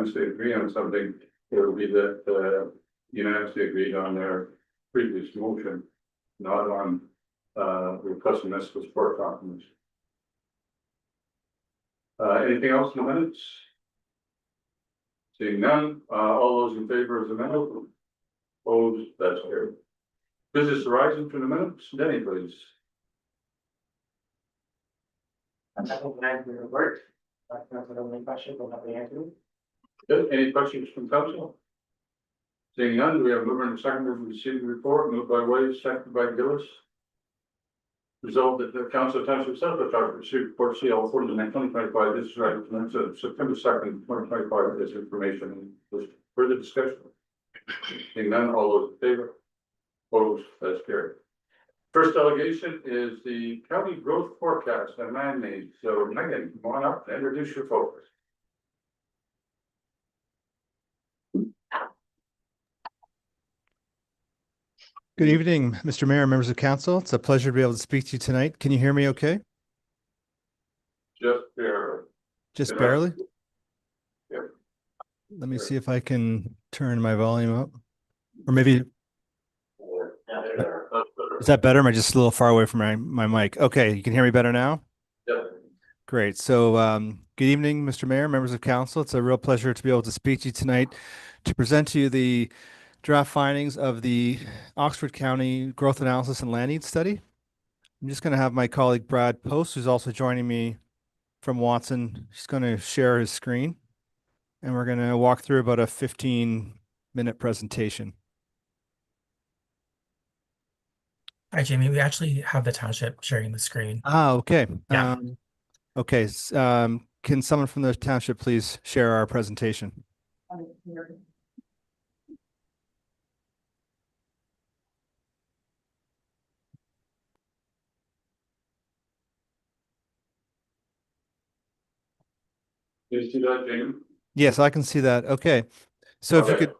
unanimously agree on something, it would be that unanimously agreed on their previous motion, not on requesting us to support documents. Anything else in the minutes? Seeing none, all those in favor of the amendment? Opposed, that's carried. Business arising from the minutes, Denny, please. I think that will work. That's the only question we'll have to answer. Good. Any questions from council? Seeing none, we have a mover and a seconder for the city report, moved by Williams, seconded by Gillis. Resolved that the council of township South Ottawa receive report CL 49/2025. This is right from September 2nd, 2025. This information was further discussion. Seeing none, all those in favor? Opposed, that's carried. First delegation is the county growth forecast and land needs. So Megan, come on up and introduce your folks. Good evening, Mr. Mayor, members of council. It's a pleasure to be able to speak to you tonight. Can you hear me okay? Just barely. Just barely? Yeah. Let me see if I can turn my volume up. Or maybe, is that better? Am I just a little far away from my mic? Okay, you can hear me better now? Yeah. Great. So good evening, Mr. Mayor, members of council. It's a real pleasure to be able to speak to you tonight to present to you the draft findings of the Oxford County Growth Analysis and Land Needs Study. I'm just going to have my colleague Brad Post, who's also joining me from Watson. He's going to share his screen, and we're going to walk through about a 15-minute presentation. Hi, Jamie. We actually have the township sharing the screen. Ah, okay. Yeah. Okay. Can someone from the township please share our presentation? Do you see that, Jamie? Yes, I can see that. Okay. So if you Okay. could,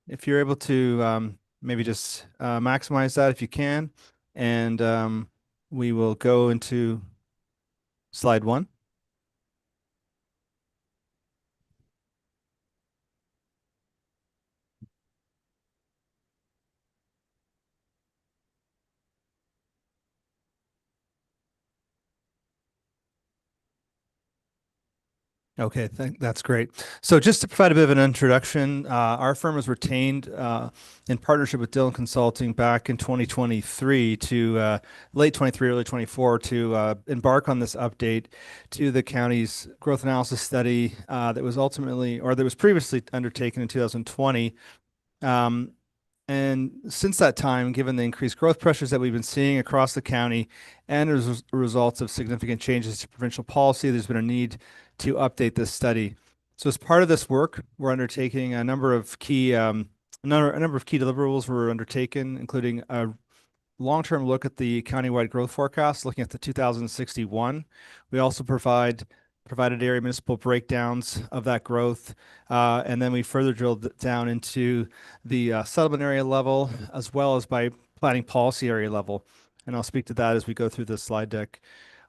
if you're able to maybe just maximize that if you can, and we will go into slide 1. Okay, that's great. So just to provide a bit of an introduction, our firm was retained in partnership with Dillon Consulting back in 2023 to late 23, early 24 to embark on this update to the county's growth analysis study that was ultimately, or that was previously undertaken in 2020. And since that time, given the increased growth pressures that we've been seeing across the county and as a result of significant changes to provincial policy, there's been a need to update this study. So as part of this work, we're undertaking a number of key deliverables were undertaken, including a long-term look at the countywide growth forecast, looking at the 2061. We also provided area municipal breakdowns of that growth. And then we further drilled down into the settlement area level, as well as by planning policy area level. And I'll speak to that as we go through this slide deck.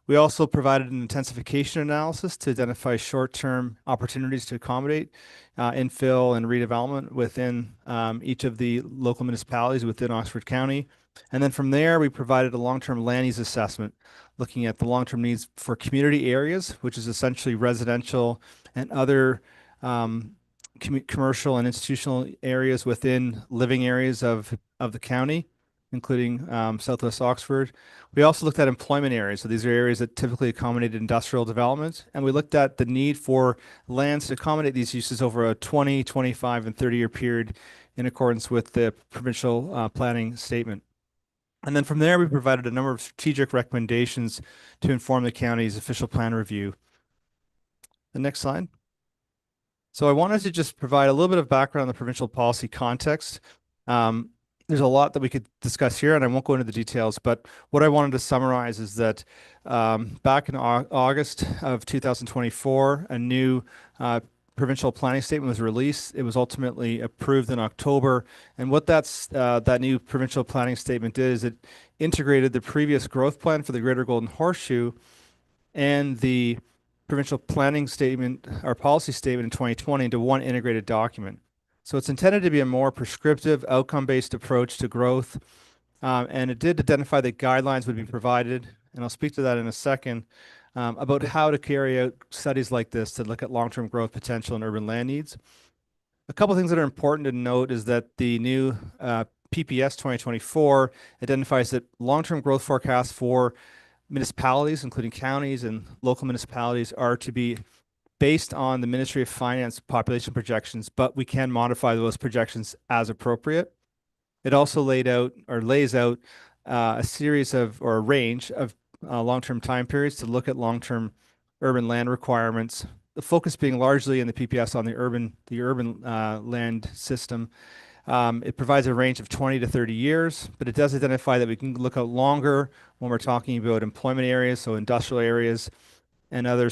We also provided an intensification analysis to identify short-term opportunities to accommodate infill and redevelopment within each of the local municipalities within Oxford County. And then from there, we provided a long-term land use assessment, looking at the long-term needs for community areas, which is essentially residential and other commercial and institutional areas within living areas of the county, including Southwest Oxford. We also looked at employment areas. So these are areas that typically accommodate industrial development. And we looked at the need for lands to accommodate these uses over a 20, 25, and 30-year period in accordance with the provincial planning statement. And then from there, we provided a number of strategic recommendations to inform the county's official plan review. The next slide. So I wanted to just provide a little bit of background on the provincial policy context. There's a lot that we could discuss here, and I won't go into the details, but what I wanted to summarize is that back in August of 2024, a new provincial planning statement was released. It was ultimately approved in October. And what that new provincial planning statement did is it integrated the previous growth plan for the Greater Golden Horseshoe and the provincial planning statement or policy statement in 2020 into one integrated document. So it's intended to be a more prescriptive, outcome-based approach to growth. And it did identify that guidelines would be provided, and I'll speak to that in a second, about how to carry out studies like this to look at long-term growth potential and urban land needs. A couple of things that are important to note is that the new PPS 2024 identifies that long-term growth forecasts for municipalities, including counties and local municipalities, are to be based on the Ministry of Finance population projections, but we can modify those projections as appropriate. It also lays out a series of, or a range of long-term time periods to look at long-term urban land requirements. The focus being largely in the PPS on the urban land system. It provides a range of 20 to 30 years, but it does identify that we can look out longer when we're talking about employment areas, so industrial areas and other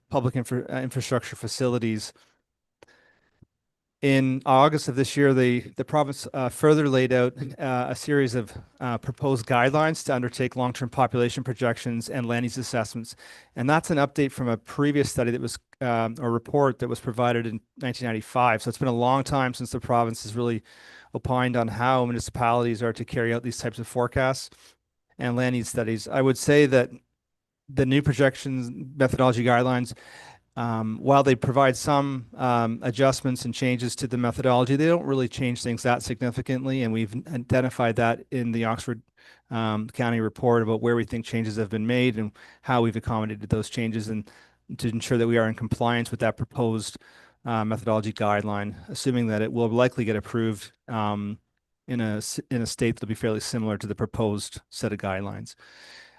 public infrastructure facilities. In August of this year, the province further laid out a series of proposed guidelines to undertake long-term population projections and land use assessments. And that's an update from a previous study that was, a report that was provided in 1995. So it's been a long time since the province has really opined on how municipalities are to carry out these types of forecasts and land use studies. I would say that the new projections methodology guidelines, while they provide some adjustments and changes to the methodology, they don't really change things that significantly. And we've identified that in the Oxford County report about where we think changes have been made and how we've accommodated those changes, and to ensure that we are in compliance with that proposed methodology guideline, assuming that it will likely get approved in a state that'll be fairly similar to the proposed set of guidelines.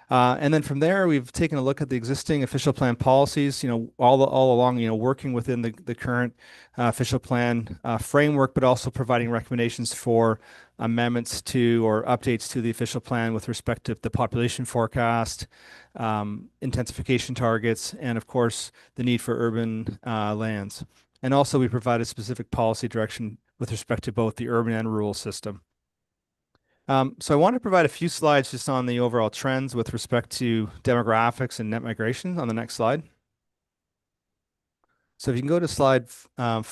And then from there, we've taken a look at the existing official plan policies, all along, working within the current official plan framework, but also providing recommendations for amendments to or updates to the official plan with respect to the population forecast, intensification targets, and of course, the need for urban lands. And also we provided specific policy direction with respect to both the urban and rural system. So I want to provide a few slides just on the overall trends with respect to demographics and net migration on the next slide. So if you can go to slide 5.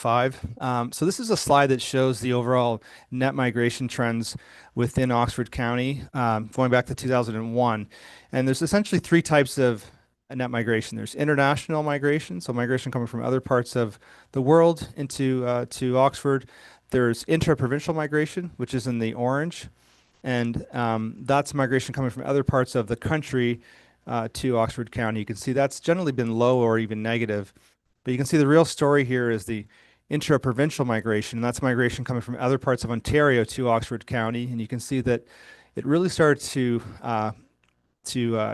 So this is a slide that shows the overall net migration trends within Oxford County, going back to 2001. And there's essentially 3 types of net migration. There's international migration, so migration coming from other parts of the world into to Oxford. There's intra-provincial migration, which is in the orange. And that's migration coming from other parts of the country to Oxford County. You can see that's generally been low or even negative. But you can see the real story here is the intra-provincial migration. And that's migration coming from other parts of Ontario to Oxford County. And you can see that it really started to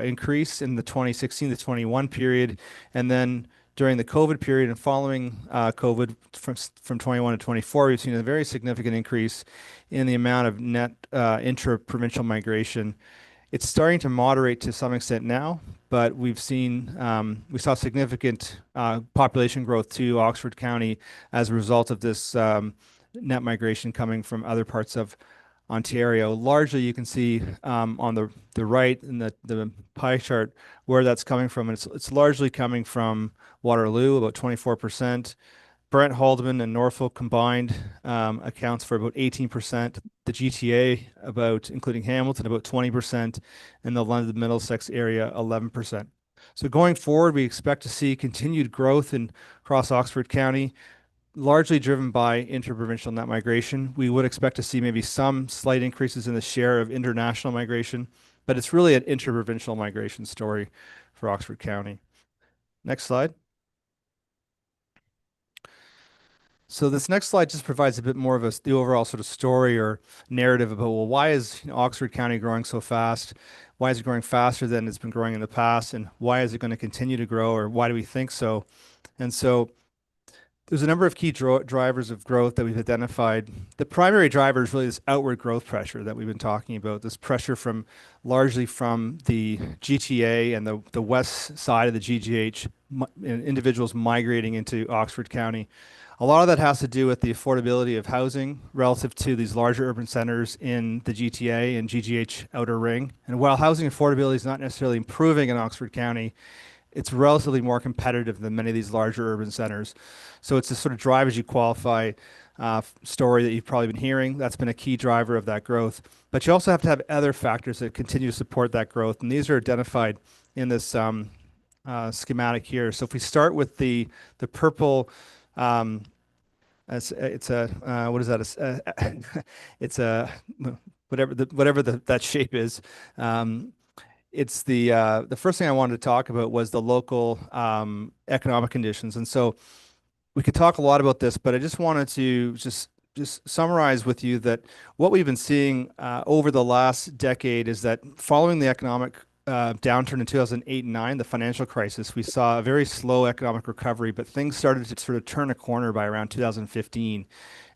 increase in the 2016 to 21 period. And then during the COVID period and following COVID from 21 to 24, we've seen a very significant increase in the amount of net intra-provincial migration. It's starting to moderate to some extent now, but we saw significant population growth to Oxford County as a result of this net migration coming from other parts of Ontario. Largely, you can see on the right in the pie chart where that's coming from. And it's largely coming from Waterloo, about 24%. Brent, Haldimand, and Norfolk combined accounts for about 18%. The GTA, including Hamilton, about 20%, and the London Middlesex area, 11%. So going forward, we expect to see continued growth across Oxford County, largely driven by interprovincial net migration. We would expect to see maybe some slight increases in the share of international migration, but it's really an interprovincial migration story for Oxford County. Next slide. So this next slide just provides a bit more of the overall sort of story or narrative about, well, why is Oxford County growing so fast? Why is it growing faster than it's been growing in the past? And why is it going to continue to grow, or why do we think so? And so there's a number of key drivers of growth that we've identified. The primary driver is really this outward growth pressure that we've been talking about, this pressure largely from the GTA and the west side of the GGH, individuals migrating into Oxford County. A lot of that has to do with the affordability of housing relative to these larger urban centers in the GTA and GGH outer ring. And while housing affordability is not necessarily improving in Oxford County, it's relatively more competitive than many of these larger urban centers. So it's a sort of drive as you qualify story that you've probably been hearing. That's been a key driver of that growth. But you also have to have other factors that continue to support that growth, and these are identified in this schematic here. So if we start with the purple, it's a what is that? It's a whatever that shape is. It's the first thing I wanted to talk about was the local economic conditions, and so we could talk a lot about this, but I just wanted to just summarize with you that what we've been seeing over the last decade is that following the economic downturn in 2008 and 9, the financial crisis, we saw a very slow economic recovery, but things started to sort of turn a corner by around 2015.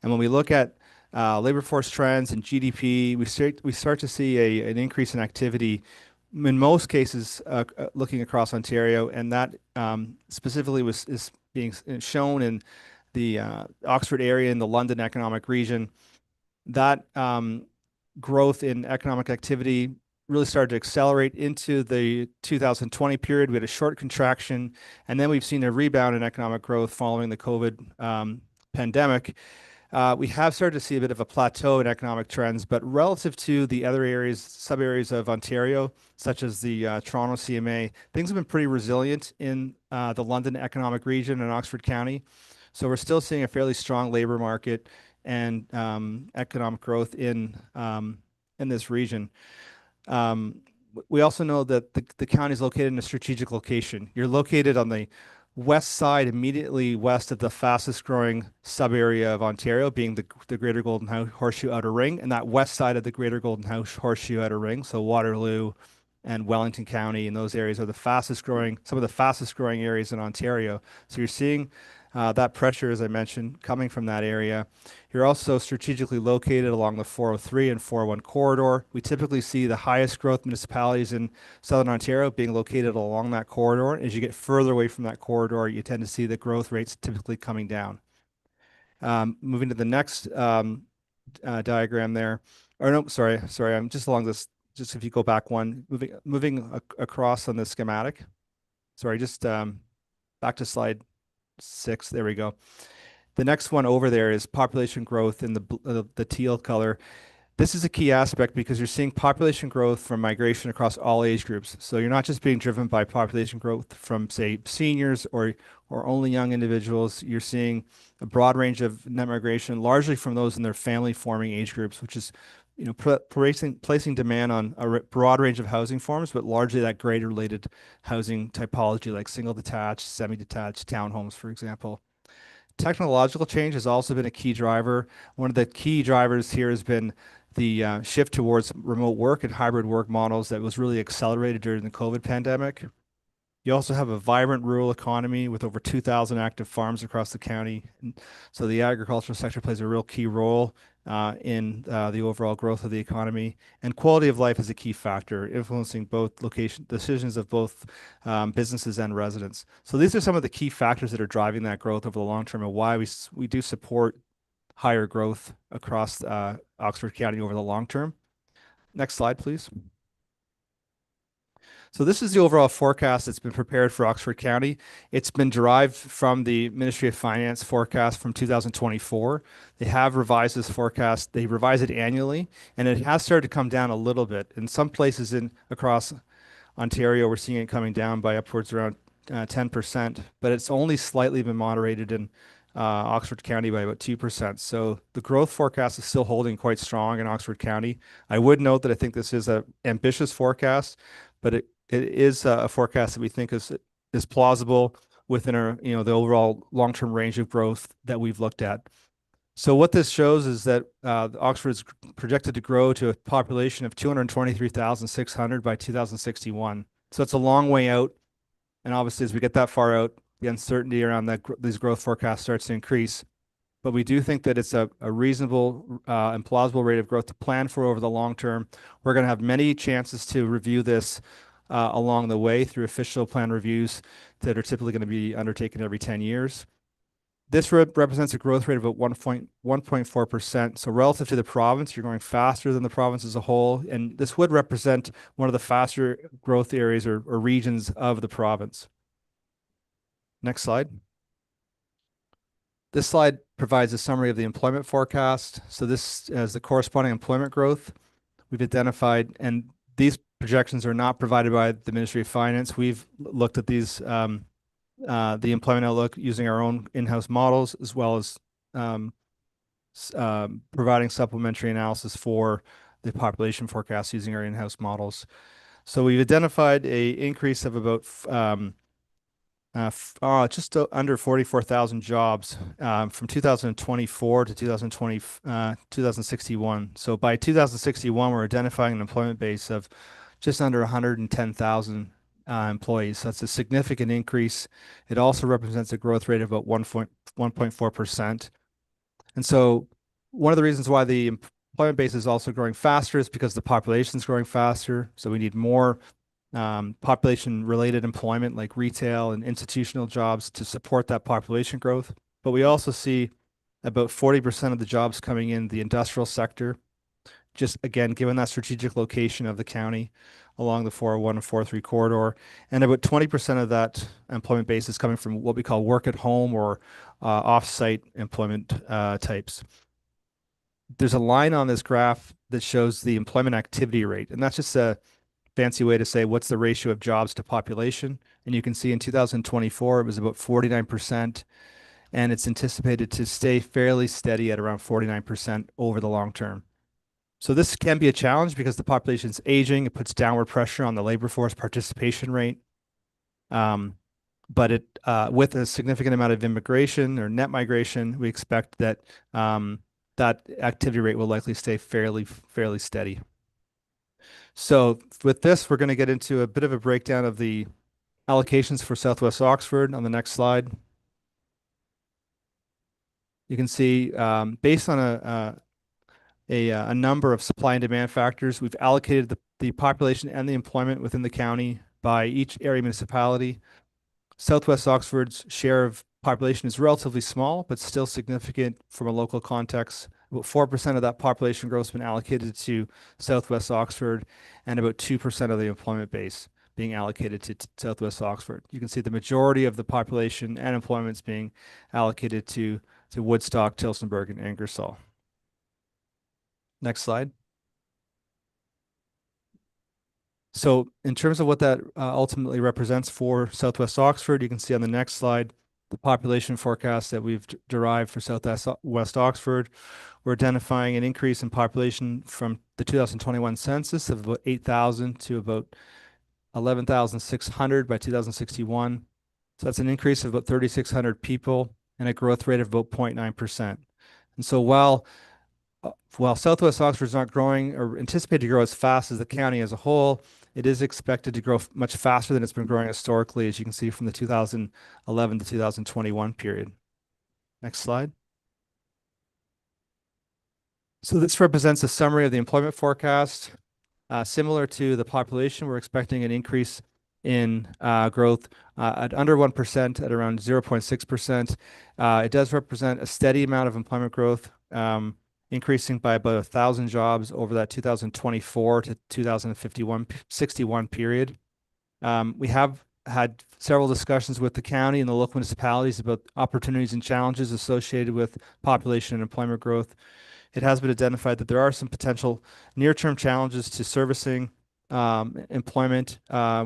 And when we look at labor force trends and GDP, we start to see an increase in activity in most cases looking across Ontario, and that specifically is being shown in the Oxford area and the London economic region. That growth in economic activity really started to accelerate into the 2020 period. We had a short contraction, and then we've seen a rebound in economic growth following the COVID pandemic. We have started to see a bit of a plateau in economic trends, but relative to the other areas, sub areas of Ontario, such as the Toronto CMA, things have been pretty resilient in the London economic region and Oxford County. So we're still seeing a fairly strong labor market and economic growth in this region. We also know that the county is located in a strategic location. You're located on the west side, immediately west of the fastest growing sub area of Ontario, being the Greater Golden Horseshoe Outer Ring, and that west side of the Greater Golden Horseshoe Outer Ring, so Waterloo and Wellington County, and those areas are some of the fastest growing areas in Ontario. So you're seeing that pressure, as I mentioned, coming from that area. You're also strategically located along the 403 and 401 corridor. We typically see the highest growth municipalities in Southern Ontario being located along that corridor. As you get further away from that corridor, you tend to see the growth rates typically coming down. Moving to the next diagram there. Or no, sorry, I'm just along this. Just if you go back one, moving across on the schematic. Sorry, just back to slide 6. There we go. The next one over there is population growth in the teal color. This is a key aspect because you're seeing population growth from migration across all age groups. So you're not just being driven by population growth from, say, seniors or only young individuals. You're seeing a broad range of net migration, largely from those in their family forming age groups, which is placing demand on a broad range of housing forms, but largely that grade related housing typology like single detached, semi-detached townhomes, for example. Technological change has also been a key driver. One of the key drivers here has been the shift towards remote work and hybrid work models that was really accelerated during the COVID pandemic. You also have a vibrant rural economy with over 2,000 active farms across the county. So the agricultural sector plays a real key role in the overall growth of the economy. And quality of life is a key factor, influencing both location decisions of both businesses and residents. So these are some of the key factors that are driving that growth over the long term and why we do support higher growth across Oxford County over the long term. Next slide, please. So this is the overall forecast that's been prepared for Oxford County. It's been derived from the Ministry of Finance forecast from 2024. They have revised this forecast. They revise it annually, and it has started to come down a little bit. In some places across Ontario, we're seeing it coming down by upwards around 10%, but it's only slightly been moderated in Oxford County by about 2%. So the growth forecast is still holding quite strong in Oxford County. I would note that I think this is an ambitious forecast, but it is a forecast that we think is plausible within our, the overall long-term range of growth that we've looked at. So what this shows is that Oxford is projected to grow to a population of 223,600 by 2061. So it's a long way out. And obviously, as we get that far out, the uncertainty around these growth forecasts starts to increase. But we do think that it's a reasonable and plausible rate of growth to plan for over the long term. We're going to have many chances to review this along the way through official plan reviews that are typically going to be undertaken every 10 years. This represents a growth rate of about 1.4%. So relative to the province, you're going faster than the province as a whole. And this would represent one of the faster growth areas or regions of the province. Next slide. This slide provides a summary of the employment forecast. So this is the corresponding employment growth we've identified, and these projections are not provided by the Ministry of Finance. We've looked at these, the employment outlook using our own in-house models, as well as providing supplementary analysis for the population forecast using our in-house models. So we've identified a increase of about just under 44,000 jobs from 2024 to 2061. So by 2061, we're identifying an employment base of just under 110,000 employees. So that's a significant increase. It also represents a growth rate of about 1.4%. And so one of the reasons why the employment base is also growing faster is because the population is growing faster. So we need more population-related employment like retail and institutional jobs to support that population growth. But we also see about 40% of the jobs coming in the industrial sector, just again, given that strategic location of the county along the 401 and 403 corridor. And about 20% of that employment base is coming from what we call work at home or off-site employment types. There's a line on this graph that shows the employment activity rate, and that's just a fancy way to say what's the ratio of jobs to population. And you can see in 2024, it was about 49%, and it's anticipated to stay fairly steady at around 49% over the long term. So this can be a challenge because the population is aging. It puts downward pressure on the labor force participation rate. But with a significant amount of immigration or net migration, we expect that that activity rate will likely stay fairly steady. So with this, we're going to get into a bit of a breakdown of the allocations for Southwest Oxford on the next slide. You can see based on a number of supply and demand factors, we've allocated the population and the employment within the county by each area municipality. Southwest Oxford's share of population is relatively small, but still significant from a local context. About 4% of that population growth has been allocated to Southwest Oxford, and about 2% of the employment base being allocated to Southwest Oxford. You can see the majority of the population and employment is being allocated to Woodstock, Tillsonburg, and Ingersoll. Next slide. So in terms of what that ultimately represents for Southwest Oxford, you can see on the next slide the population forecast that we've derived for Southwest Oxford. We're identifying an increase in population from the 2021 census of about 8,000 to about 11,600 by 2061. So that's an increase of about 3,600 people and a growth rate of about 0.9%. And so while Southwest Oxford is not growing or anticipated to grow as fast as the county as a whole, it is expected to grow much faster than it's been growing historically, as you can see from the 2011 to 2021 period. Next slide. So this represents a summary of the employment forecast. Similar to the population, we're expecting an increase in growth at under 1% at around 0.6%. It does represent a steady amount of employment growth, increasing by about 1,000 jobs over that 2024 to 2061 period. We have had several discussions with the county and the local municipalities about opportunities and challenges associated with population and employment growth. It has been identified that there are some potential near-term challenges to servicing employment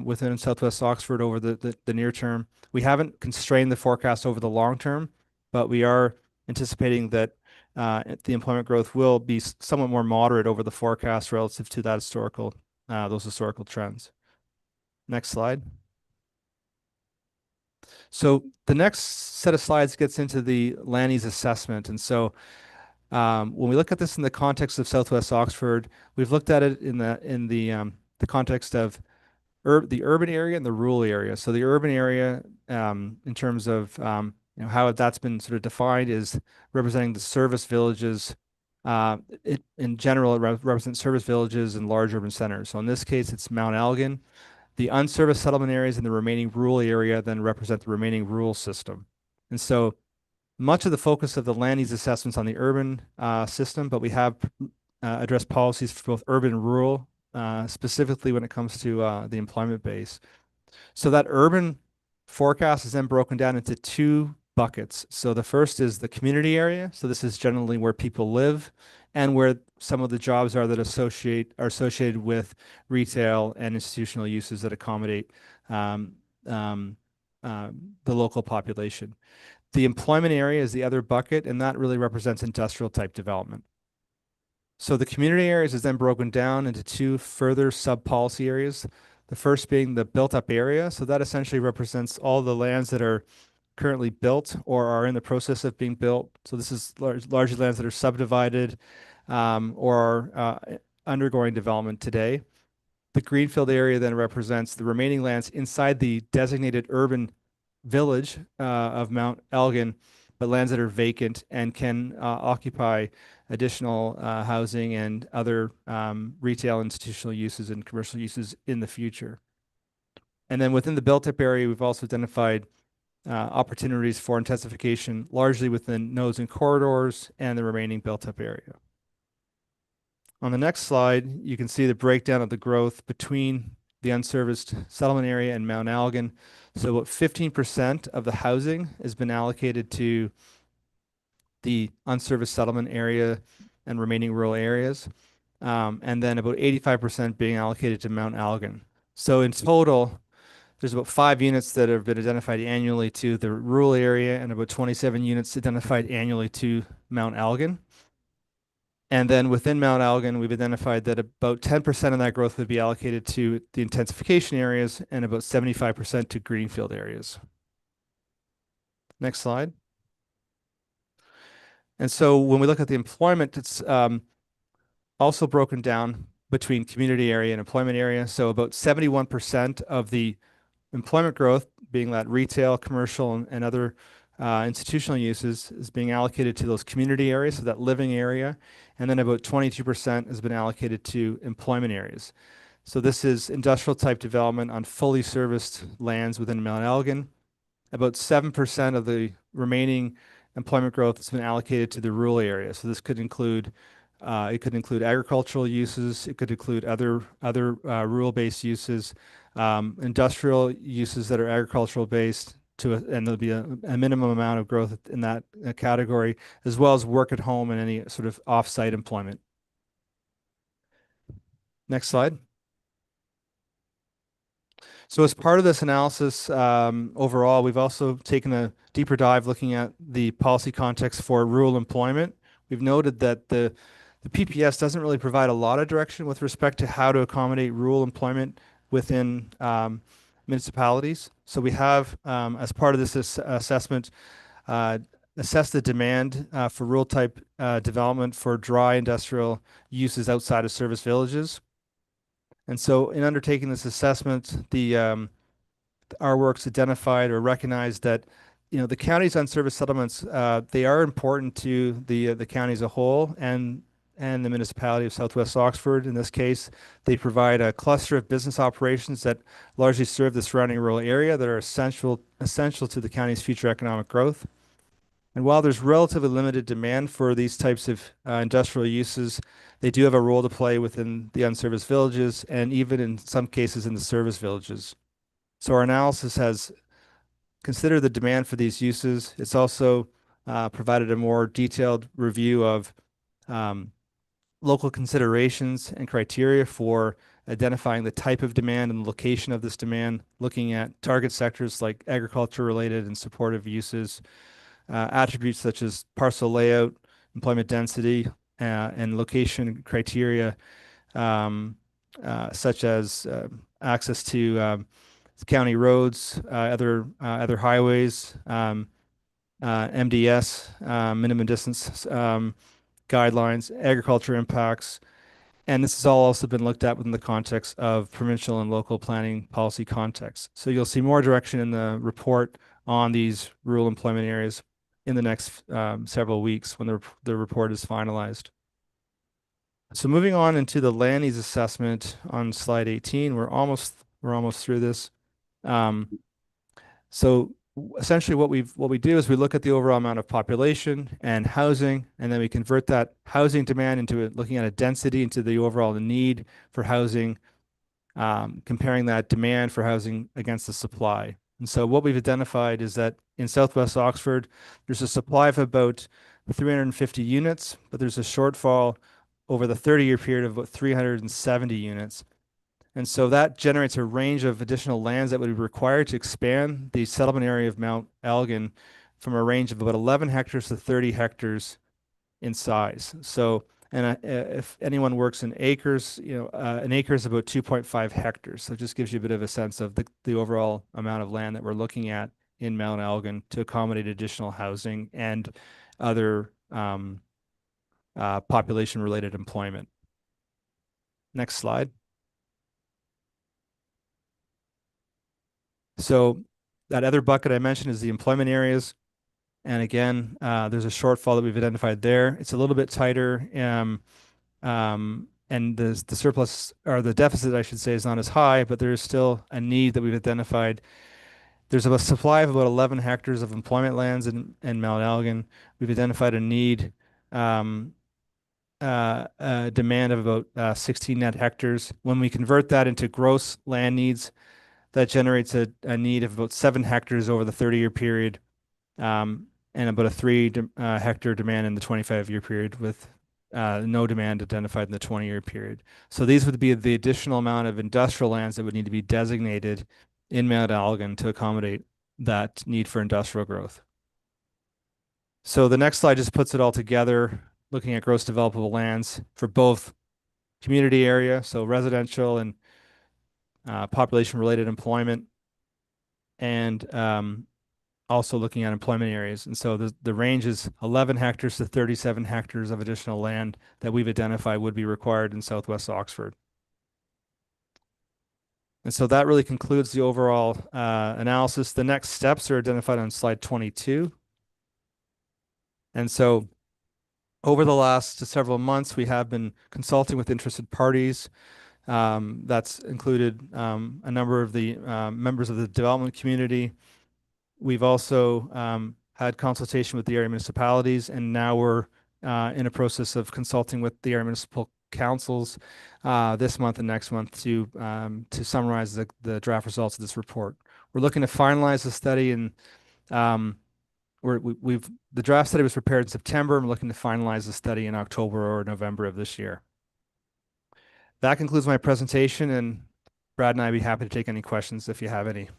within Southwest Oxford over the near term. We haven't constrained the forecast over the long term, but we are anticipating that the employment growth will be somewhat more moderate over the forecast relative to that those historical trends. Next slide. So the next set of slides gets into the land use assessment. And so when we look at this in the context of Southwest Oxford, we've looked at it in the context of the urban area and the rural area. So the urban area, in terms of how that's been sort of defined, is representing the service villages. In general, it represents service villages and large urban centers. So in this case, it's Mount Elgin. The unserviced settlement areas in the remaining rural area then represent the remaining rural system. And so much of the focus of the land use assessments on the urban system, but we have addressed policies for both urban and rural, specifically when it comes to the employment base. So that urban forecast is then broken down into two buckets. So the first is the community area. So this is generally where people live and where some of the jobs are that are associated with retail and institutional uses that accommodate um, um, the local population. The employment area is the other bucket, and that really represents industrial type development. So the community areas is then broken down into two further sub-policy areas. The first being the built-up area. So that essentially represents all the lands that are currently built or are in the process of being built. So this is largely lands that are subdivided or are undergoing development today. The greenfield area then represents the remaining lands inside the designated urban village of Mount Elgin, but lands that are vacant and can occupy additional housing and other retail, institutional uses and commercial uses in the future. And then within the built-up area, we've also identified opportunities for intensification, largely within nodes and corridors and the remaining built-up area. On the next slide, you can see the breakdown of the growth between the unserviced settlement area and Mount Elgin. So about 15% of the housing has been allocated to the unserviced settlement area and remaining rural areas. And then about 85% being allocated to Mount Elgin. So in total, there's about 5 units that have been identified annually to the rural area and about 27 units identified annually to Mount Elgin. And then within Mount Elgin, we've identified that about 10% of that growth would be allocated to the intensification areas and about 75% to greenfield areas. Next slide. And so when we look at the employment, it's also broken down between community area and employment area. So about 71% of the employment growth, being that retail, commercial, and other institutional uses, is being allocated to those community areas, so that living area. And then about 22% has been allocated to employment areas. So this is industrial type development on fully serviced lands within Mount Elgin. About 7% of the remaining employment growth has been allocated to the rural area. So this could include agricultural uses. It could include other rural-based uses, industrial uses that are agricultural based, and there'll be a minimum amount of growth in that category, as well as work at home and any sort of off-site employment. Next slide. So as part of this analysis, overall, we've also taken a deeper dive looking at the policy context for rural employment. We've noted that the PPS doesn't really provide a lot of direction with respect to how to accommodate rural employment within municipalities. So we have, as part of this assessment, assessed the demand for rural type development for dry industrial uses outside of service villages. And so in undertaking this assessment, our works identified or recognized that the county's unserviced settlements, they are important to the county as a whole and the municipality of Southwest Oxford. In this case, they provide a cluster of business operations that largely serve the surrounding rural area that are essential to the county's future economic growth. And while there's relatively limited demand for these types of industrial uses, they do have a role to play within the unserviced villages and even in some cases in the service villages. So our analysis has considered the demand for these uses. It's also provided a more detailed review of local considerations and criteria for identifying the type of demand and the location of this demand, looking at target sectors like agriculture related and supportive uses, attributes such as parcel layout, employment density, and location criteria such as access to county roads, other highways, MDS, minimum distance guidelines, agriculture impacts. And this has all also been looked at within the context of provincial and local planning policy context. So you'll see more direction in the report on these rural employment areas in the next several weeks when the report is finalized. So moving on into the land needs assessment on slide 18, we're almost through this. So essentially what we do is we look at the overall amount of population and housing, and then we convert that housing demand into looking at a density into the overall need for housing, comparing that demand for housing against the supply. And so what we've identified is that in Southwest Oxford, there's a supply of about 350 units, but there's a shortfall over the 30-year period of about 370 units. And so that generates a range of additional lands that would be required to expand the settlement area of Mount Elgin from a range of about 11 hectares to 30 hectares in size. So, and if anyone works in acres, an acre is about 2.5 hectares. So it just gives you a bit of a sense of the overall amount of land that we're looking at in Mount Elgin to accommodate additional housing and other population-related employment. Next slide. So that other bucket I mentioned is the employment areas. And again, there's a shortfall that we've identified there. It's a little bit tighter. And the surplus or the deficit, I should say, is not as high, but there is still a need that we've identified. There's a supply of about 11 hectares of employment lands in Mount Elgin. We've identified a need, a demand of about 16 net hectares. When we convert that into gross land needs, that generates a need of about 7 hectares over the 30-year period, and about a 3 hectare demand in the 25-year period with no demand identified in the 20-year period. So these would be the additional amount of industrial lands that would need to be designated in Mount Elgin to accommodate that need for industrial growth. So the next slide just puts it all together, looking at gross developable lands for both community area, so residential and population-related employment, and also looking at employment areas. And so the range is 11 hectares to 37 hectares of additional land that we've identified would be required in Southwest Oxford. And so that really concludes the overall analysis. The next steps are identified on slide 22. And so over the last several months, we have been consulting with interested parties. That's included a number of the members of the development community. We've also had consultation with the area municipalities, and now we're in a process of consulting with the area municipal councils this month and next month to summarize the draft results of this report. We're looking to finalize the study, and the draft study was prepared in September. I'm looking to finalize the study in October or November of this year. That concludes my presentation, and Brad and I would be happy to take any questions if you have any.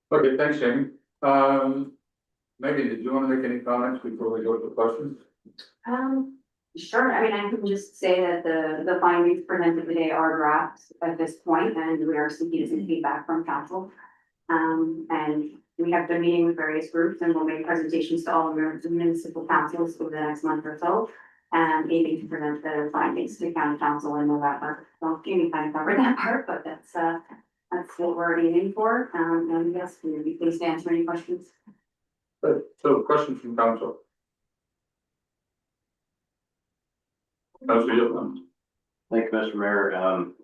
Okay, thanks, Jamie. Megan, did you want to make any comments before we go to the questions? Sure. I mean, I can just say that the findings presented today are drafts at this point, and we are seeking some feedback from council. And we have been meeting with various groups, and we'll make presentations to all of the municipal councils over the next month or so, and aiming to present the findings to county council in November. So Jamie kind of covered that part, but that's what we're aiming for. And yes, we'd be pleased to answer any questions. Good. So questions from council? Councilor Yilmaz. Thank you, Mr. Mayor. I'm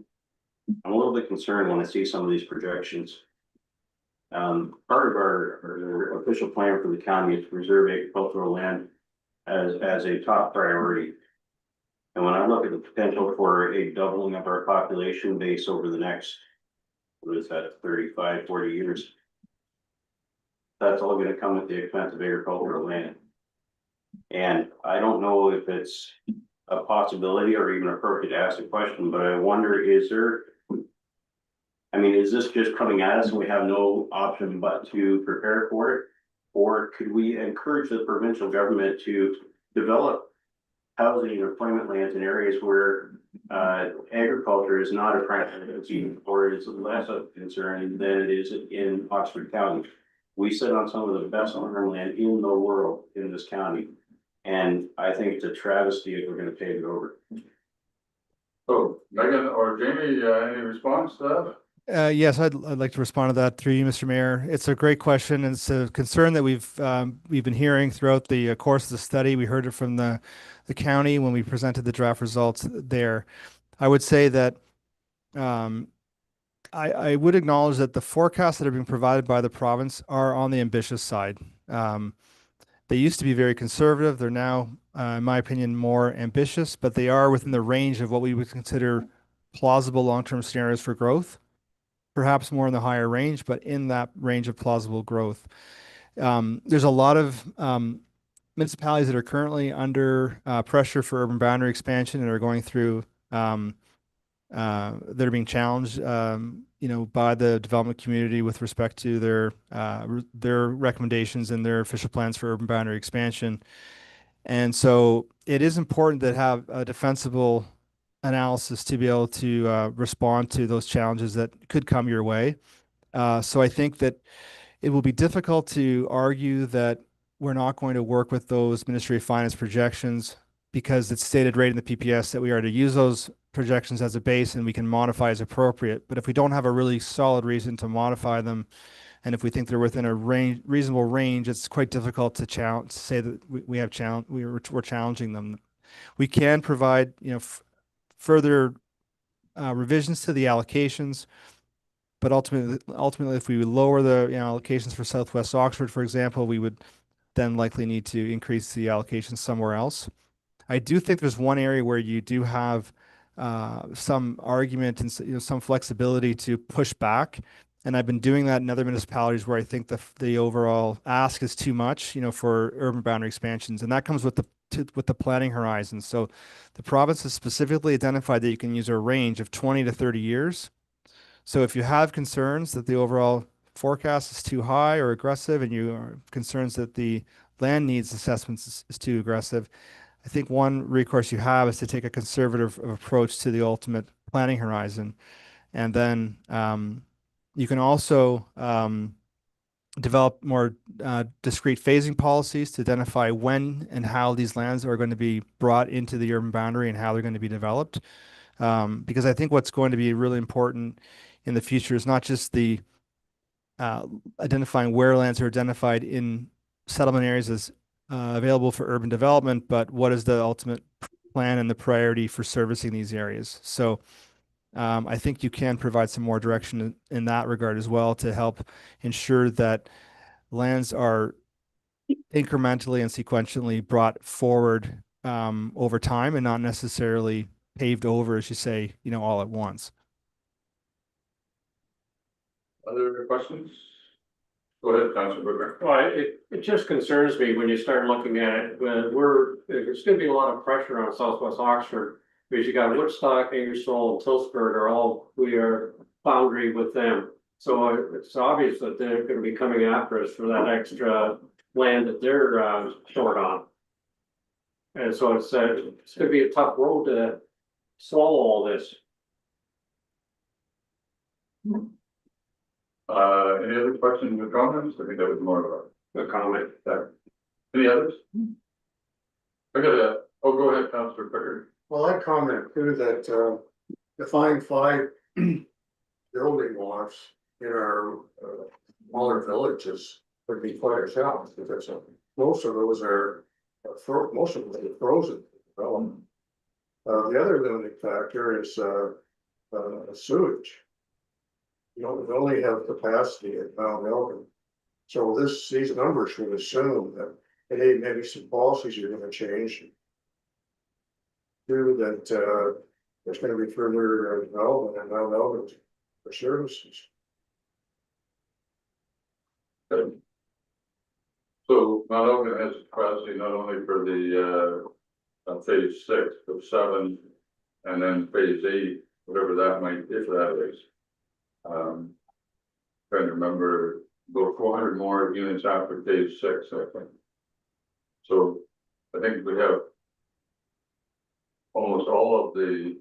a little bit concerned when I see some of these projections. Part of our official plan for the county is to preserve agricultural land as a top priority. And when I look at the potential for a doubling of our population base over the next, what is that, 35, 40 years, that's all going to come at the expense of agricultural land. And I don't know if it's a possibility or even appropriate to ask a question, but I wonder, is this just coming at us and we have no option but to prepare for it? Or could we encourage the provincial government to develop housing and employment lands in areas where agriculture is not a priority or is less of a concern than it is in Oxford County? We sit on some of the best farmland in the world in this county. And I think it's a travesty if we're going to pave it over. So Megan or Jamie, any response to that? Yes, I'd like to respond to that through you, Mr. Mayor. It's a great question. And it's a concern that we've been hearing throughout the course of the study. We heard it from the county when we presented the draft results there. I would say that I would acknowledge that the forecasts that are being provided by the province are on the ambitious side. They used to be very conservative. They're now, in my opinion, more ambitious, but they are within the range of what we would consider plausible long-term scenarios for growth. perhaps more in the higher range, but in that range of plausible growth. There's a lot of municipalities that are currently under pressure for urban boundary expansion and are going through that are being challenged, by the development community with respect to their recommendations and their official plans for urban boundary expansion. And so it is important to have a defensible analysis to be able to respond to those challenges that could come your way. So I think that it will be difficult to argue that we're not going to work with those Ministry of Finance projections because it's stated right in the PPS that we are to use those projections as a base and we can modify as appropriate. But if we don't have a really solid reason to modify them, and if we think they're within a reasonable range, it's quite difficult to say that we're challenging them. We can provide, further revisions to the allocations, but ultimately, if we lower the allocations for Southwest Oxford, for example, we would then likely need to increase the allocations somewhere else. I do think there's one area where you do have some argument and some flexibility to push back. And I've been doing that in other municipalities where I think the overall ask is too much, for urban boundary expansions, and that comes with the planning horizon. So the province has specifically identified that you can use a range of 20 to 30 years. So if you have concerns that the overall forecast is too high or aggressive, and you are concerns that the land needs assessments is too aggressive, I think one recourse you have is to take a conservative approach to the ultimate planning horizon. And then you can also develop more discrete phasing policies to identify when and how these lands are going to be brought into the urban boundary and how they're going to be developed. Because I think what's going to be really important in the future is not just the identifying where lands are identified in settlement areas as available for urban development, but what is the ultimate plan and the priority for servicing these areas. So I think you can provide some more direction in that regard as well to help ensure that lands are incrementally and sequentially brought forward over time and not necessarily paved over, as you say, all at once. Other questions? Go ahead, Councilor Booker. Well, it just concerns me when you start looking at it, there's gonna be a lot of pressure on Southwest Oxford. Because you got Woodstock, Ingersoll, and Tillsburg we are boundary with them. So it's obvious that they're gonna be coming after us for that extra land that they're short on. And so it's gonna be a tough road to swallow all this. Any other questions or comments? I think that was more of A comment. any others? Go ahead, Councilor Pickard. Well, I comment too that define 5 building lots in our smaller villages would be quite a challenge because most of those are frozen. The other limiting factor is sewage. We only have capacity at Mount Elgin. So these numbers would assume that maybe some policies are going to change. Do that there's going to be further development and Mount Elgin for services. So Mount Elgin has capacity not only for the phase 6, but 7, and then phase 8, whatever that might, if that is. Trying to remember, about 400 more units after phase 6, I think. So I think we have almost all of the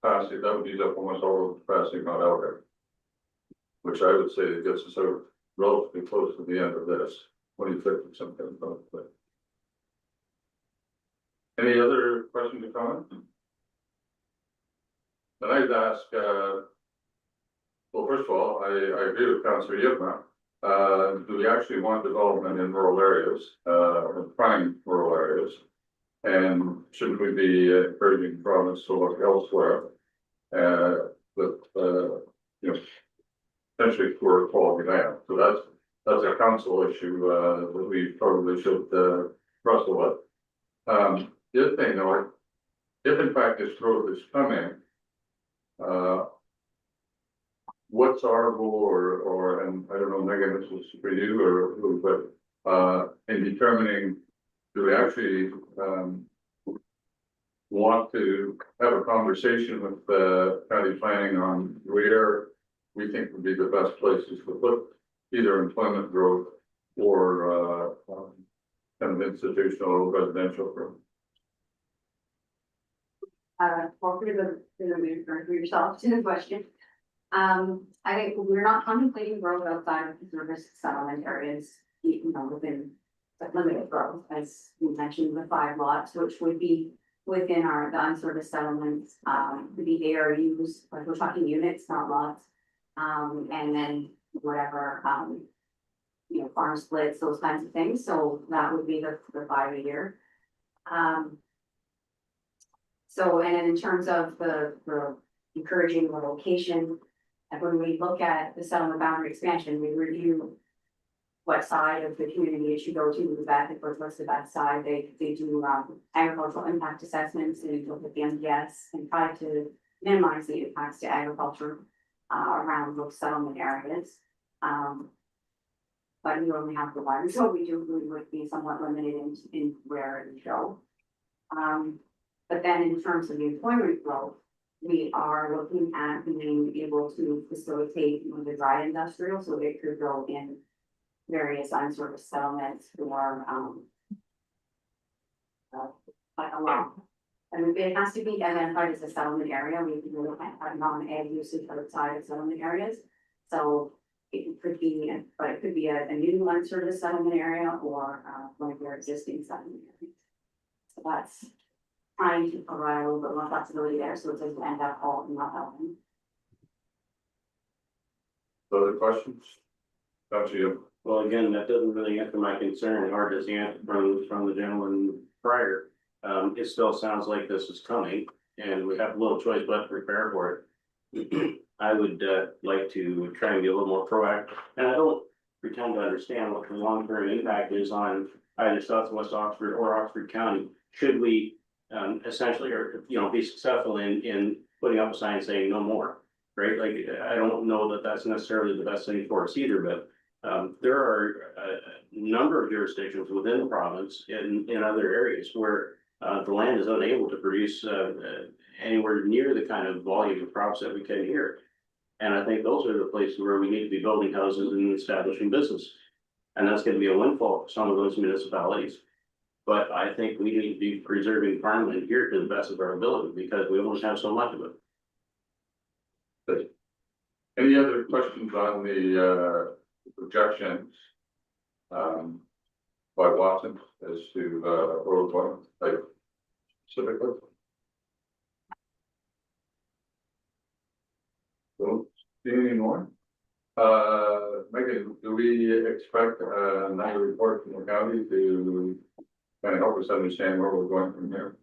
capacity, that would use up almost all of the capacity Mount Elgin, which I would say gets us out relatively close to the end of this, 2050 something. But any other questions or comments? Then I'd ask, well, first of all, I agree with Councillor Yipma. Do we actually want development in rural areas, prime rural areas? And shouldn't we be encouraging the province to look elsewhere with potentially for quality land? So that's a council issue that we probably should wrestle with. The other thing, though, if in fact this growth is coming, what's our role or, and I don't know, Megan, this is for you or who, but, in determining, do we actually, want to have a conversation with the county planning on where we think would be the best places to put either employment growth or, kind of institutional residential growth? For yourself to the question. I think we're not contemplating growth outside of the service settlement areas, within the limited growth, as you mentioned, the 5 lots, which would be within the unserviced settlements, to be their use, like we're talking units, not lots. And then whatever, farm splits, those kinds of things, so that would be the 5 a year. So, and then in terms of the encouraging the location, and when we look at the settlement boundary expansion, we review what side of the community it should go to, what's the best side, they do agricultural impact assessments and look at the MPS and try to minimize the impacts to agriculture around those settlement areas. But we only have the one, so we would be somewhat limited in where it would go. But then in terms of the employment growth, we are looking at being able to facilitate the dry industrial, so it could go in various unserviced settlements or like along. And it has to be identified as a settlement area. We can look at non-ag usage outside of settlement areas. So it could be, but it could be a new unserviced settlement area or one of your existing settlement areas. So that's trying to provide a little bit more flexibility there, so it doesn't end up all not helping. Other questions? That's you. Well, again, that doesn't really answer my concern, nor does the answer from the gentleman prior. It still sounds like this is coming and we have little choice but to prepare for it. I would like to try and be a little more proactive, and I don't pretend to understand what the long-term impact is on either Southwest Oxford or Oxford County. Should we essentially, or be successful in putting up a sign saying no more, right? Like, I don't know that that's necessarily the best thing for us either, but there are a number of jurisdictions within the province in other areas where the land is unable to produce anywhere near the kind of volume of crops that we can here. And I think those are the places where we need to be building houses and establishing business. And that's going to be a windfall for some of those municipalities. But I think we need to be preserving farmland here to the best of our ability because we only have so much of it. Any other questions on the projections? By Watson as to road one, like specifically? Don't see any more. Megan, do we expect another report from the county to kind of help us understand where we're going from here?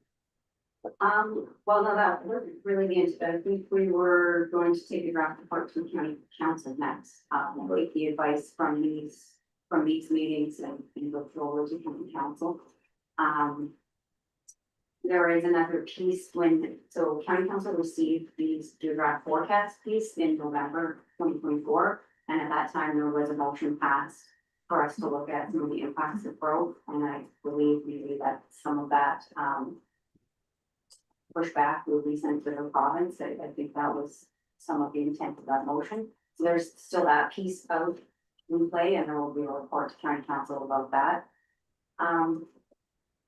Well, no, that wasn't really the intent. I think we were going to take a draft report to the county council next. Take the advice from these meetings and go forward to county council. There is another piece so county council received these draft forecast piece in November 2024. And at that time, there was a motion passed for us to look at some of the impacts of growth. And I believe maybe that some of that pushback will be sent to the province. I think that was some of the intent of that motion. So there's still that piece out in play, and there will be a report to county council about that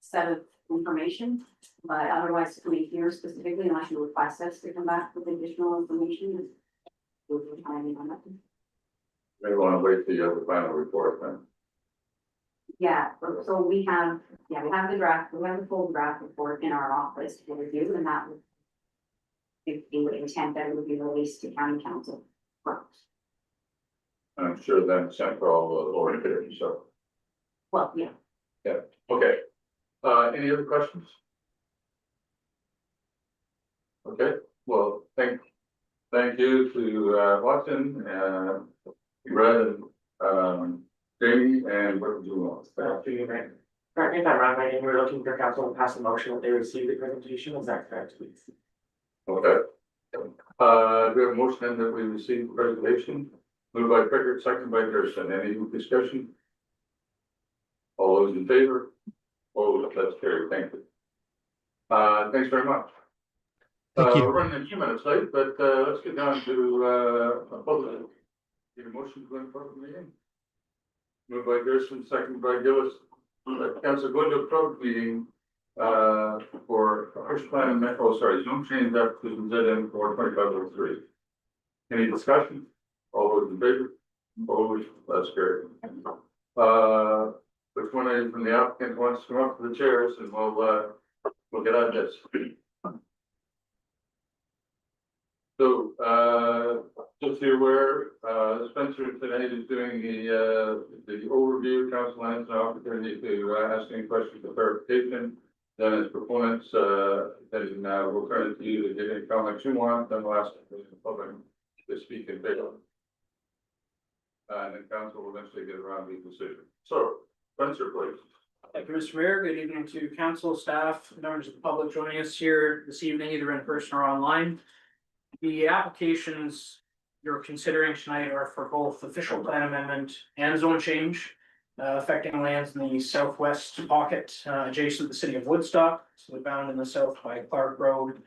set of information. But otherwise, to be here specifically, unless you request us to come back with additional information, we'll be timing on that. Maybe want to wait till you have the final report then. Yeah, so we have the full draft report in our office to review, and that would be the intent that it would be released to county council first. I'm sure then sent for all the lower here, so, Well, yeah. okay. Any other questions? Okay, well, thank you to Watson, Brad, and Jamie, and what do you want? Correct me if I'm wrong, Megan, we're looking for council to pass a motion that they receive the presentation, is that correct, please? Okay, We have a motion then that we receive the presentation, moved by Pickard, seconded by Gerson. Any discussion? All those in favor? Oh, that's carried. Thank you. Thanks very much. Thank you. We're running a few minutes late, but, let's get down to, a public. Need a motion to go into public meeting? Moved by Gerson, seconded by Gillis. Council going to a public meeting, for first plan and, zone change application ZM 42503. Any discussion? All those in favor? Opposed? That's carried. Which one is from the applicant wants to come up to the chairs and we'll get on this. So, just so you're aware, Spencer today is doing the overview, council has an opportunity to ask any questions for clarification. Then as proponents, then we'll turn it to you to get any comments you want, then we'll ask the public to speak in favor. And then council will eventually get around the decision. So, Spencer, please. Thank you, Mr. Mayor. Good evening to council, staff, members of the public joining us here this evening, either in person or online. The applications you're considering tonight are for both official plan amendment and zone change, affecting lands in the southwest pocket, adjacent to the city of Woodstock. So they're bound in the south by Clark Road,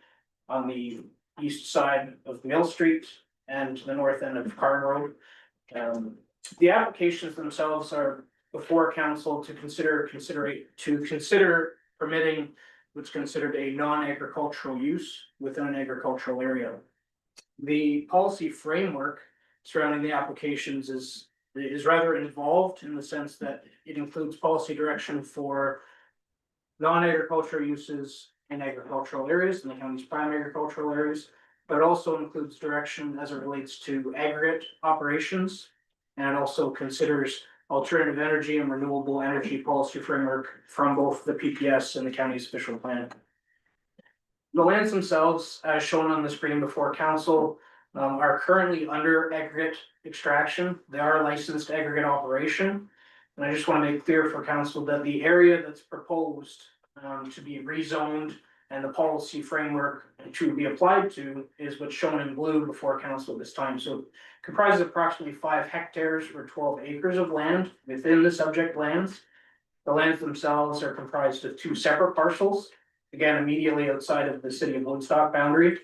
on the east side of Mill Street and the north end of Carn Road. The applications themselves are before council to consider permitting what's considered a non-agricultural use within an agricultural area. The policy framework surrounding the applications is rather involved in the sense that it includes policy direction for non-agricultural uses in agricultural areas, in the county's prime agricultural areas, but it also includes direction as it relates to aggregate operations. And it also considers alternative energy and renewable energy policy framework from both the PPS and the county's official plan. The lands themselves, as shown on the screen before council, are currently under aggregate extraction. They are a licensed aggregate operation. And I just want to make clear for council that the area that's proposed to be rezoned and the policy framework to be applied to is what's shown in blue before council this time. So it comprises approximately 5 hectares or 12 acres of land within the subject lands. The lands themselves are comprised of 2 separate parcels, again, immediately outside of the city of Woodstock boundary.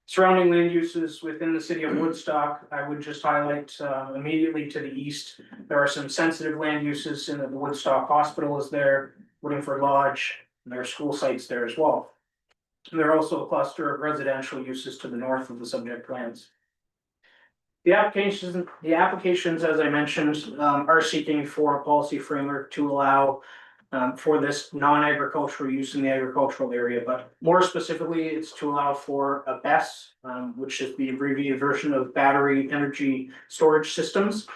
Surrounding land uses within the city of Woodstock, I would just highlight immediately to the east, there are some sensitive land uses in the Woodstock Hospital is there, Woodingford Lodge, and there are school sites there as well. And there are also a cluster of residential uses to the north of the subject lands. The applications, as I mentioned, are seeking for a policy framework to allow for this non-agricultural use in the agricultural area, but more specifically, it's to allow for a BESS, which is the abbreviated version of battery energy storage systems.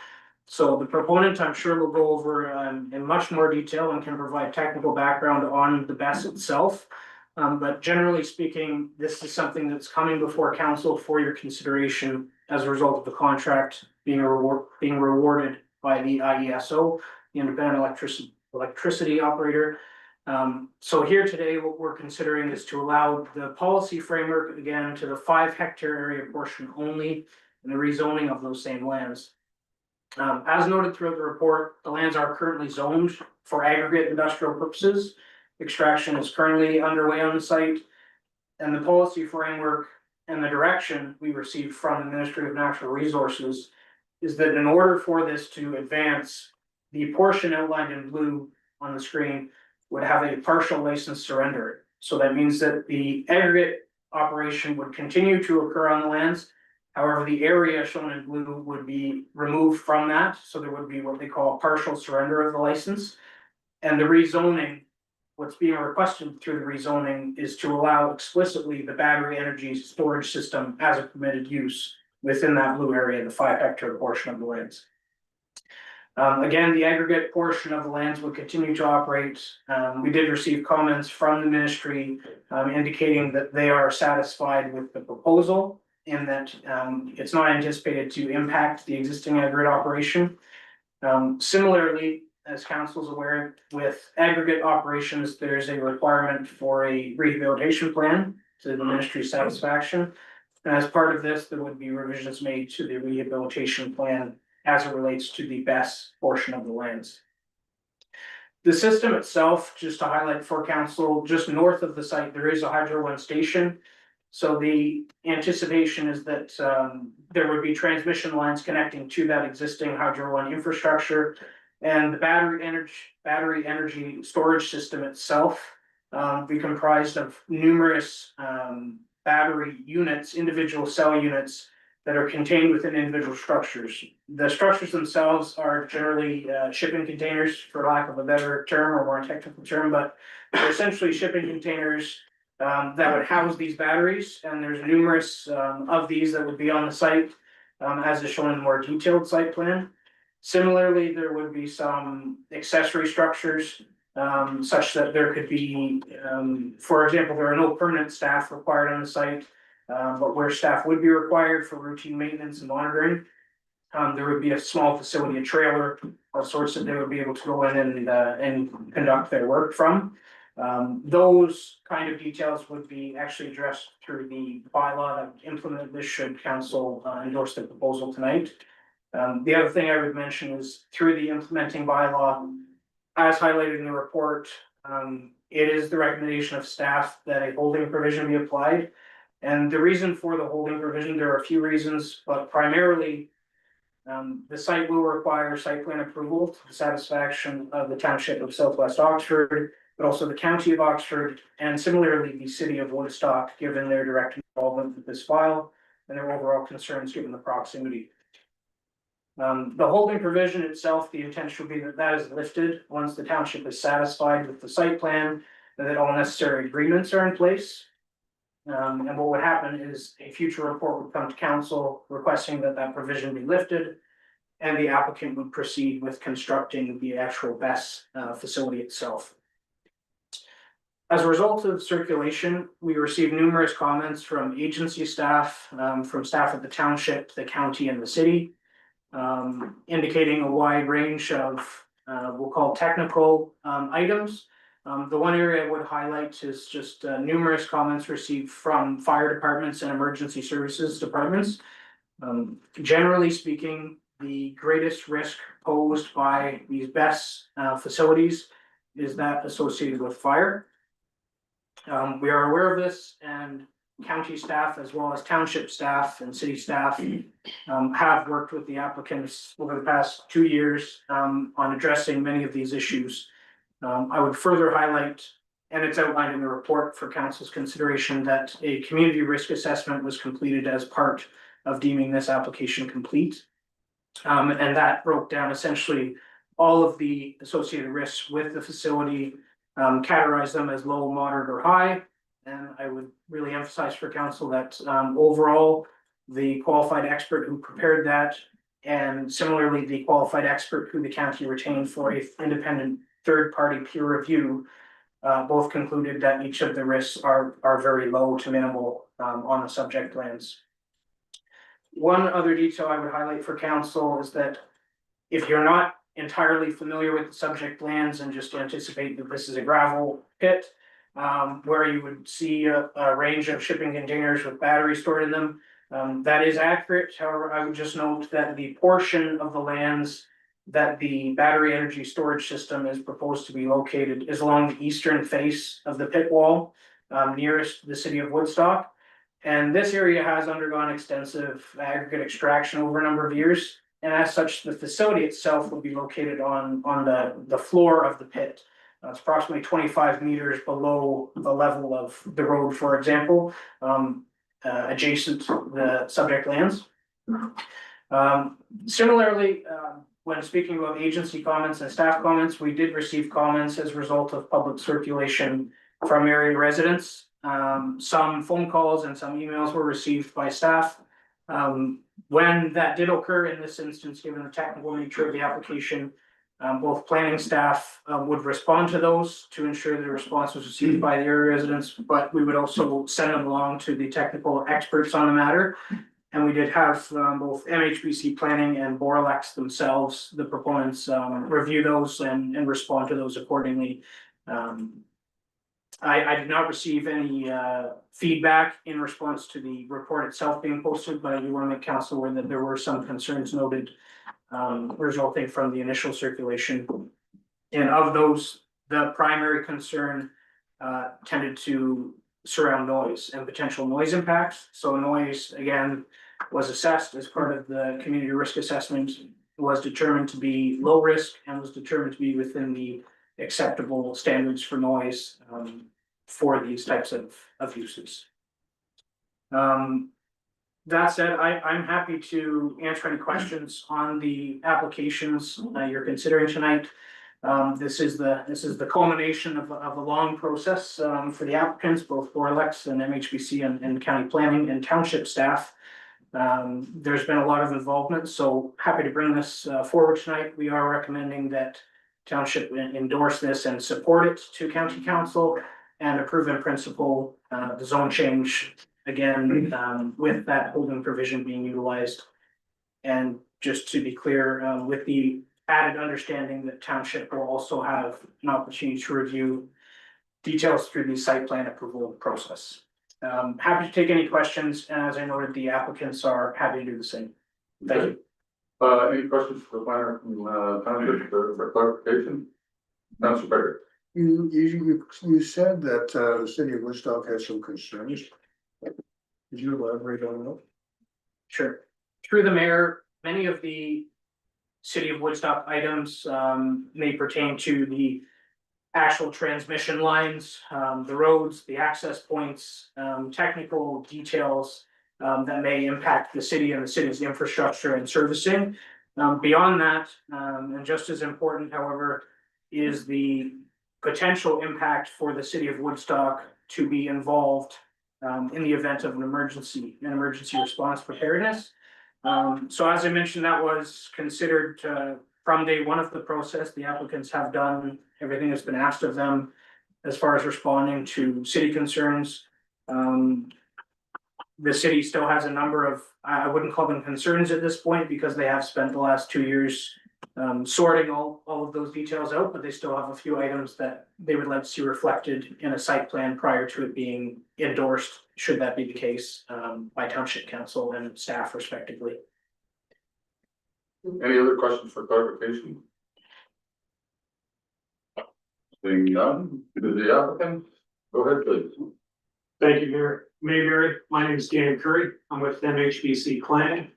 So the proponent, I'm sure, will go over in much more detail and can provide technical background on the BESS itself. But generally speaking, this is something that's coming before council for your consideration as a result of the contract being rewarded by the IESO, the Independent Electricity Operator. So here today, what we're considering is to allow the policy framework again to the 5 hectare area portion only and the rezoning of those same lands. As noted throughout the report, the lands are currently zoned for aggregate industrial purposes. Extraction is currently underway on the site, and the policy framework and the direction we received from the Ministry of Natural Resources is that in order for this to advance, the portion outlined in blue on the screen would have a partial license surrender. So that means that the aggregate operation would continue to occur on the lands. However, the area shown in blue would be removed from that. So there would be what they call a partial surrender of the license. And the rezoning, what's being requested through the rezoning is to allow explicitly the battery energy storage system as a permitted use within that blue area, the 5 hectare portion of the lands. Again, the aggregate portion of the lands would continue to operate. We did receive comments from the ministry indicating that they are satisfied with the proposal and that it's not anticipated to impact the existing aggregate operation. Similarly, as council is aware, with aggregate operations, there's a requirement for a rehabilitation plan to the ministry's satisfaction. And as part of this, there would be revisions made to the rehabilitation plan as it relates to the best portion of the lands. The system itself, just to highlight for council, just north of the site, there is a Hydro One station. So the anticipation is that there would be transmission lines connecting to that existing Hydro One infrastructure. And the battery energy storage system itself be comprised of numerous battery units, individual cell units that are contained within individual structures. The structures themselves are generally shipping containers, for lack of a better term or more technical term, but they're essentially shipping containers that would house these batteries, and there's numerous of these that would be on the site, as is shown in the more detailed site plan. Similarly, there would be some accessory structures such that there could be, for example, there are no permanent staff required on the site. But where staff would be required for routine maintenance and monitoring, there would be a small facility, a trailer of sorts that they would be able to go in and conduct their work from. Those kind of details would be actually addressed through the bylaw that implemented this should council endorse the proposal tonight. The other thing I would mention is through the implementing bylaw, as highlighted in the report, it is the recommendation of staff that a holding provision be applied. And the reason for the holding provision, there are a few reasons, but primarily the site will require site plan approval to the satisfaction of the township of Southwest Oxford, but also the county of Oxford, and similarly the city of Woodstock, given their direct involvement with this file and their overall concerns given the proximity. The holding provision itself, the intention would be that that is lifted once the township is satisfied with the site plan, and that all necessary agreements are in place. And what would happen is a future report would come to council requesting that that provision be lifted. And the applicant would proceed with constructing the actual BESS facility itself. As a result of circulation, we received numerous comments from agency staff, from staff at the township, the county, and the city. Indicating a wide range of, we'll call technical items. The one area I would highlight is just numerous comments received from fire departments and emergency services departments. Generally speaking, the greatest risk posed by these BESS facilities is that associated with fire. We are aware of this, and county staff as well as township staff and city staff have worked with the applicants over the past 2 years on addressing many of these issues. I would further highlight, and it's outlined in the report for council's consideration, that a community risk assessment was completed as part of deeming this application complete. And that broke down essentially all of the associated risks with the facility, categorized them as low, moderate, or high. And I would really emphasize for council that overall, the qualified expert who prepared that, and similarly, the qualified expert who the county retained for an independent third-party peer review, both concluded that each of the risks are very low to minimal on the subject lands. One other detail I would highlight for council is that if you're not entirely familiar with the subject lands and just anticipate that this is a gravel pit, where you would see a range of shipping containers with batteries stored in them, that is accurate. However, I would just note that the portion of the lands that the battery energy storage system is proposed to be located is along the eastern face of the pit wall, nearest the city of Woodstock. And this area has undergone extensive aggregate extraction over a number of years. And as such, the facility itself will be located on the floor of the pit. It's approximately 25 meters below the level of the road, for example, adjacent to the subject lands. Similarly, when speaking about agency comments and staff comments, we did receive comments as a result of public circulation from area residents. Some phone calls and some emails were received by staff. When that did occur in this instance, given the technical nature of the application, both planning staff would respond to those to ensure the response was received by the area residents, but we would also send them along to the technical experts on the matter. And we did have both MHBC Planning and Boralex themselves, the proponents, review those and respond to those accordingly. I did not receive any feedback in response to the report itself being posted, but I do want to make council aware that there were some concerns noted resulting from the initial circulation. And of those, the primary concern tended to surround noise and potential noise impacts. So noise, again, was assessed as part of the community risk assessment, was determined to be low risk and was determined to be within the acceptable standards for noise for these types of uses. That said, I'm happy to answer any questions on the applications you're considering tonight. This is the culmination of a long process for the applicants, both Boralex and MHBC and county planning and township staff. There's been a lot of involvement, so happy to bring this forward tonight. We are recommending that township endorse this and support it to county council and approve in principle the zone change again with that holding provision being utilized. And just to be clear, with the added understanding that township will also have an opportunity to review details through the site plan approval process. Happy to take any questions, and as I noted, the applicants are happy to do the same. Thank you. Any questions for the planner from township for clarification? Councilor Becker. You said that the city of Woodstock has some concerns. Could you elaborate on that? Sure. Through the mayor, many of the city of Woodstock items may pertain to the actual transmission lines, the roads, the access points, technical details that may impact the city and the city's infrastructure and servicing. Beyond that, and just as important, however, is the potential impact for the city of Woodstock to be involved in the event of an emergency response preparedness. So as I mentioned, that was considered from day one of the process. The applicants have done everything that's been asked of them as far as responding to city concerns. The city still has a number of, I wouldn't call them concerns at this point, because they have spent the last 2 years sorting all of those details out, but they still have a few items that they would like to see reflected in a site plan prior to it being endorsed, should that be the case, by township council and staff respectively. Any other questions for clarification? Seeing none, to the applicant, go ahead, please. Thank you, Mayor Mayberry. My name is Dan Curry. I'm with MHBC Planning.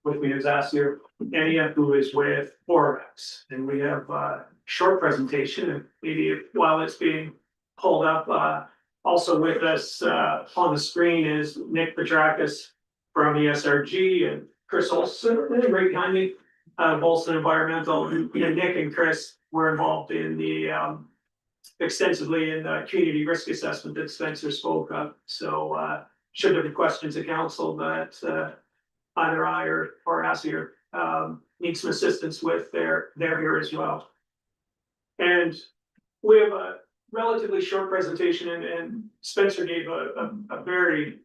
With me is Asir Enia, who is with Boralex. And we have a short presentation, and maybe while it's being pulled up, also with us on the screen is Nick Petrakis from ESRG and Chris Olson right behind me, Bolson Environmental. And Nick and Chris were involved in the extensively in the community risk assessment that Spencer spoke of. So should there be questions of council that either I or Asir need some assistance with, they're here as well. And we have a relatively short presentation, and Spencer gave a very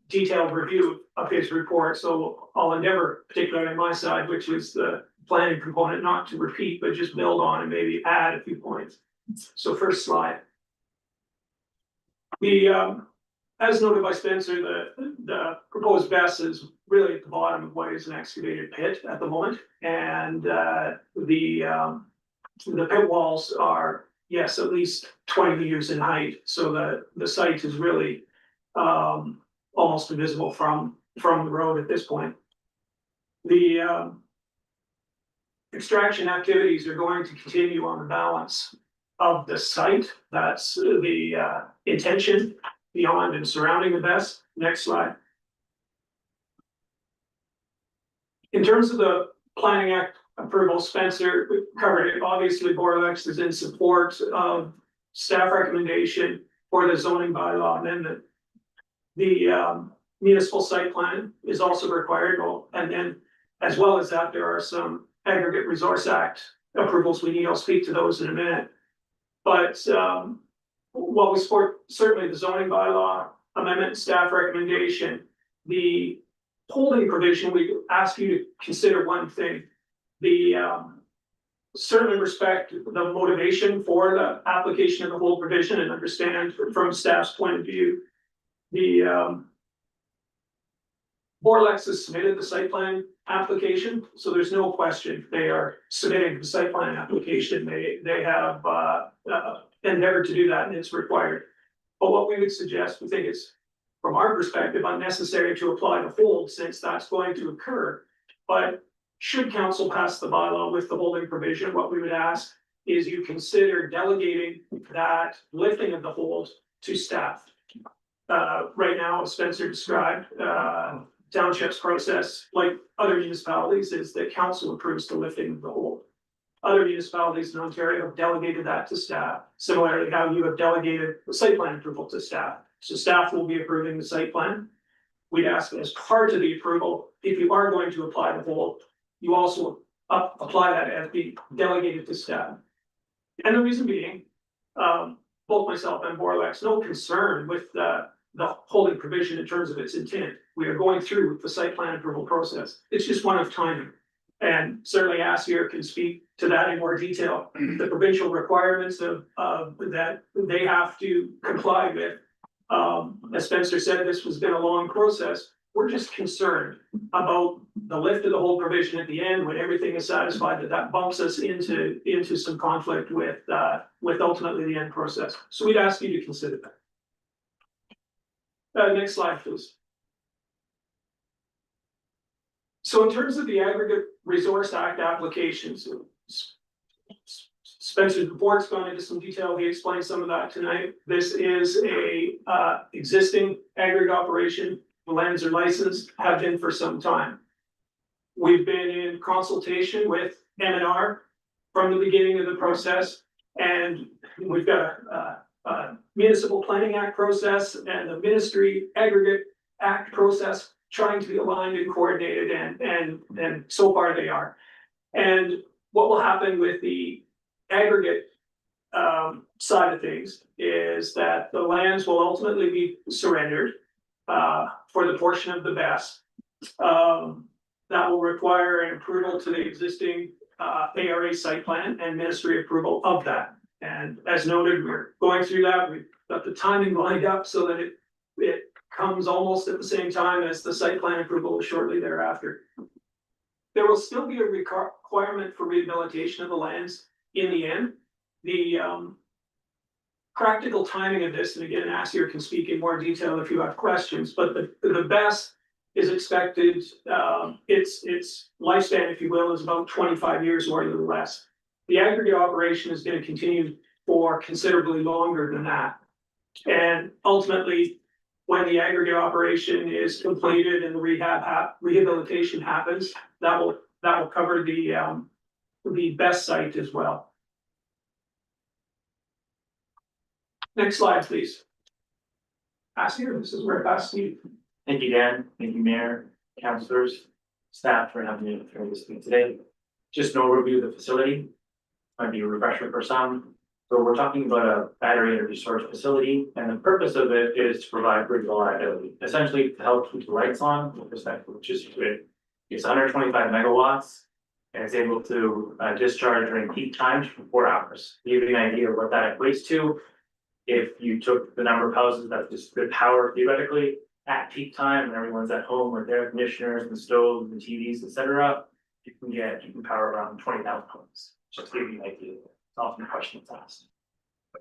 detailed review of his report. So I'll endeavor, particularly on my side, which is the planning component, not to repeat, but just build on and maybe add a few points. So first slide. As noted by Spencer, the proposed BESS is really at the bottom of what is an excavated pit at the moment. And the pit walls are, yes, at least 20 meters in height. So the site is really almost invisible from the road at this point. The extraction activities are going to continue on the balance of the site. That's the intention beyond and surrounding the BESS. Next slide. In terms of the Planning Act approval, Spencer covered it. Obviously, Boralex is in support of staff recommendation for the zoning bylaw amendment. The municipal site plan is also required, and then as well as that, there are some Aggregate Resource Act approvals we need. I'll speak to those in a minute. But while we support certainly the zoning bylaw amendment, staff recommendation, the holding provision, we ask you to consider one thing. The certainly respect the motivation for the application of the whole provision and understand from staff's point of view. The Borlex has submitted the site plan application, so there's no question they are submitting the site plan application. They have endeavored to do that and it's required. But what we would suggest, we think it's, from our perspective, unnecessary to apply the hold since that's going to occur. But should council pass the bylaw with the holding provision, what we would ask is you consider delegating that lifting of the hold to staff. Right now, as Spencer described, township's process, like other municipalities, is that council approves the lifting of the hold. Other municipalities in Ontario have delegated that to staff, similarly how you have delegated the site plan approval to staff. So staff will be approving the site plan. We'd ask as part of the approval, if you are going to apply the hold, you also apply that as being delegated to staff. And the reason being, both myself and Borlex, no concern with the holding provision in terms of its intent. We are going through the site plan approval process. It's just one of timing. And certainly Asier can speak to that in more detail. The provincial requirements of that they have to comply with. As Spencer said, this has been a long process. We're just concerned about the lift of the whole provision at the end when everything is satisfied, that bumps us into some conflict with ultimately the end process. So we'd ask you to consider that. Next slide, please. So in terms of the Aggregate Resource Act applications, Spencer's report's gone into some detail. He explained some of that tonight. This is a existing aggregate operation. The lands are licensed, have been for some time. We've been in consultation with M&R from the beginning of the process, and we've got a Municipal Planning Act process and the Ministry Aggregate Act process trying to be aligned and coordinated, and so far they are. And what will happen with the aggregate side of things is that the lands will ultimately be surrendered for the portion of the best. That will require an approval to the existing ARA site plan and ministry approval of that. And as noted, we're going through that. We've got the timing lined up so that it comes almost at the same time as the site plan approval shortly thereafter. There will still be a requirement for rehabilitation of the lands in the end. The practical timing of this, and again, Asier can speak in more detail if you have questions, but the best is expected, its lifespan, if you will, is about 25 years or a little less. The aggregate operation is going to continue for considerably longer than that. And ultimately, when the aggregate operation is completed and the rehabilitation happens, that will cover the best site as well. Next slide, please. Asier, this is where I pass to you. Thank you, Dan. Thank you, Mayor, councilors, staff for having me for this meeting today. Just an overview of the facility. Might be a refresher for some. So we're talking about a battery energy storage facility, and the purpose of it is to provide grid reliability, essentially to help keep the lights on with respect to electricity grid. It's 125 megawatts, and it's able to discharge during peak times for 4 hours. To give you an idea of what that equates to, if you took the number of houses that just grid power theoretically at peak time, and everyone's at home with air conditioners and stoves and TVs, etc., you can power around 20,000 homes. Just to give you an idea. It's often a question that's asked.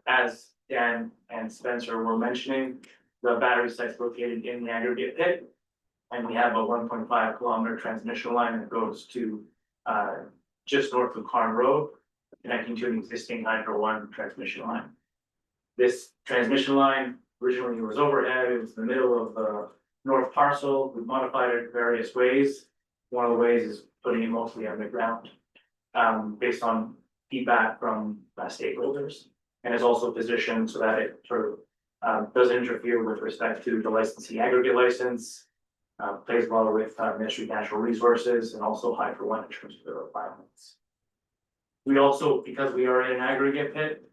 As Dan and Spencer were mentioning, the battery site's located in the aggregate pit, and we have a 1.5 kilometer transmission line that goes to just north of Carn Road, connecting to an existing Hydro One transmission line. This transmission line originally was overhead. It was in the middle of the north parcel. We've modified it various ways. One of the ways is putting it mostly underground, based on feedback from stakeholders, and is also positioned so that it sort of doesn't interfere with respect to the licensee aggregate license, plays well with Ministry of Natural Resources, and also Hydro One in terms of the requirements. We also, because we are in an aggregate pit,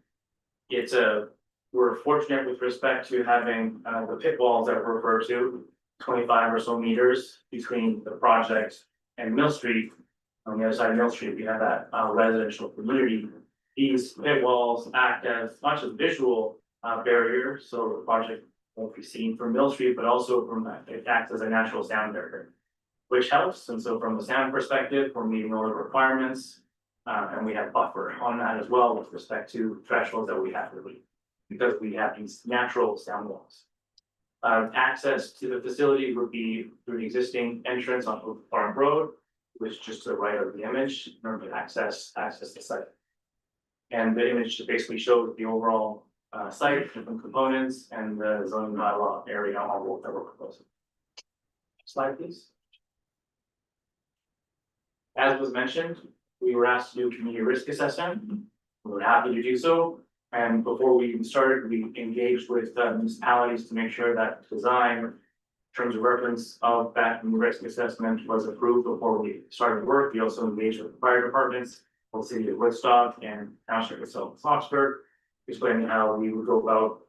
we're fortunate with respect to having the pit walls that were referred to, 25 or so meters between the project and Mill Street. On the other side of Mill Street, we have that residential community. These pit walls act as not just visual barrier, so the project won't be seen from Mill Street, but also from it acts as a natural sound barrier, which helps. And so from the sound perspective, we're meeting all the requirements. And we have buffer on that as well with respect to thresholds that we have to meet, because we have these natural sound walls. Access to the facility would be through the existing entrance on Oak Farm Road, which is just to the right of the image, in order to access the site. And the image basically shows the overall site, different components, and the zoning bylaw area on what that we're proposing. Slide, please. As was mentioned, we were asked to do a community risk assessment. We were happy to do so. And before we even started, we engaged with municipalities to make sure that design, in terms of reference of that risk assessment, was approved before we started work. We also engaged with the fire departments, both City of Woodstock and Township of Oxford, explaining how we would go about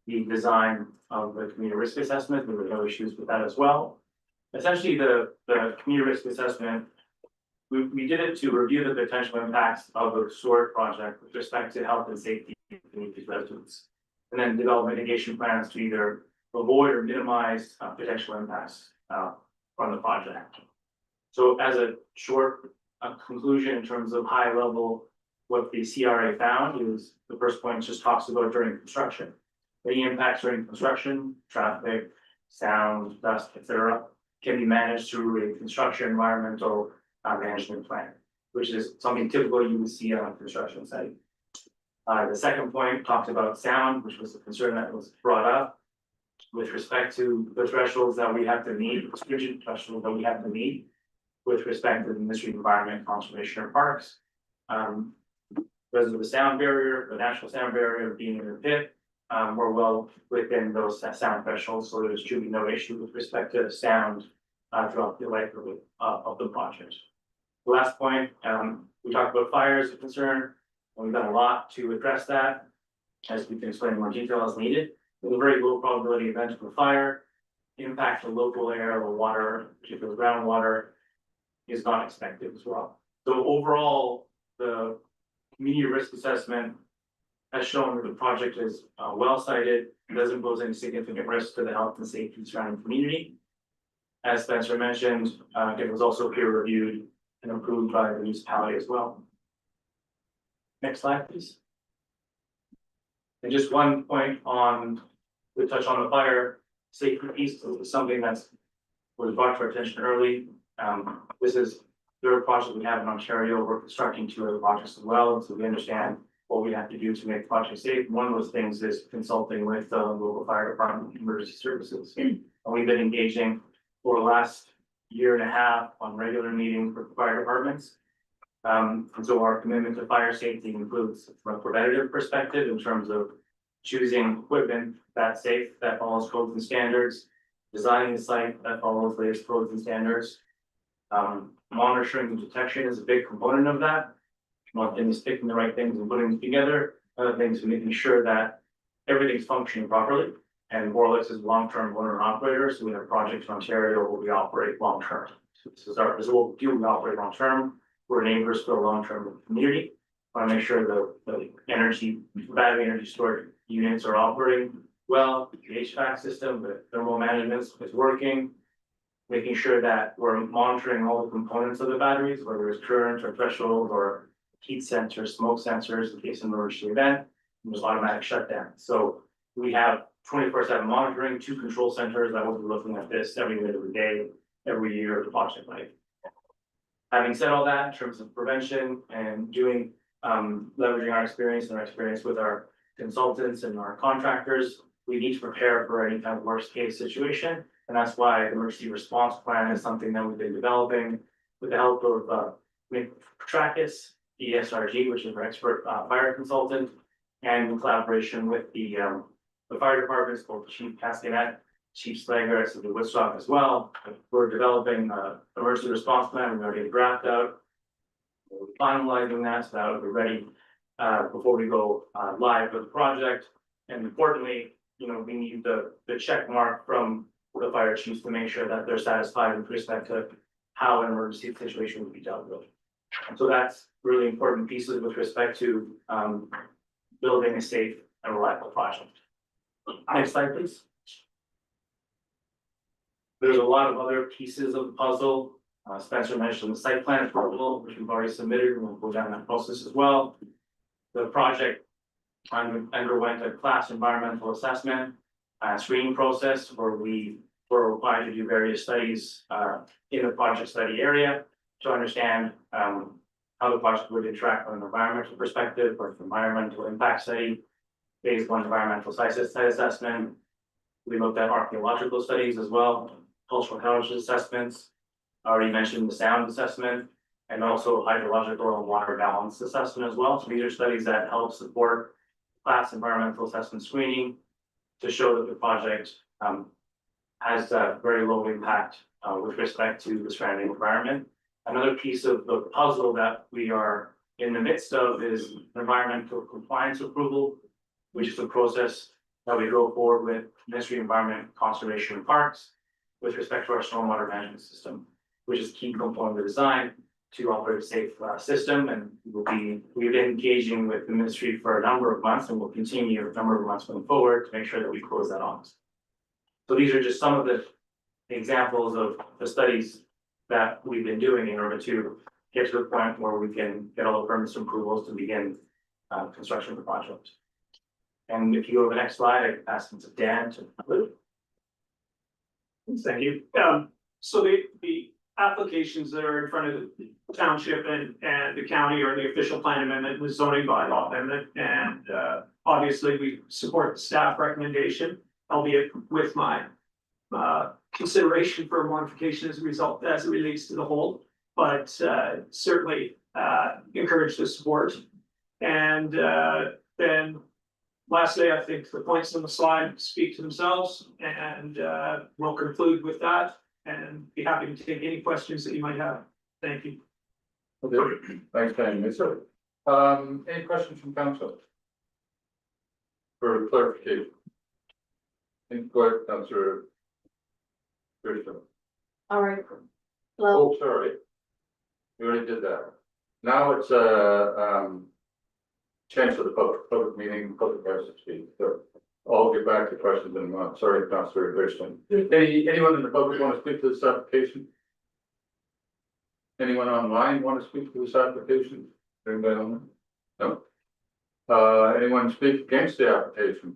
the design of the community risk assessment. There were no issues with that as well. Essentially, the community risk assessment, we did it to review the potential impacts of the storage project with respect to health and safety of community residents. And then develop mitigation plans to either avoid or minimize potential impacts from the project. So as a short conclusion in terms of high level, what the CRA found is the first point just talks about during construction. Any impacts during construction, traffic, sound, dust, etc., can be managed through a construction environmental management plan, which is something typical you would see on a construction site. The second point talked about sound, which was a concern that was brought up with respect to the thresholds that we have to meet, the stringent thresholds that we have to meet with respect to the Ministry of Environment, Conservation, and Parks. Because of the sound barrier, the natural sound barrier being in the pit, we're well within those sound thresholds, so there's truly no issue with respect to sound throughout the life of the project. The last point, we talked about fire as a concern, and we've done a lot to address that, as we can explain in more detail as needed. With a very low probability event of a fire, impact to local air or water, particularly groundwater, is not expected as well. So overall, the community risk assessment has shown that the project is well sited, doesn't pose any significant risk to the health and safety surrounding community. As Spencer mentioned, it was also peer reviewed and approved by the municipality as well. Next slide, please. And just one point on, we touch on the fire safety piece. This is something that's was brought to our attention early. This is the third project we have in Ontario. We're constructing 2 other projects as well, and so we understand what we have to do to make the project safe. One of those things is consulting with the local fire department, emergency services, and we've been engaging for the last year and a half on regular meetings with fire departments. And so our commitment to fire safety includes from a preventative perspective in terms of choosing equipment that's safe, that follows codes and standards, designing the site that follows latest codes and standards. Monitoring and detection is a big component of that. One thing is picking the right things and putting them together. Other things is making sure that everything's functioning properly. And Boralex is a long-term owner and operator, so we have projects in Ontario where we operate long-term. So this is what we do, we operate long-term. We're neighbors to a long-term community. Want to make sure the battery energy storage units are operating well, the HVAC system, the thermal management is working. Making sure that we're monitoring all the components of the batteries, whether it's current or threshold or heat sensors, smoke sensors in case of an emergency event, and there's automatic shutdown. So we have 24/7 monitoring, 2 control centers that will be looking at this every minute of the day, every year of the project life. Having said all that, in terms of prevention and doing, leveraging our experience with our consultants and our contractors, we need to prepare for any kind of worst case situation. And that's why the emergency response plan is something that we've been developing with the help of Trackis, ESRG, which is our expert fire consultant, and in collaboration with the fire departments, both Chief Cascanet, Chief Slager, so the Woodstock as well. We're developing an emergency response plan. We've already drafted out. We're finalizing that so that we'll be ready before we go live with the project. And importantly, we need the check mark from the fire chiefs to make sure that they're satisfied with respect to how an emergency situation would be dealt with. So that's really important pieces with respect to building a safe and reliable project. Next slide, please. There's a lot of other pieces of the puzzle. Spencer mentioned the site plan approval, which we've already submitted, and we'll go down that process as well. The project underwent a class environmental assessment screening process where we were required to do various studies in the project study area to understand how the project would interact from an environmental perspective or environmental impact study, phase one environmental site assessment. We looked at archaeological studies as well, cultural heritage assessments. I already mentioned the sound assessment and also hydrological and water balance assessment as well. So these are studies that help support class environmental assessment screening to show that the project has a very low impact with respect to the surrounding environment. Another piece of the puzzle that we are in the midst of is environmental compliance approval, which is a process that we go forward with Ministry of Environment, Conservation and Parks with respect to our stormwater management system, which is a key component of the design to operate a safe system. And we've been engaging with the ministry for a number of months and will continue a number of months going forward to make sure that we close that off. So these are just some of the examples of the studies that we've been doing in order to get to the point where we can get all the permits and approvals to begin construction of the project. And if you go to the next slide, I pass it to Dan to conclude. Thank you. So the applications that are in front of the township and the county are the official plan amendment with zoning bylaw amendment. And obviously we support the staff recommendation, albeit with my consideration for a modification as a result, as it relates to the whole, but certainly encourage the support. And then lastly, I think the points on the slide speak to themselves, and we'll conclude with that and be happy to take any questions that you might have. Thank you. Okay, thanks, Dan. Yes, sir. Any questions from council? For clarification? Go ahead, Councillor. All right. Hello. Oh, sorry. We already did that. Now it's chance for the public meeting, public has to speak. So I'll get back to questions in a moment. Sorry, Councillor Thurston. Anyone in the public want to speak to this application? Anyone online want to speak to this application? Anybody on? No. Anyone speak against the application?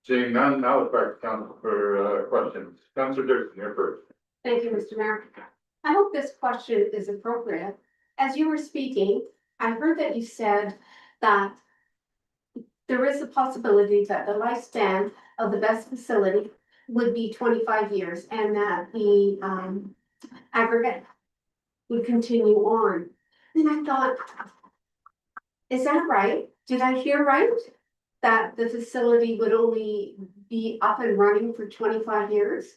Seeing none, now it's back to council for questions. Councillor Thurston, you're first. Thank you, Mr. Mayor. I hope this question is appropriate. As you were speaking, I heard that you said that there is a possibility that the lifespan of the best facility would be 25 years and that the aggregate would continue on. And I thought, is that right? Did I hear right? That the facility would only be up and running for 25 years?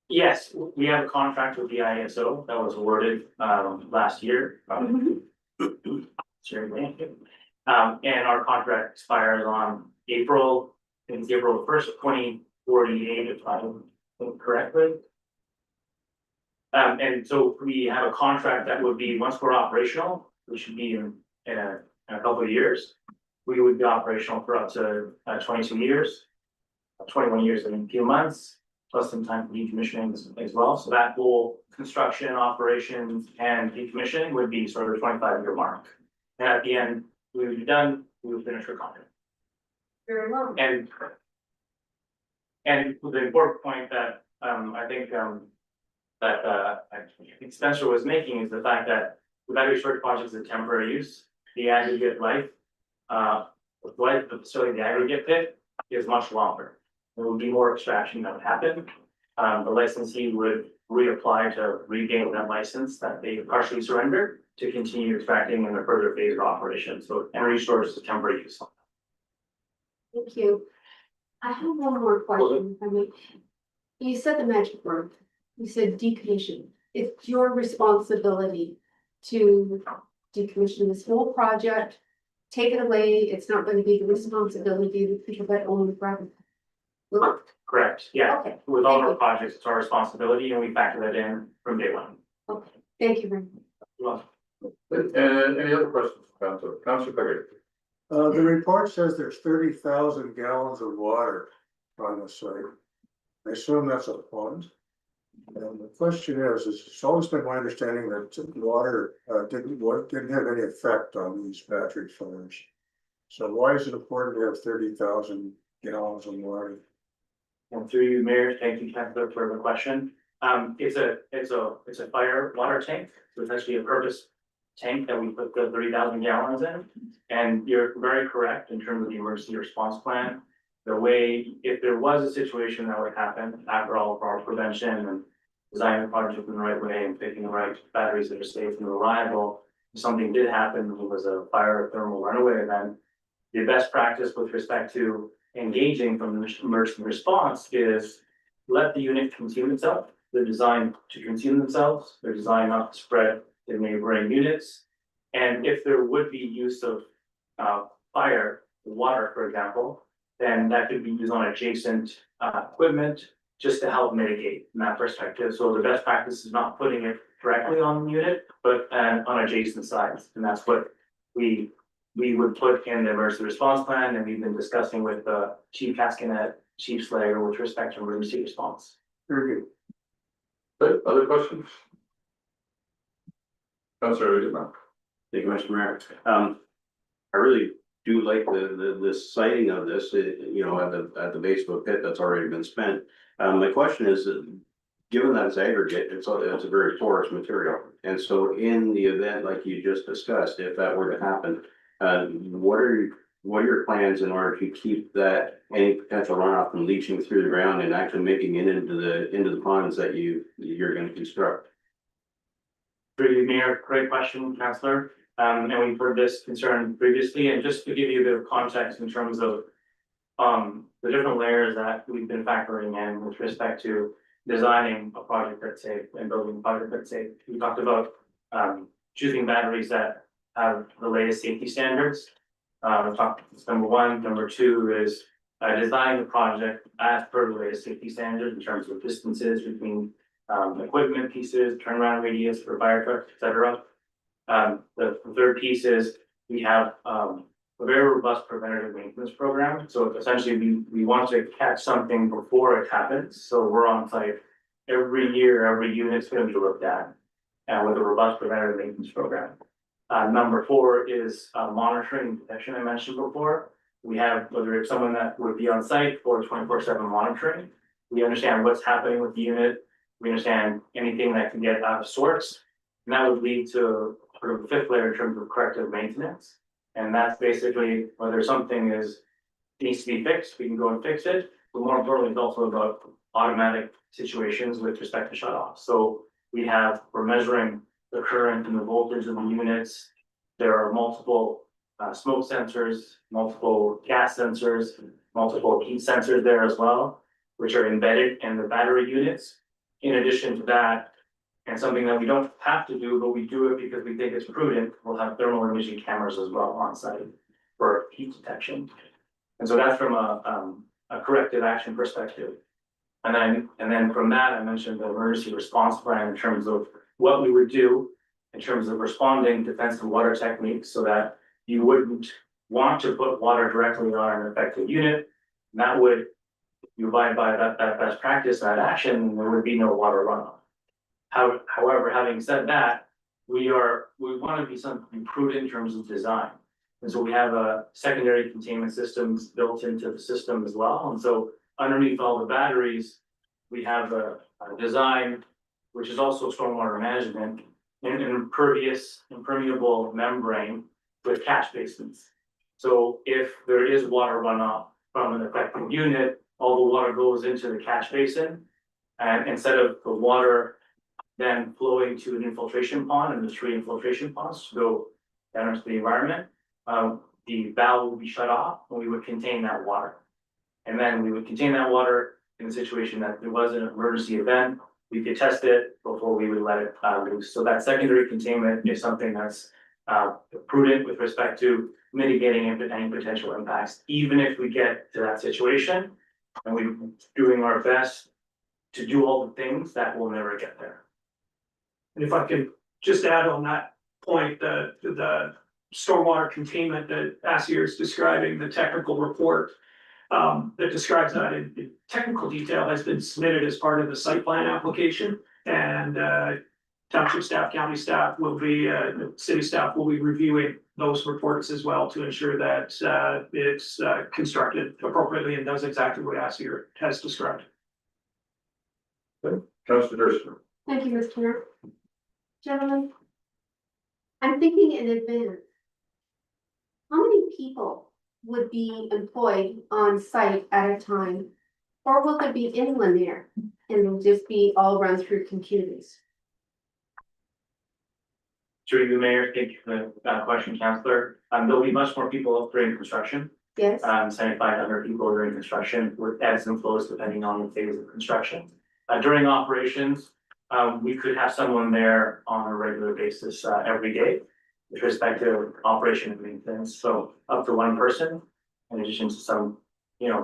Yes, we have a contract with the ISO that was awarded last year. Certainly. And our contract expires on April 1st, 2048, if I think correctly. And so we have a contract that would be, once we're operational, which should be in a couple of years, we would be operational for up to 22 years, 21 years in a few months, plus some time for decommissioning as well. So that whole construction, operations, and decommissioning would be sort of the 25-year mark. And at the end, we would be done, we would finish our contract. Very well. And the important point that I think Spencer was making is the fact that the battery storage project is a temporary use. The aggregate life of the facility, the aggregate pit, is much longer. There would be more extraction that would happen. The licensee would reapply to regain that license that they partially surrendered to continue extracting in a further phase of operation. So energy storage is a temporary use. Thank you. I have one more question. I mean, you said the magic word. You said decommission. It's your responsibility to decommission this whole project. Take it away. It's not going to be the responsibility of the people that own the property. Correct, yeah. Okay. With all our projects, it's our responsibility and we factor that in from day one. Okay. Thank you very much. And any other questions, Councilor Pickett? The report says there's 30,000 gallons of water on the site. I assume that's a pond. And the question is, it's always been my understanding that water didn't have any effect on these battery fires. So why is it important to have 30,000 gallons of water? And through you, Mayor, thank you, Councilor, for the question. It's a fire water tank, so it's actually a purpose tank that we put the 30,000 gallons in. And you're very correct in terms of the emergency response plan. The way, if there was a situation that would happen after all of our prevention and designing the project in the right way and picking the right batteries that are safe and reliable, if something did happen, it was a fire or thermal runaway event, the best practice with respect to engaging from the emergency response is let the unit consume itself. They're designed to consume themselves. They're designed not to spread to neighboring units. And if there would be use of fire, water, for example, then that could be used on adjacent equipment just to help mitigate from that perspective. So the best practice is not putting it directly on the unit, but on adjacent sides. And that's what we would put in the emergency response plan, and we've been discussing with Chief Cascanet, Chief Slayer with respect to emergency response. Very good. Okay, other questions? Councilor Littleman. Thank you, Mr. Mayor. I really do like the sighting of this, you know, at the base of a pit that's already been spent. My question is, given that it's aggregate, it's a very porous material. And so in the event, like you just discussed, if that were to happen, what are your plans in order to keep that any potential runoff from leaching through the ground and actually making it into the ponds that you're going to construct? Through you, Mayor, great question, Councillor. And we've heard this concern previously, and just to give you a bit of context in terms of the different layers that we've been factoring in with respect to designing a project that's safe and building a project that's safe. We talked about choosing batteries that have the latest safety standards. That's number one. Number two is designing the project as per the latest safety standards in terms of distances between equipment pieces, turnaround radius for fire trucks, et cetera. The third piece is we have a very robust preventative maintenance program. So essentially we want to catch something before it happens. So we're on site every year, every unit's going to be looked at with a robust preventative maintenance program. Number four is monitoring and detection I mentioned before. We have, whether it's someone that would be on site or 24/7 monitoring, we understand what's happening with the unit. We understand anything that can get out of sorts. And that would lead to sort of the fifth layer in terms of corrective maintenance. And that's basically whether something needs to be fixed, we can go and fix it. But more importantly, it's also about automatic situations with respect to shut off. So we're measuring the current and the voltage of the units. There are multiple smoke sensors, multiple gas sensors, multiple heat sensors there as well, which are embedded in the battery units. In addition to that, and something that we don't have to do, but we do it because we think it's prudent, we'll have thermal imaging cameras as well on site for heat detection. And so that's from a corrective action perspective. And then from that, I mentioned the emergency response plan in terms of what we would do in terms of responding defensive water techniques so that you wouldn't want to put water directly on an affected unit. And that would, if you abide by that best practice, that action, there would be no water runoff. However, having said that, we want to be something prudent in terms of design. And so we have a secondary containment systems built into the system as well. And so underneath all the batteries, we have a design, which is also stormwater management, an impermeable membrane with catch basins. So if there is water runoff from an affected unit, all the water goes into the catch basin. And instead of the water then flowing to an infiltration pond, and the 3 infiltration ponds to go down into the environment, the valve will be shut off and we would contain that water. And then we would contain that water in the situation that there was an emergency event. We could test it before we would let it loose. So that secondary containment is something that's prudent with respect to mitigating any potential impacts, even if we get to that situation. And we're doing our best to do all the things that will never get there. And if I can just add on that point, the stormwater containment that Asier is describing, the technical report. That describes that in technical detail has been submitted as part of the site plan application and, township staff, county staff will be, city staff will be reviewing those reports as well to ensure that, it's, constructed appropriately and does exactly what Asier has described. Councillor Derson. Thank you, Mr. Mayor. Gentlemen, I'm thinking in advance. How many people would be employed on site at a time? Or will there be anyone there and it'll just be all run through computers? Through you, Mayor, thank you for that question, Councillor. There'll be much more people during construction. Yes, 7,500 people during construction with ebbs and flows depending on the phase of construction. During operations, we could have someone there on a regular basis every day with respect to operation and maintenance. So up to one person, in addition to some,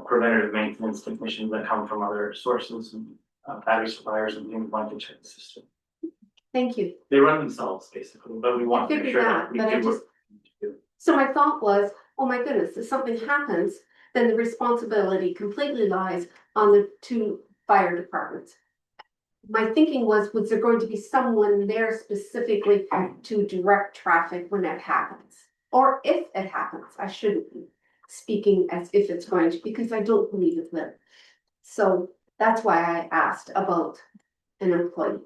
preventative maintenance technicians that come from other sources and battery suppliers and things like to check the system. thank you. They run themselves basically, but we want to make Figured sure that, that we but I do just, what. so my thought was, oh my goodness, if something happens, then the responsibility completely lies on the two fire departments. My thinking was there going to be someone there specifically to direct traffic when it happens? Or if it happens, I shouldn't be speaking as if it's going to, because I don't believe it will. So that's why I asked about an employee.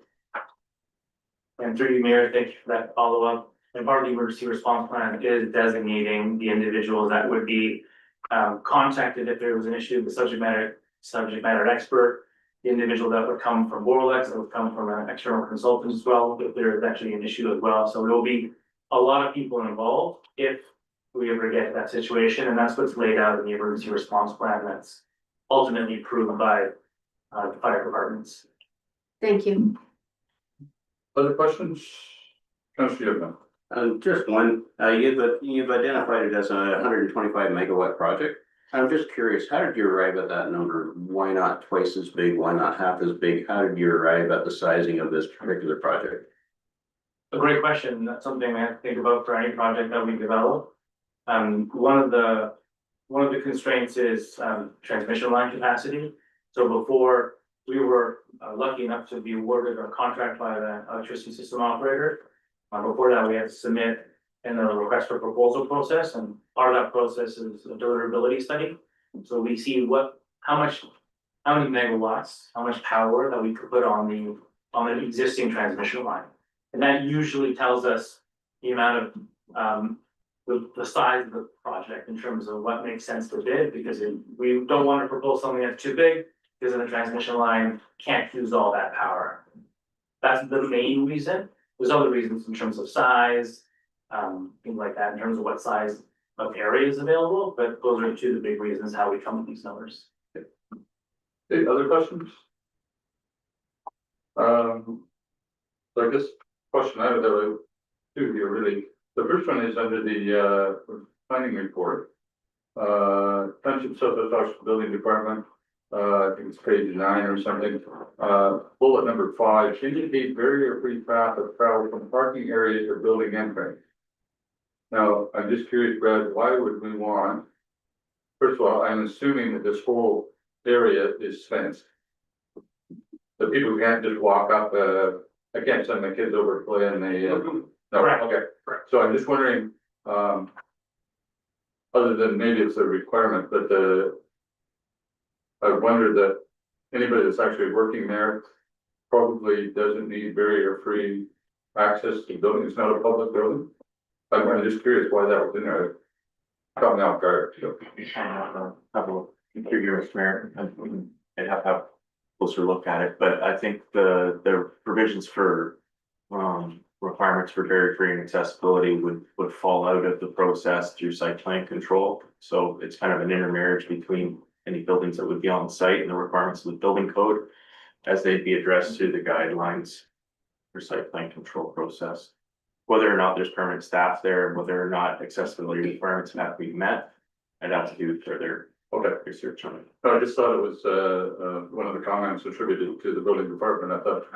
And through you, Mayor, thank you for that follow-up. And part of the emergency response plan is designating the individuals that would be contacted if there was an issue, the subject matter expert, the individual that would come from Boralex, that would come from an external consultant as well, if there is actually an issue as well. So there will be a lot of people involved if we ever get to that situation, and that's what's laid out in the emergency response plan that's ultimately approved by the fire departments. Thank you. Other questions? Councillor Yocum. Just one, you've identified it as a 125 megawatt project. I'm just curious, how did you arrive at that number? Why not twice as big? Why not half as big? How did you arrive at the sizing of this particular project? A great question. That's something we have to think about for any project that we develop. One of the constraints is transmission line capacity. So before we were lucky enough to be awarded a contract by the electricity system operator. Before that, we had to submit in the request for proposal process, and part of that process is a deliverability study. So we see how many megawatts, how much power that we could put on the existing transmission line. And that usually tells us the amount of the size of the project in terms of what makes sense to bid, because we don't want to propose something that's too big, because then the transmission line can't use all that power. That's the main reason. There's other reasons in terms of size, things like that, in terms of what size of area is available, but those are two of the big reasons how we come with these numbers. Okay, other questions? So I guess question I would have two here really. The first one is under the planning report. Township Southwest Oxford Building Department, I think it's page 9 or something. Bullet number 5, indicate barrier-free path of travel from parking areas or building entrance. Now, I'm just curious, Brad, why would we want? First of all, I'm assuming that this whole area is fenced. The people can't just walk up, I can't send my kids over to play and they, no, Correct. okay. So I'm just wondering, other than maybe it's a requirement, but I wonder that anybody that's actually working there probably doesn't need barrier-free access to the building. It's not a public building. I'm just curious why that was in there. Caught me off guard. So. Have a figure, Mr. Mayor, I'd have to have a closer look at it, but I think the provisions for requirements for barrier-free and accessibility would fall out of the process through site plan control. So it's kind of an intermarriage between any buildings that would be on site and the requirements of the building code as they'd be addressed through the guidelines for site plan control process. Whether or not there's permanent staff there and whether or not accessibility requirements have to be met, I'd have to do further research on it. I just thought it was one of the comments attributed to the building department. I thought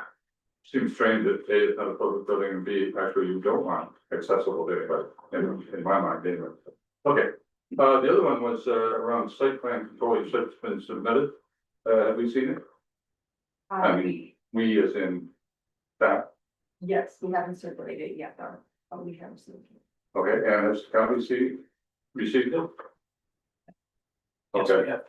seems strange that A, it's not a public building, and B, actually you don't want accessible to anybody, in my mind, anyway. Okay, the other one was, around site plan control, you said it's been submitted, have we seen it? I mean, we as in that, Yes, we haven't circulated it yet, though, but we have seen it. okay, and has the county received it? Yes, Okay. we have.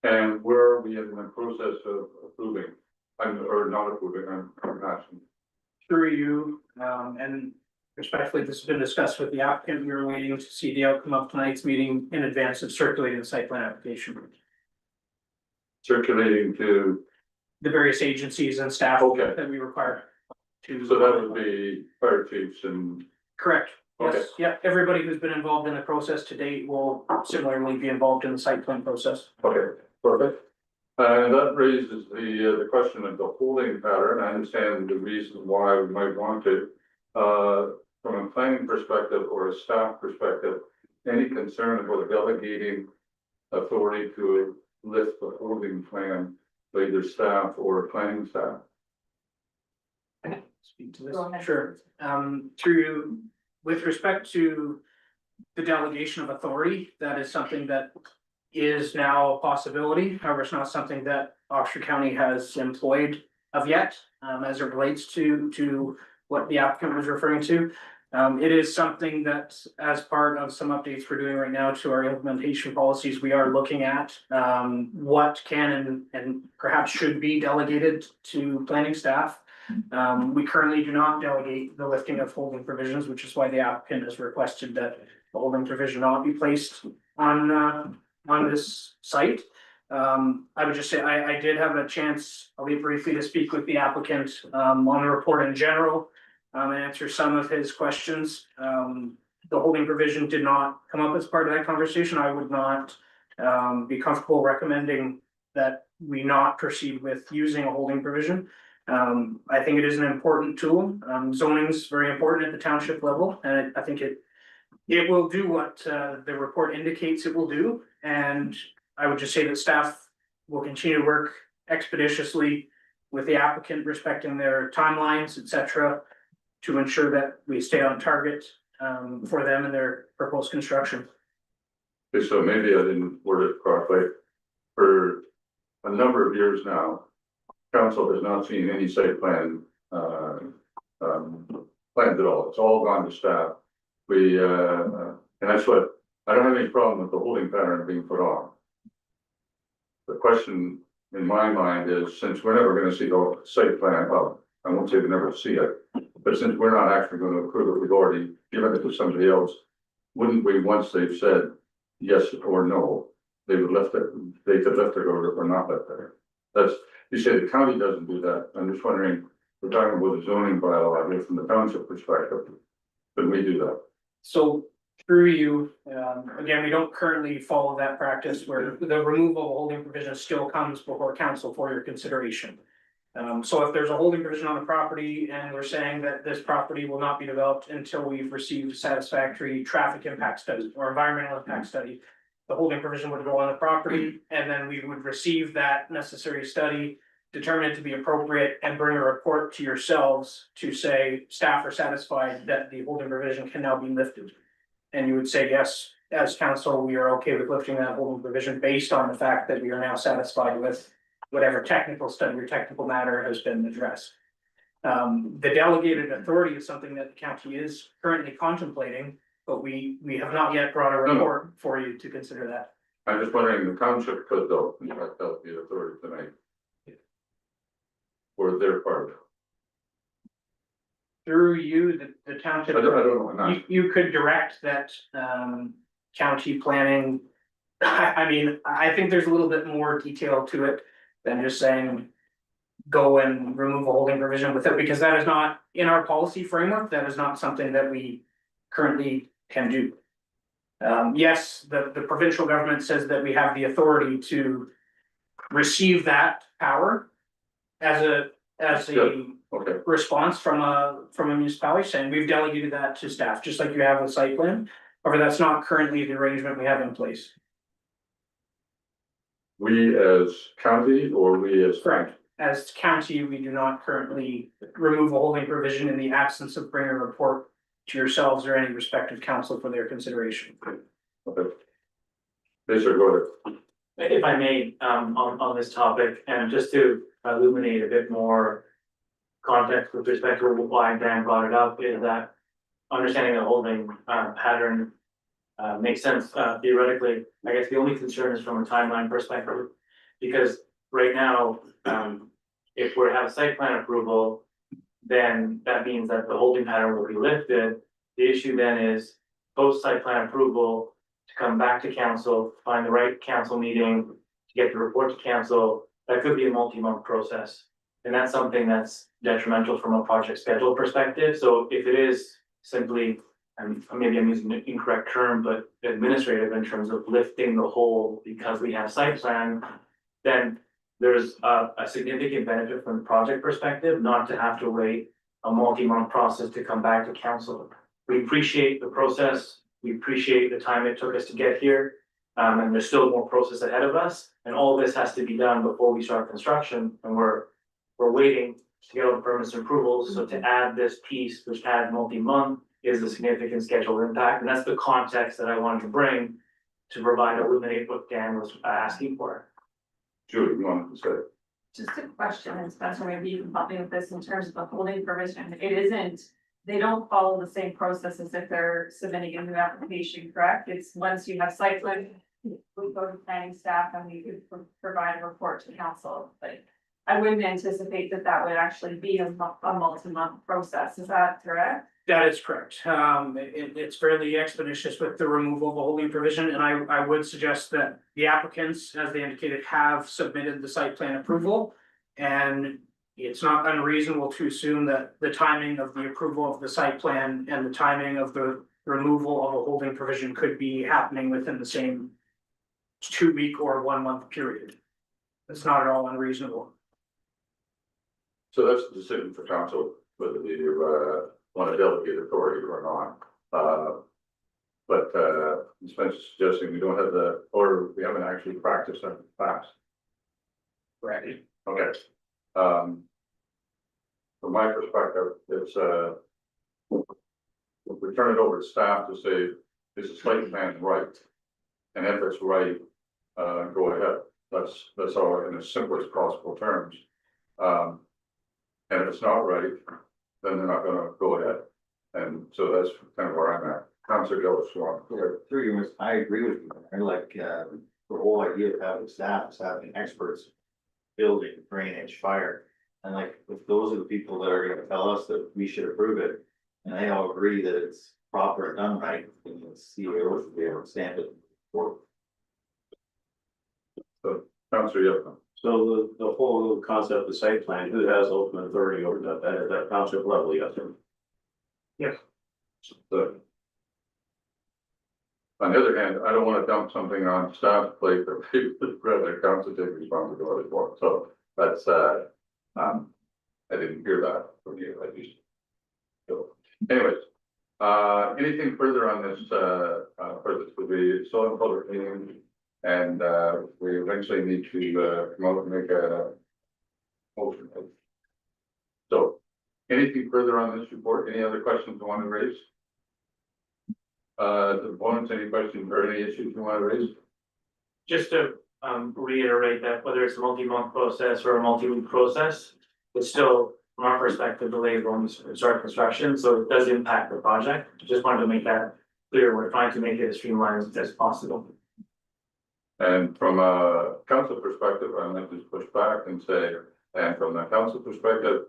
And where are we in the process of approving, or not approving, I'm asking. Through you, and respectfully, this has been discussed with the applicant. We were waiting to see the outcome of tonight's meeting in advance of circulating the site plan application. Circulating to, The various agencies and staff Okay. that we require to. so that would be fire chiefs and, Correct. Okay. Yes, yeah, everybody who's been involved in the process to date will similarly be involved in the site plan process. okay, perfect. And that raises the question of the holding pattern. I understand the reason why we might want to. From a planning perspective or a staff perspective, any concern about delegating authority to lift the holding plan, by either staff or planning staff? Speak to Go ahead. this, sure, through, with respect to the delegation of authority, that is something that is now a possibility, however, it's not something that Oxford County has employed of yet, as it relates to what the applicant was referring to. It is something that, as part of some updates we're doing right now to our implementation policies, we are looking at, what can and perhaps should be delegated to planning staff. We currently do not delegate the lifting of holding provisions, which is why the applicant has requested that the holding provision not be placed on this site. I would just say, I did have a chance, I'll be briefly, to speak with the applicant, on the report in general, and answer some of his questions. The holding provision did not come up as part of that conversation. I would not, be comfortable recommending that we not proceed with using a holding provision. I think it is an important tool. Zoning is very important at the township level, and I think it will do what the report indicates it will do. And I would just say that staff will continue to work expeditiously with the applicant, respecting their timelines, et cetera, to ensure that we stay on target for them and their proposed construction. Okay, so maybe I didn't word it correctly. For a number of years now, council has not seen any site plan, plans at all. It's all gone to staff. We, and that's what, I don't have any problem with the holding pattern being put on. The question in my mind is, since we're never gonna see the site plan, well, I won't say we never see it, but since we're not actually gonna approve it, we've already given it to somebody else. Wouldn't we, once they've said yes or no, they would lift it, they could lift it or not lift it? That's, you say the county doesn't do that. I'm just wondering, we're talking about the zoning bylaw here from the township perspective. But we do that. So through you, again, we don't currently follow that practice where the removal of a holding provision still comes before council for your consideration. So if there's a holding provision on the property and we're saying that this property will not be developed until we've received a satisfactory traffic impact study or environmental impact study, the holding provision would go on the property, and then we would receive that necessary study, determine it to be appropriate, and bring a report to yourselves to say staff are satisfied that the holding provision can now be lifted. And you would say, yes, as council, we are okay with lifting that holding provision based on the fact that we are now satisfied with whatever technical study or technical matter has been addressed. The delegated authority is something that the county is currently contemplating, but we have not yet brought a report for you to consider that. I'm just wondering, the township could though, that the authority tonight. Or their part. Through you, the township. I don't know, I'm not. You could direct that, county planning. I mean, I think there's a little bit more detail to it than just saying. Go and remove a holding provision with it, because that is not in our policy framework, that is not something that we currently can do. Yes, the provincial government says that we have the authority to receive that power. As a Okay, response from a municipality saying we've delegated that to staff, just like you have with site plan. However, that's not currently the arrangement we have in place. we as county or we as. Correct. as county, we do not currently remove a holding provision in the absence of bringing a report to yourselves or any respective council for their consideration. Okay. Yes, sir, go ahead. If I may, on this topic, and just to illuminate a bit more context with respect to why Dan brought it up, is that understanding the holding pattern makes sense theoretically. I guess the only concern is from a timeline perspective, because right now, if we have a site plan approval, then that means that the holding pattern will be lifted. The issue then is post site plan approval to come back to council, find the right council meeting, to get the report to council. That could be a multi-month process. And that's something that's detrimental from a project schedule perspective. So if it is simply, and maybe I'm using an incorrect term, but administrative in terms of lifting the hold because we have site plan, then there's a significant benefit from the project perspective, not to have to wait a multi-month process to come back to council. We appreciate the process. We appreciate the time it took us to get here. And there's still more process ahead of us. And all this has to be done before we start construction. And we're waiting to get all the permits and approvals. So to add this piece, which adds multi-month, is a significant schedule impact. And that's the context that I wanted to bring to provide, illuminate what Dan was asking for. Julie, you wanted to say? Just a question, and Spencer, maybe you can help me with this in terms of the holding provision. It isn't, they don't follow the same process as if they're submitting a new application, correct? It's once you have site plan, we go to planning staff and we could provide a report to council. Like, I wouldn't anticipate that that would actually be a multi-month process. Is that correct? That is correct. It's fairly expeditious with the removal of a holding provision, and I would suggest that the applicants, as they indicated, have submitted the site plan approval. And it's not unreasonable to assume that the timing of the approval of the site plan and the timing of the removal of a holding provision could be happening within the same 2-week or 1-month period. It's not at all unreasonable. So that's the decision for council, whether you want to delegate authority or not. But Spencer's suggesting we don't have the, or we haven't actually practiced that fast. Right. Okay. From my perspective, it's we turn it over to staff to say, is the site plan right? And if it's right, go ahead. That's all in the simplest possible terms. And if it's not right, then they're not gonna go ahead. And so that's kind of where I'm at. Councilor Gillis, Through you, I agree with you. I like, the whole idea of having staff is having experts, building, drainage, fire. And like, if those are the people that are gonna tell us that we should approve it, and they all agree that it's proper and done right, then the CEO should be able to stamp it for. So Councilor Yep. So the whole concept of site plan, who has ultimate authority over that, at that township level, yes, sir? Yes. So, on the other hand, I don't want to dump something on staff plate that we would rather council take responsibility for. So that's I didn't hear that from you. I just. So, anyways, anything further on this? For this would be still in public meeting, and we eventually need to come out and make a motion. So, anything further on this report? Any other questions you want to raise? The opponents, any questions or any issues you want to raise? Just to reiterate that whether it's a multi-month process or a multi-week process, it's still, from our perspective, delayed when we start construction, so it does impact the project. Just wanted to make that clear. We're trying to make it as streamlined as possible. And from a council perspective, I'm going to just push back and say, and from the council perspective,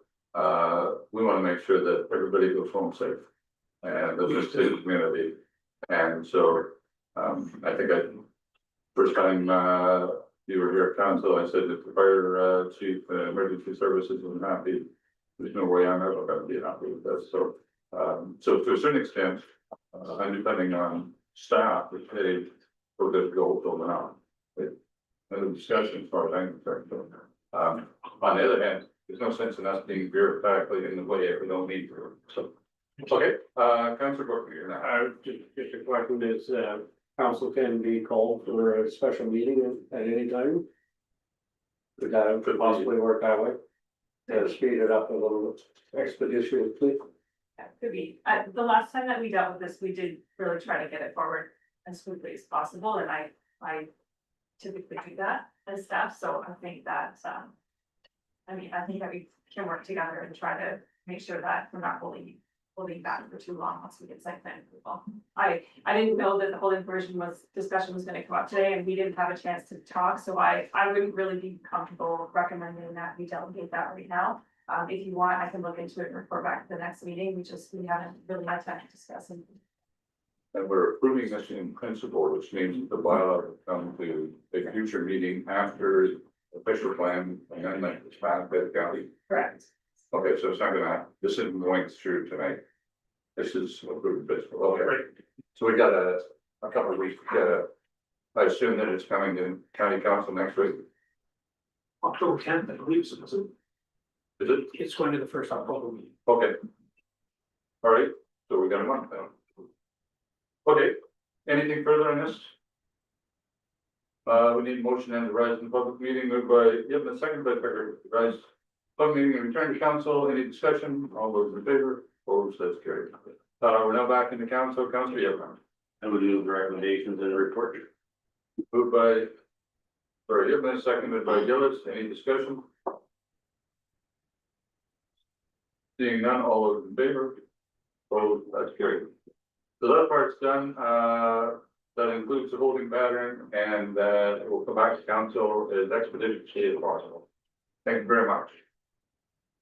we want to make sure that everybody goes home safe. And the city community. And so, I think first time, you were here at council, I said that the fire, chief, emergency services was happy. There's no way I'm ever gonna be happy with this. So, so to a certain extent, I'm depending on staff to say, we're good to go till now. And the discussion as far as I'm concerned. On the other hand, there's no sense in us being bureaucratically in the way if we don't need to. So, okay, Councilor Gorton, you're now. Just a question is, council can be called for a special meeting at any time? Could that possibly work that way? To speed it up a little bit expeditiously. Yeah, could be. The last time that we dealt with this, we did really try to get it forward as quickly as possible, and I typically do that as staff, so I think that, I mean, I think that we can work together and try to make sure that we're not holding back for too long once we get site plan approval. I didn't know that the holding provision discussion was gonna come up today, and we didn't have a chance to talk, so I wouldn't really be comfortable recommending that we delegate that right now. If you want, I can look into it and report back to the next meeting, we haven't really had time to discuss it. And we're approving this in principle, which means the bylaw will come to a future meeting after official plan amendment is passed by the county. Correct. Okay, so it's not gonna happen. This isn't going through tonight. This is approved principle. Okay. So we got a couple of weeks, I assume that it's coming to county council next week. October 10th, I believe, so Is it? It's going to the first October meeting. Okay. All right, so we got a month now. Okay, anything further on this? We need a motion and the rise in public meeting moved by, yep, and second by Becker, rise. Public meeting and return to council, any discussion, all those in favor, opposed, that's carried. We're now back in the council, Councilor Yevon. And we do the recommendations in the report. Moved by, sorry, Yevon, seconded by Gillis, any discussion? Seeing none, all those in favor, opposed, that's carried. So that part's done, that includes the holding pattern, and it will come back to council as expeditiously as possible. Thank you very much.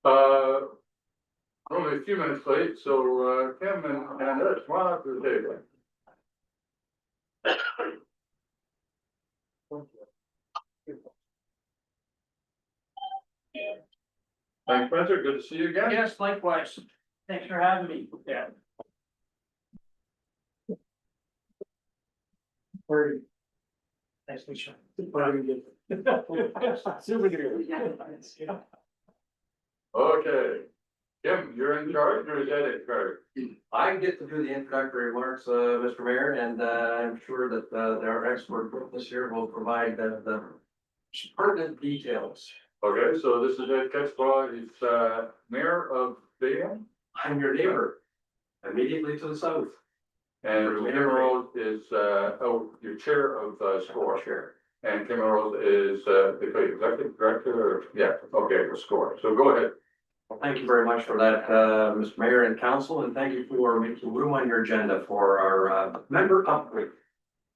Only a few minutes late, so Kim and Ed, come on up to the table. Thanks, Spencer, good to see you again. Yes, likewise. Thanks for having me. Yeah. Nice to meet you. Super good. Okay. Kim, you're in charge, or is Ed in charge? I get to do the introductory remarks, Mr. Mayor, and I'm sure that our expert witness here will provide the pertinent details. Okay, so this is Ed Ketzlaw, he's mayor of Bayonne. I'm your neighbor, immediately to the south. And Kim Rose is, your chair of SCORE. Chair. And Kim Rose is the executive director, or, yeah, okay, for SCORE. So go ahead. Well, thank you very much for that, Mr. Mayor and Council, and thank you for making room on your agenda for our member update.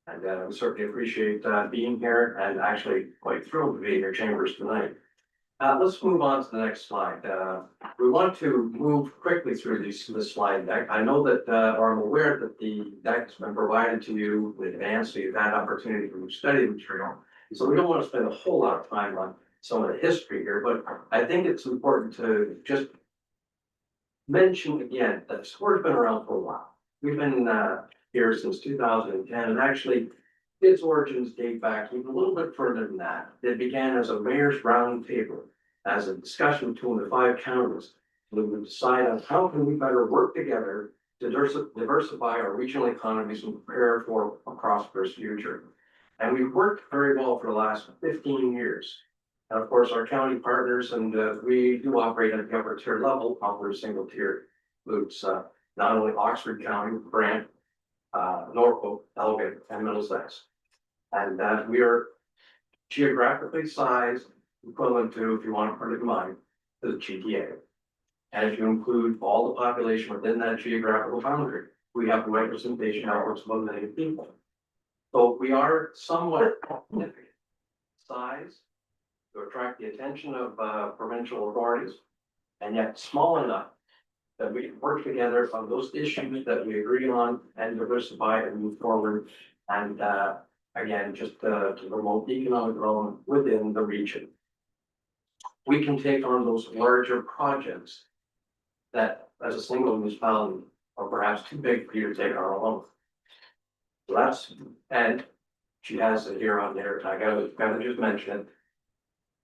And we certainly appreciate being here, and actually quite thrilled to be in your chambers tonight. Let's move on to the next slide. We want to move quickly through this slide deck. I know that, or I'm aware that the deck has been provided to you in advance, so you've had opportunity to study the material. So we don't want to spend a whole lot of time on some of the history here, but I think it's important to just mention again that SCORE's been around for a while. We've been here since 2010, and actually its origins date back even a little bit further than that. It began as a mayor's round table, as a discussion between the 5 counties. We would decide on how can we better work together to diversify our regional economies and prepare for a prosperous future. And we've worked very well for the last 15 years. And of course, our county partners, and we do operate at the upper tier level, upper single tier, includes not only Oxford County, Brant, Norfolk, Elgin, and Middlesex. And we are geographically sized equivalent to, if you want to put it in mind, to the GTA. And if you include all the population within that geographical boundary, we have a representation upwards of 1 million people. So we are somewhat significant size to attract the attention of provincial authorities, and yet small enough that we can work together on those issues that we agree on and diversify and move forward. And again, just to promote economic development within the region. We can take on those larger projects that as a single municipality are perhaps too big for you to take on alone. So that's, and she has it here on there, and I gotta just mention it.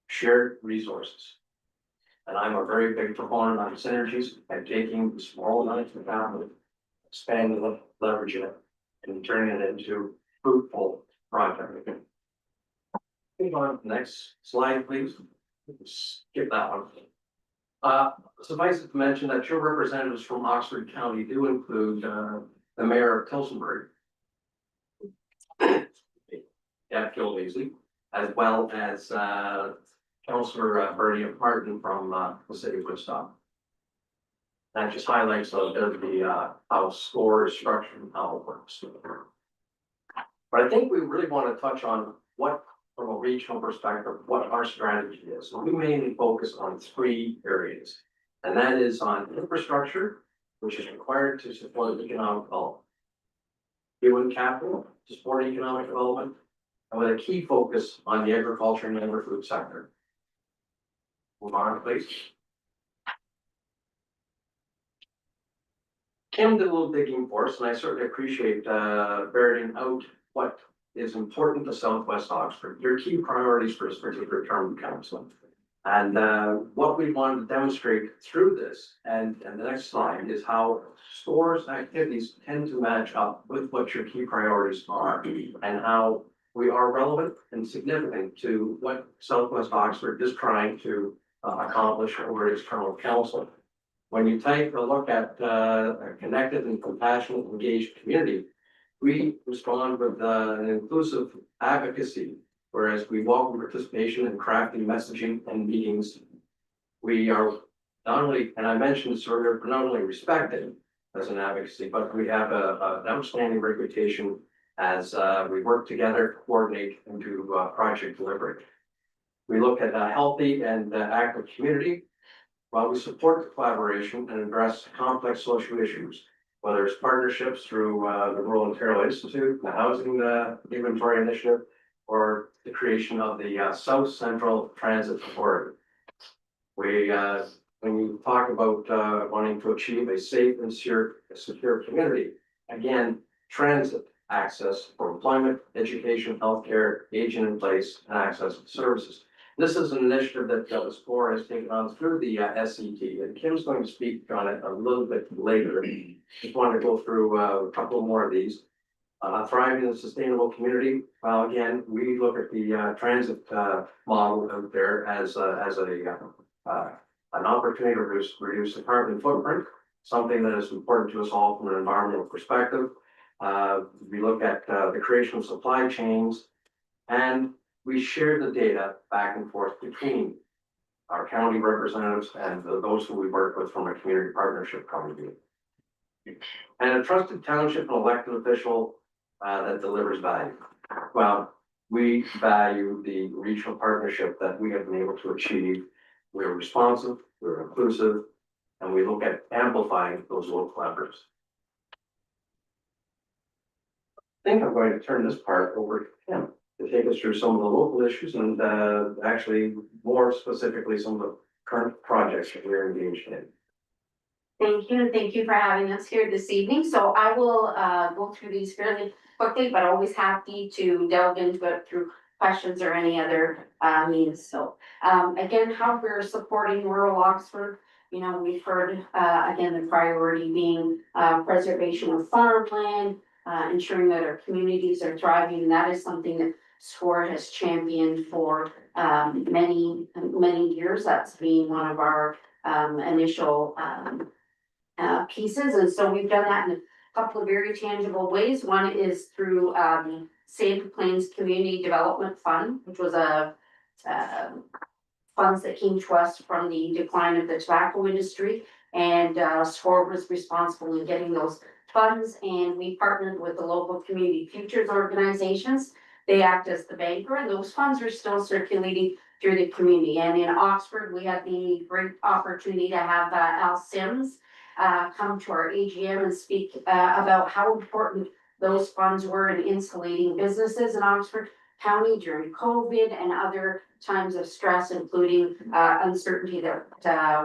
Shared resources. And I'm a very big proponent on synergies and taking small amounts of capital, expanding it, leveraging it, and turning it into fruitful project. Move on to the next slide, please. Skip that one. Suffice it to mention that your representatives from Oxford County do include, the mayor of Tillsonburg. Yeah, Phil Beasley, as well as, Councillor Bernie Martin from, the city of Woodstock. That just highlights a bit of the, how SCORE is structured and how it works. But I think we really want to touch on what, from a regional perspective, what our strategy is. So we mainly focus on 3 areas. And that is on infrastructure, which is required to support economic development. Human capital to support economic development, and with a key focus on the agriculture and agri-food sector. Move on, please. Kim did a little digging for us, and I certainly appreciate ferreting out what is important to Southwest Oxford, your key priorities for this particular term of council. And what we wanted to demonstrate through this, and the next slide, is how SCORE's activities tend to match up with what your key priorities are, and how we are relevant and significant to what Southwest Oxford is trying to accomplish over its term of council. When you take a look at a connected and compassionate engaged community, we respond with an inclusive advocacy, whereas we welcome participation in crafting messaging and meetings. We are not only, and I mentioned this earlier, but not only respected as an advocacy, but we have an outstanding reputation as we work together to coordinate and do project delivery. We look at a healthy and active community while we support the collaboration and address complex social issues, whether it's partnerships through the Rural Ontario Institute, the Housing Inventory Initiative, or the creation of the South Central Transit Authority. We, when you talk about wanting to achieve a safe and secure community, again, transit access for employment, education, healthcare, aging in place, and access to services. This is an initiative that the SCORE has taken on through the SCT, and Kim's going to speak on it a little bit later. Just wanted to go through a couple more of these. Thriving and sustainable community. Well, again, we look at the transit model out there as an opportunity to reduce the carbon footprint, something that is important to us all from an environmental perspective. We look at the creation of supply chains, and we share the data back and forth between our county representatives and those who we work with from a community partnership point of view. And a trusted township and elected official that delivers value. Well, we value the regional partnership that we have been able to achieve. We're responsive, we're inclusive, and we look at amplifying those local efforts. I think I'm going to turn this part over to Kim to take us through some of the local issues and actually more specifically some of the current projects that we're engaged in. Thank you for having us here this evening. So I will go through these fairly quickly, but always happy to delve into it through questions or any other means. So again, how we're supporting rural Oxford. You know, we've heard again the priority being preservation of farmland, ensuring that our communities are thriving, and that is something that SCORE has championed for many years. That's been one of our initial pieces, and so we've done that in a couple of very tangible ways. One is through Save Plains Community Development Fund, which was a funds that came to us from the decline of the tobacco industry, and SCORE was responsible in getting those funds, and we partnered with the local community futures organizations. They act as the banker, and those funds are still circulating through the community. And in Oxford, we had the great opportunity to have Al Sims come to our AGM and speak about how important those funds were in insulating businesses in Oxford County during COVID and other times of stress, including uncertainty that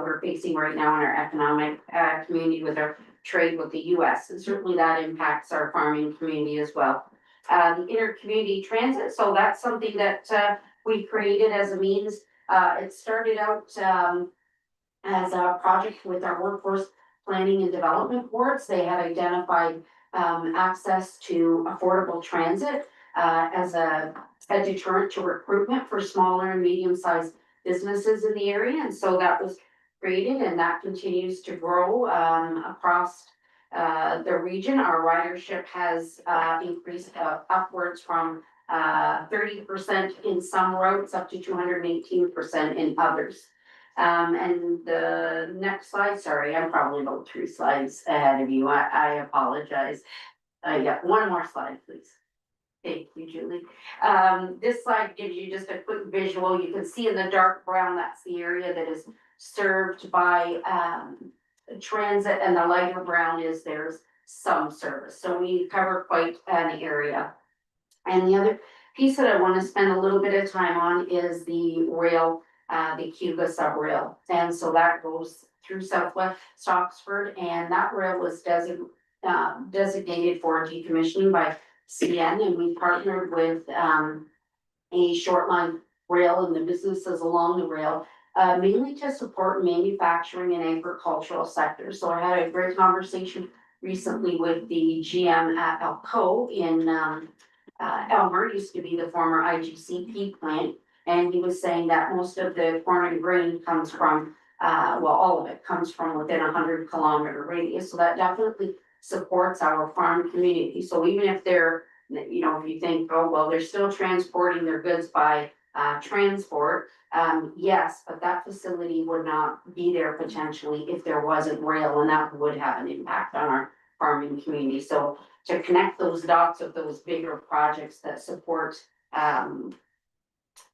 we're facing right now in our economic community with our trade with the US. And certainly that impacts our farming community as well. The inter-community transit, so that's something that we created as a means. It started out as a project with our workforce planning and development boards. They had identified access to affordable transit as a a deterrent to recruitment for smaller and medium-sized businesses in the area, and so that was created, and that continues to grow across the region. Our ridership has increased upwards from 30% in some routes up to 218% in others. And the next slide, sorry, I'm probably about 3 slides ahead of you. I apologize. Yeah, one more slide, please. Thank you, Julie. This slide gives you just a quick visual. You can see in the dark brown, that's the area that is served by transit, and the lighter brown is there's some service. So we cover quite an area. And the other piece that I want to spend a little bit of time on is the rail, the Cayuga subrail. And so that goes through Southwest Oxford, and that rail was designated for decommissioning by CN, and we partnered with a short line rail and the businesses along the rail, mainly to support manufacturing and agricultural sectors. So I had a great conversation recently with the GM at Alco in Elmer, used to be the former IGCP plant, and he was saying that most of the corn and grain comes from, well, all of it comes from within 100-kilometer radius. So that definitely supports our farm community. So even if they're, you know, if you think, oh, well, they're still transporting their goods by transport, yes, but that facility would not be there potentially if there wasn't rail, and that would have an impact on our farming community. So to connect those dots of those bigger projects that support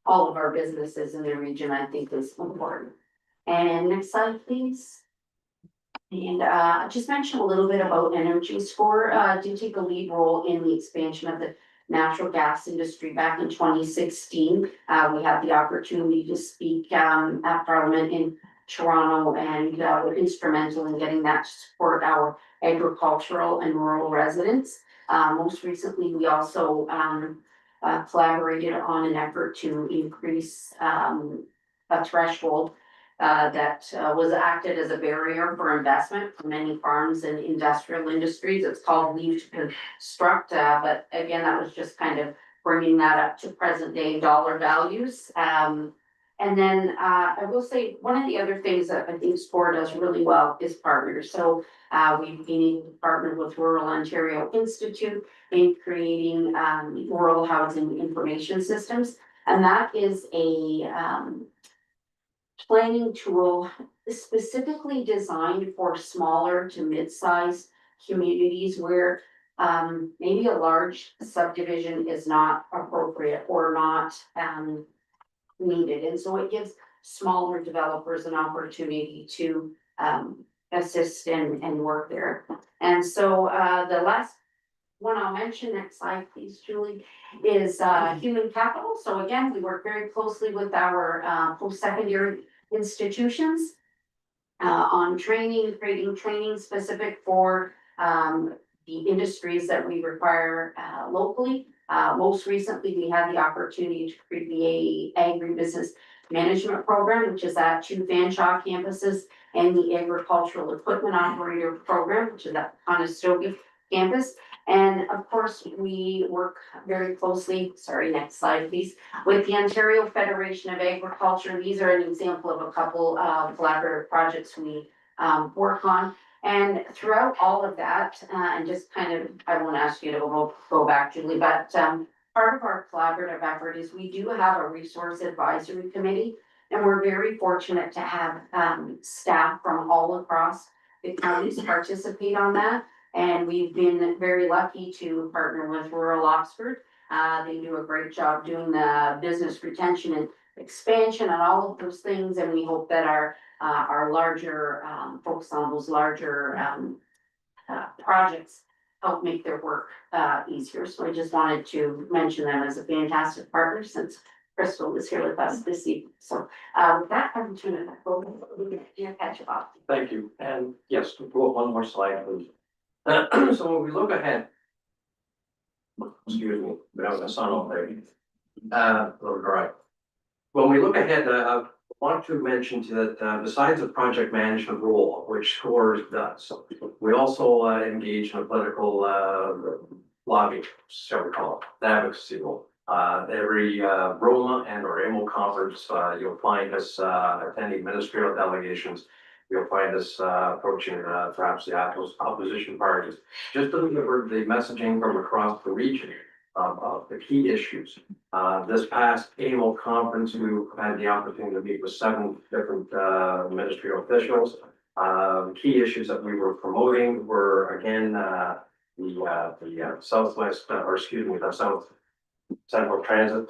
all of our businesses in the region, I think is important. And next slide, please. And just mention a little bit about Energy Score. Did take a lead role in the expansion of the natural gas industry back in 2016. We had the opportunity to speak at Parliament in Toronto, and were instrumental in getting that to support our agricultural and rural residents. Most recently, we also collaborated on an effort to increase a threshold that was acted as a barrier for investment for many farms and industrial industries. It's called Leave to Construct, but again, that was just kind of bringing that up to present day dollar values. And then I will say one of the other things that I think SCORE does really well is partners. So we've been able to partner with Rural Ontario Institute in creating rural housing information systems, and that is a planning tool specifically designed for smaller to mid-sized communities where maybe a large subdivision is not appropriate or not needed. And so it gives smaller developers an opportunity to assist and work there. And so the last one I'll mention, next slide please, Julie, is human capital. So again, we work very closely with our post-secondary institutions on training, creating training specific for the industries that we require locally. Most recently, we had the opportunity to create the agribusiness management program, which is at 2 Fanshawe campuses, and the agricultural equipment operator program, which is at Conestoga campus. And of course, we work very closely, sorry, next slide, please, with the Ontario Federation of Agriculture. These are an example of a couple of collaborative projects we work on. And throughout all of that, and just kind of, I won't ask you to go back, Julie, but part of our collaborative effort is we do have a resource advisory committee, and we're very fortunate to have staff from all across the counties participate on that. And we've been very lucky to partner with Rural Oxford. They do a great job doing the business retention and expansion and all of those things. And we hope that our larger focus on those larger projects help make their work easier. So I just wanted to mention them as a fantastic partner since Crystal was here with us this evening. So with that, I'm turning it back over to catch you off. Thank you. And yes, to pull up one more slide, please. So when we look ahead, excuse me, but I was a sun all day. All right. When we look ahead, I want to mention that besides the project management role, which SCORE does, we also engage in a political lobbying, shall we call it, the advocacy role. Every Roma and or AMO conference, you'll find us attending ministerial delegations. You'll find us approaching perhaps the opposition parties, just to deliver the messaging from across the region of the key issues. This past AMO conference, we had the opportunity to meet with 7 different ministerial officials. Key issues that we were promoting were again the Southwest, or excuse me, the South Central Transit,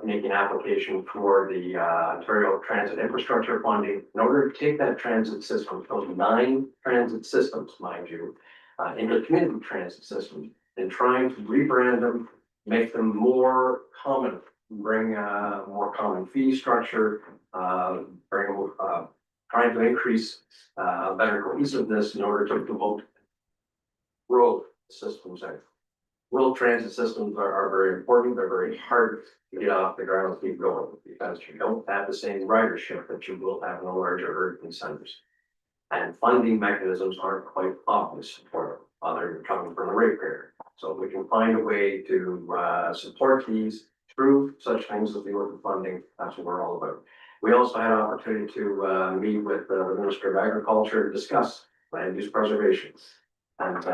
making application for the Ontario Transit Infrastructure Funding in order to take that transit system, those 9 transit systems, mind you, into community transit systems, and trying to rebrand them, make them more common, bring more common fee structure, trying to increase better cohesiveness in order to promote road systems. Rural transit systems are very important. They're very hard to get off the ground and keep going because you don't have the same ridership that you will have in the larger urban centers. And funding mechanisms aren't quite obvious for them, other than coming from the ratepayer. So if we can find a way to support these through such things as the orphan funding, that's what we're all about. We also had an opportunity to meet with the Minister of Agriculture to discuss land use preservation and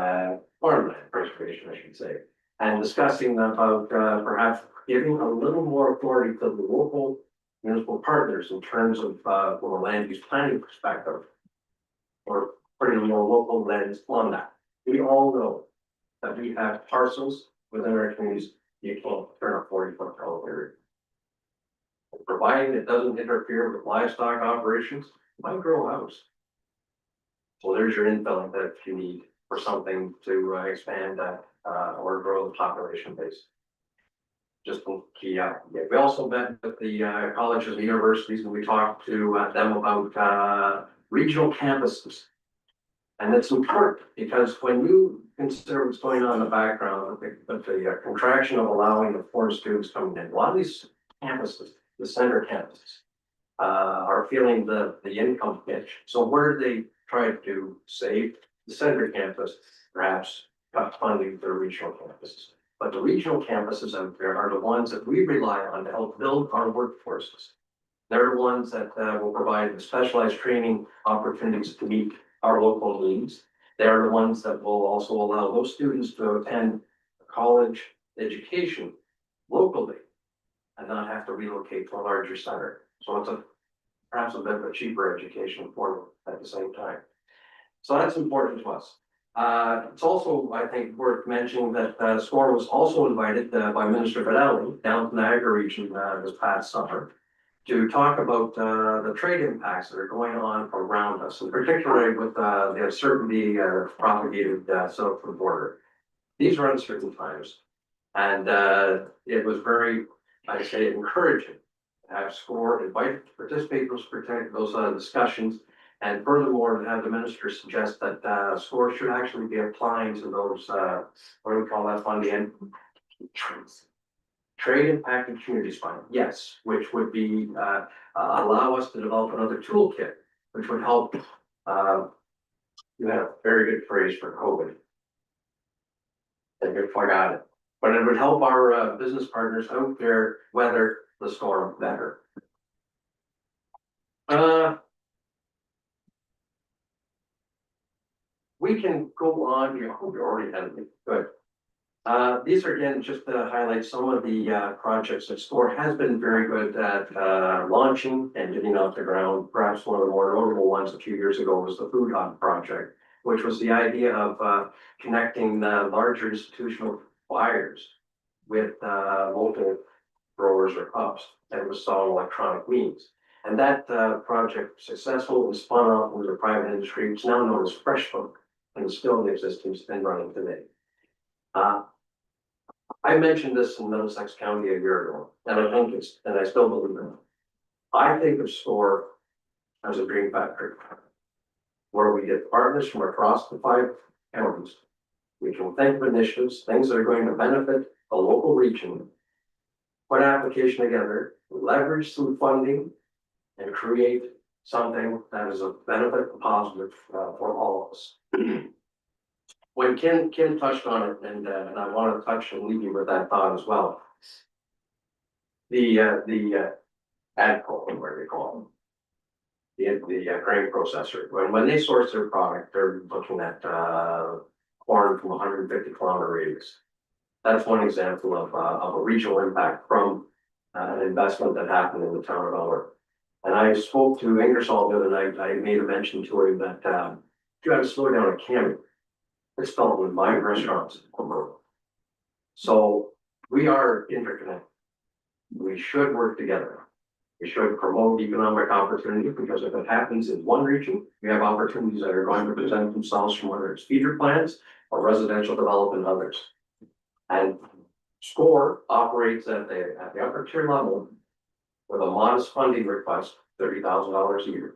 farmland preservation, I should say, and discussing about perhaps giving a little more authority to the local municipal partners in terms of from a land use planning perspective, or putting a more local lens on that. We all know that we have parcels within our communities you can't turn a 40-foot elevator. Providing it doesn't interfere with livestock operations, might grow a house. So there's your infilling that you need for something to expand that or grow the population base. Just to key up. Yeah, we also met with the colleges and universities, and we talked to them about regional campuses. And it's important because when you consider what's going on in the background with the contraction of allowing the foreign students coming in, a lot of these campuses, the center campuses, are feeling the income pinch. So where do they try to save? The center campus, perhaps cut funding for regional campuses. But the regional campuses out there are the ones that we rely on to help build our workforces. They're the ones that will provide the specialized training opportunities to meet our local needs. They're the ones that will also allow those students to attend college education locally and not have to relocate to a larger center. So it's perhaps a bit of a cheaper education for them at the same time. So that's important to us. It's also, I think, worth mentioning that SCORE was also invited by Minister Fedeli down to Niagara region this past summer to talk about the trade impacts that are going on around us, and particularly with the uncertainty propagated south of the border. These are uncertain times, and it was very, I say, encouraging to have SCORE invited to participate in those discussions. And furthermore, to have the minister suggest that SCORE should actually be applying to those, what do we call that funding? Trade impacted communities fund, yes, which would be allow us to develop another toolkit, which would help. You had a very good phrase for COVID. I forgot it, but it would help our business partners out there weather the storm better. We can go on here. I hope you already had it. Good. These are again just to highlight some of the projects that SCORE has been very good at launching and getting off the ground. Perhaps one of the more notable ones a few years ago was the Food Hub project, which was the idea of connecting larger institutional buyers with local growers or hubs, and it was all electronic means. And that project was successful and spun off into the private industry. It's now known as FreshFood, and is still in existence and running today. I mentioned this in Middlesex County a year ago, and I think and I still believe in it. I think of SCORE as a dream factory, where we get partners from across the 5 counties. We can think of initiatives, things that are going to benefit a local region, put application together, leverage some funding, and create something that is a benefit and positive for all of us. When Kim touched on it, and I want to touch and leave you with that thought as well. the AGCO, what do they call them? The grain processor, when they source their product, they're looking at, corn from 150 kilometer radius. That's one example of a regional impact from, an investment that happened in the town of Elmer. And I spoke to Ingersoll the other night, I made a mention to him that, if you had to slow down a Camry, it's felt with my restaurants. So we are interconnected. We should work together. We should promote economic opportunity, because if it happens in one region, we have opportunities that are going to present themselves from whether it's feeder plants or residential development and others. And SCORE operates at the upper tier level with a modest funding request, $30,000 a year.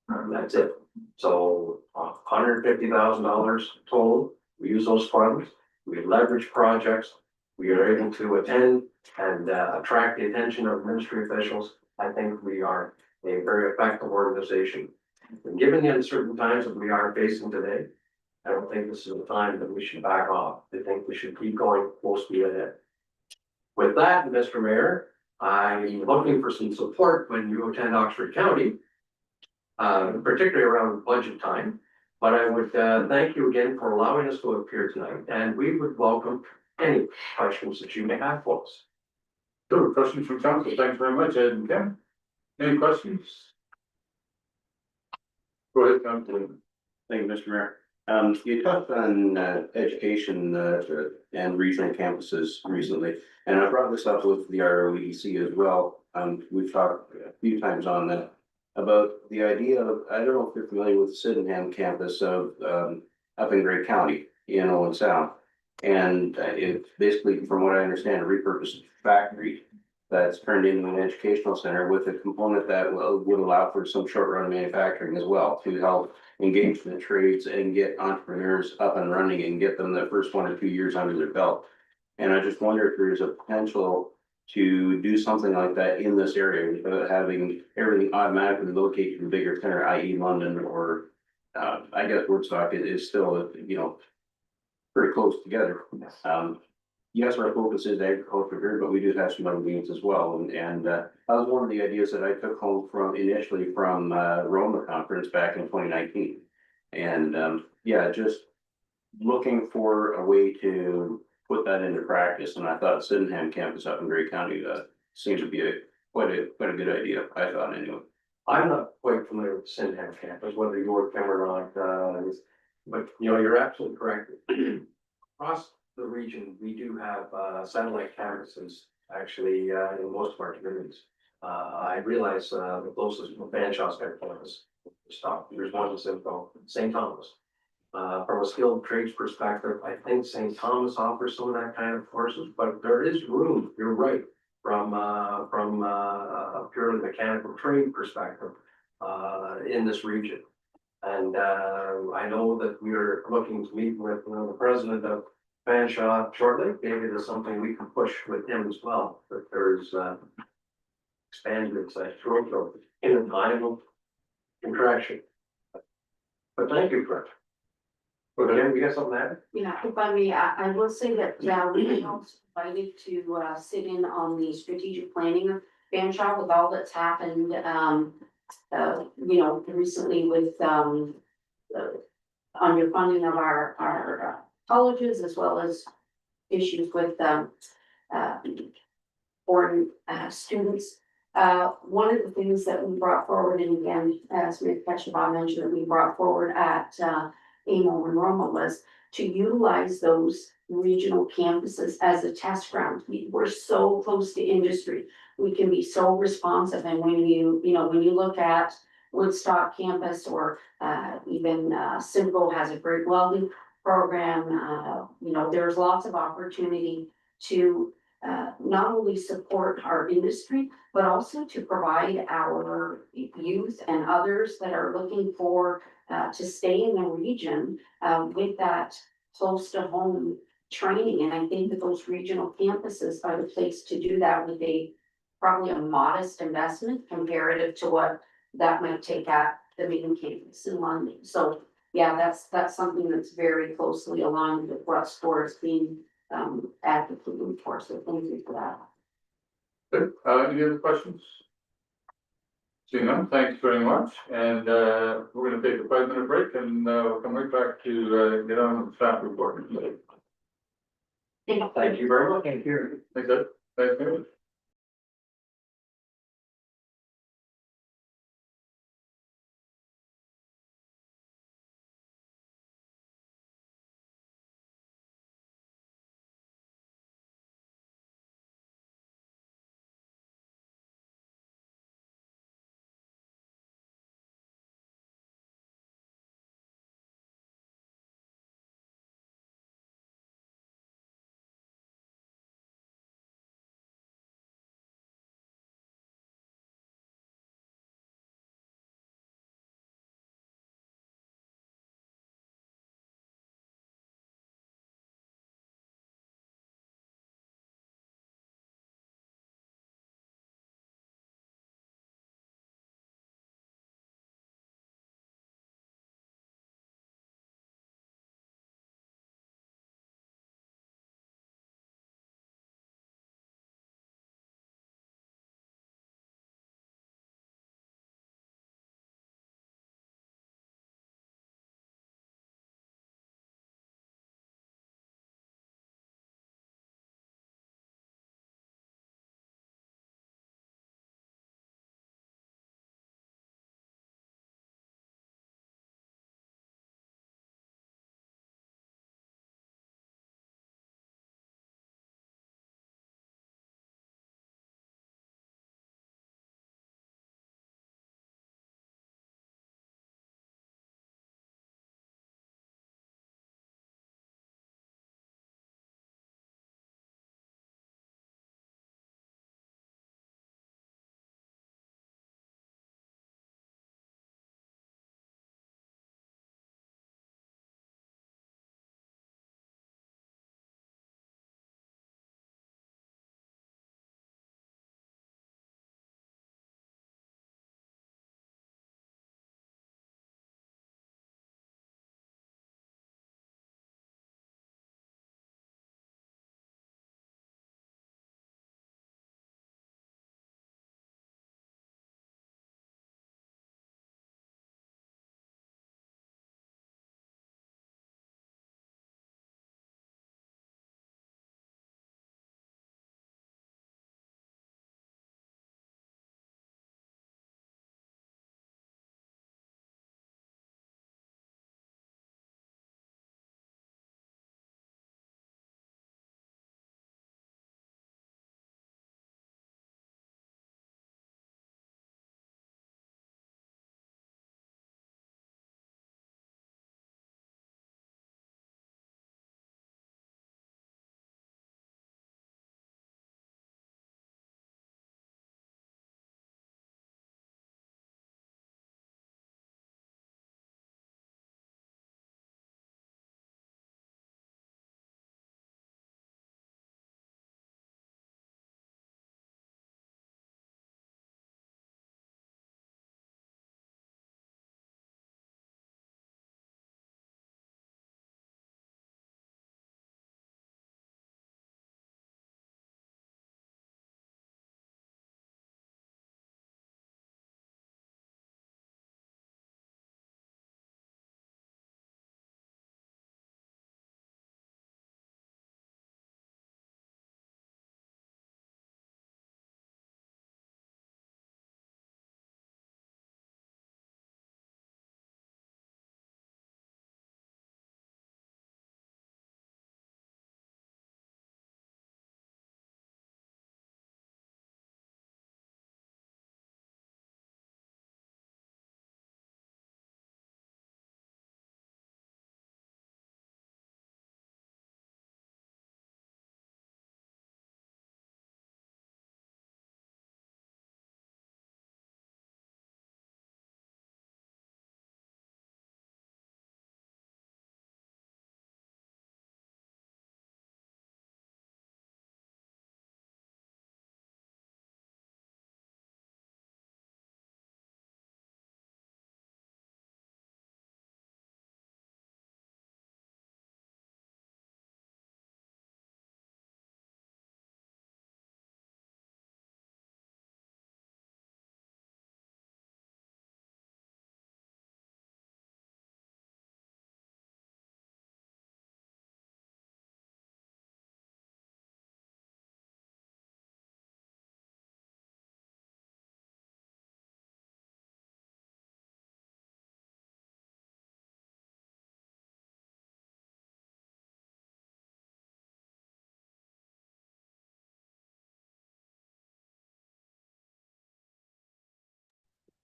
And that's it. So $150,000 total. We use those funds. We leverage projects. We are able to attend and attract the attention of ministry officials. I think we are a very effective organization. And given the uncertain times that we are facing today, I don't think this is the time that we should back off. I think we should keep going full speed ahead. With that, Mr. Mayor, I'm looking for some support when you attend Oxford County, particularly around budget time. But I would thank you again for allowing us to appear tonight, and we would welcome any questions that you may have for us. Sure, questions from council, thanks very much, Ed and Ken. Any questions? Go ahead, Councilor. Thank you, Mr. Mayor. You touched on education and regional campuses recently, and I brought this up with the ROEDC as well. We've talked a few times on that about the idea of, I don't know if you're familiar with the Sydenham campus of up in Grey County, in Owen Sound. And it's basically, from what I understand, a repurposed factory that's turned into an educational center with a component that would allow for some short run manufacturing as well, to help engage the trades and get entrepreneurs up and running and get them the first 1 or 2 years under their belt. And I just wonder if there's a potential to do something like that in this area without having everything automatically located in a bigger center, i.e. London, or I guess Woodstock is still, pretty close together. Yes, our focus is agriculture here, but we do have some other needs as well. And that was one of the ideas that I took home initially from Roma conference back in 2019. And yeah, just looking for a way to put that into practice. And I thought Sydenham campus up in Grey County seemed to be quite a good idea, I thought anyway. I'm not quite familiar with Sydenham campus, whether you work them or not, but you're absolutely correct. Across the region, we do have satellite campuses actually in most of our communities. I realize the closest Banshaw's got campus. Stop. There's one in Simcoe, St. Thomas. From a skilled trades perspective, I think St. Thomas offers some of that kind of courses, but there is room. You're right. From a purely mechanical trade perspective in this region. And I know that we are looking to meet with the president of Fanshawe shortly. Maybe there's something we can push with him as well. That there's expanded growth in a time of contraction. But thank you, Fred. Okay, we got something to add? Yeah, if I may, I will say that we were also invited to sit in on the strategic planning of Fanshawe with all that's happened. Recently with underfunding of our colleges, as well as issues with foreign students. One of the things that we brought forward, and again, as Ms. Ketchabah mentioned, that we brought forward at AMO and Roma, was to utilize those regional campuses as a test ground. We're so close to industry. We can be so responsive. And when you look at Woodstock campus, or even Simcoe has a great welding program, there's lots of opportunity to not only support our industry, but also to provide our youth and others that are looking for to stay in the region with that close to home training. And I think that those regional campuses are the place to do that with probably a modest investment comparative to what that might take at the main campus in London. So yeah, that's something that's very closely aligned with what SCORE is being advocating for. So thank you for that. Any other questions? Seeing none, thanks very much, and, we're gonna take a 5-minute break and, we'll come right back to, get on with the staff report. Thank you very much. Thank you. Thanks, Ed. Thanks, David.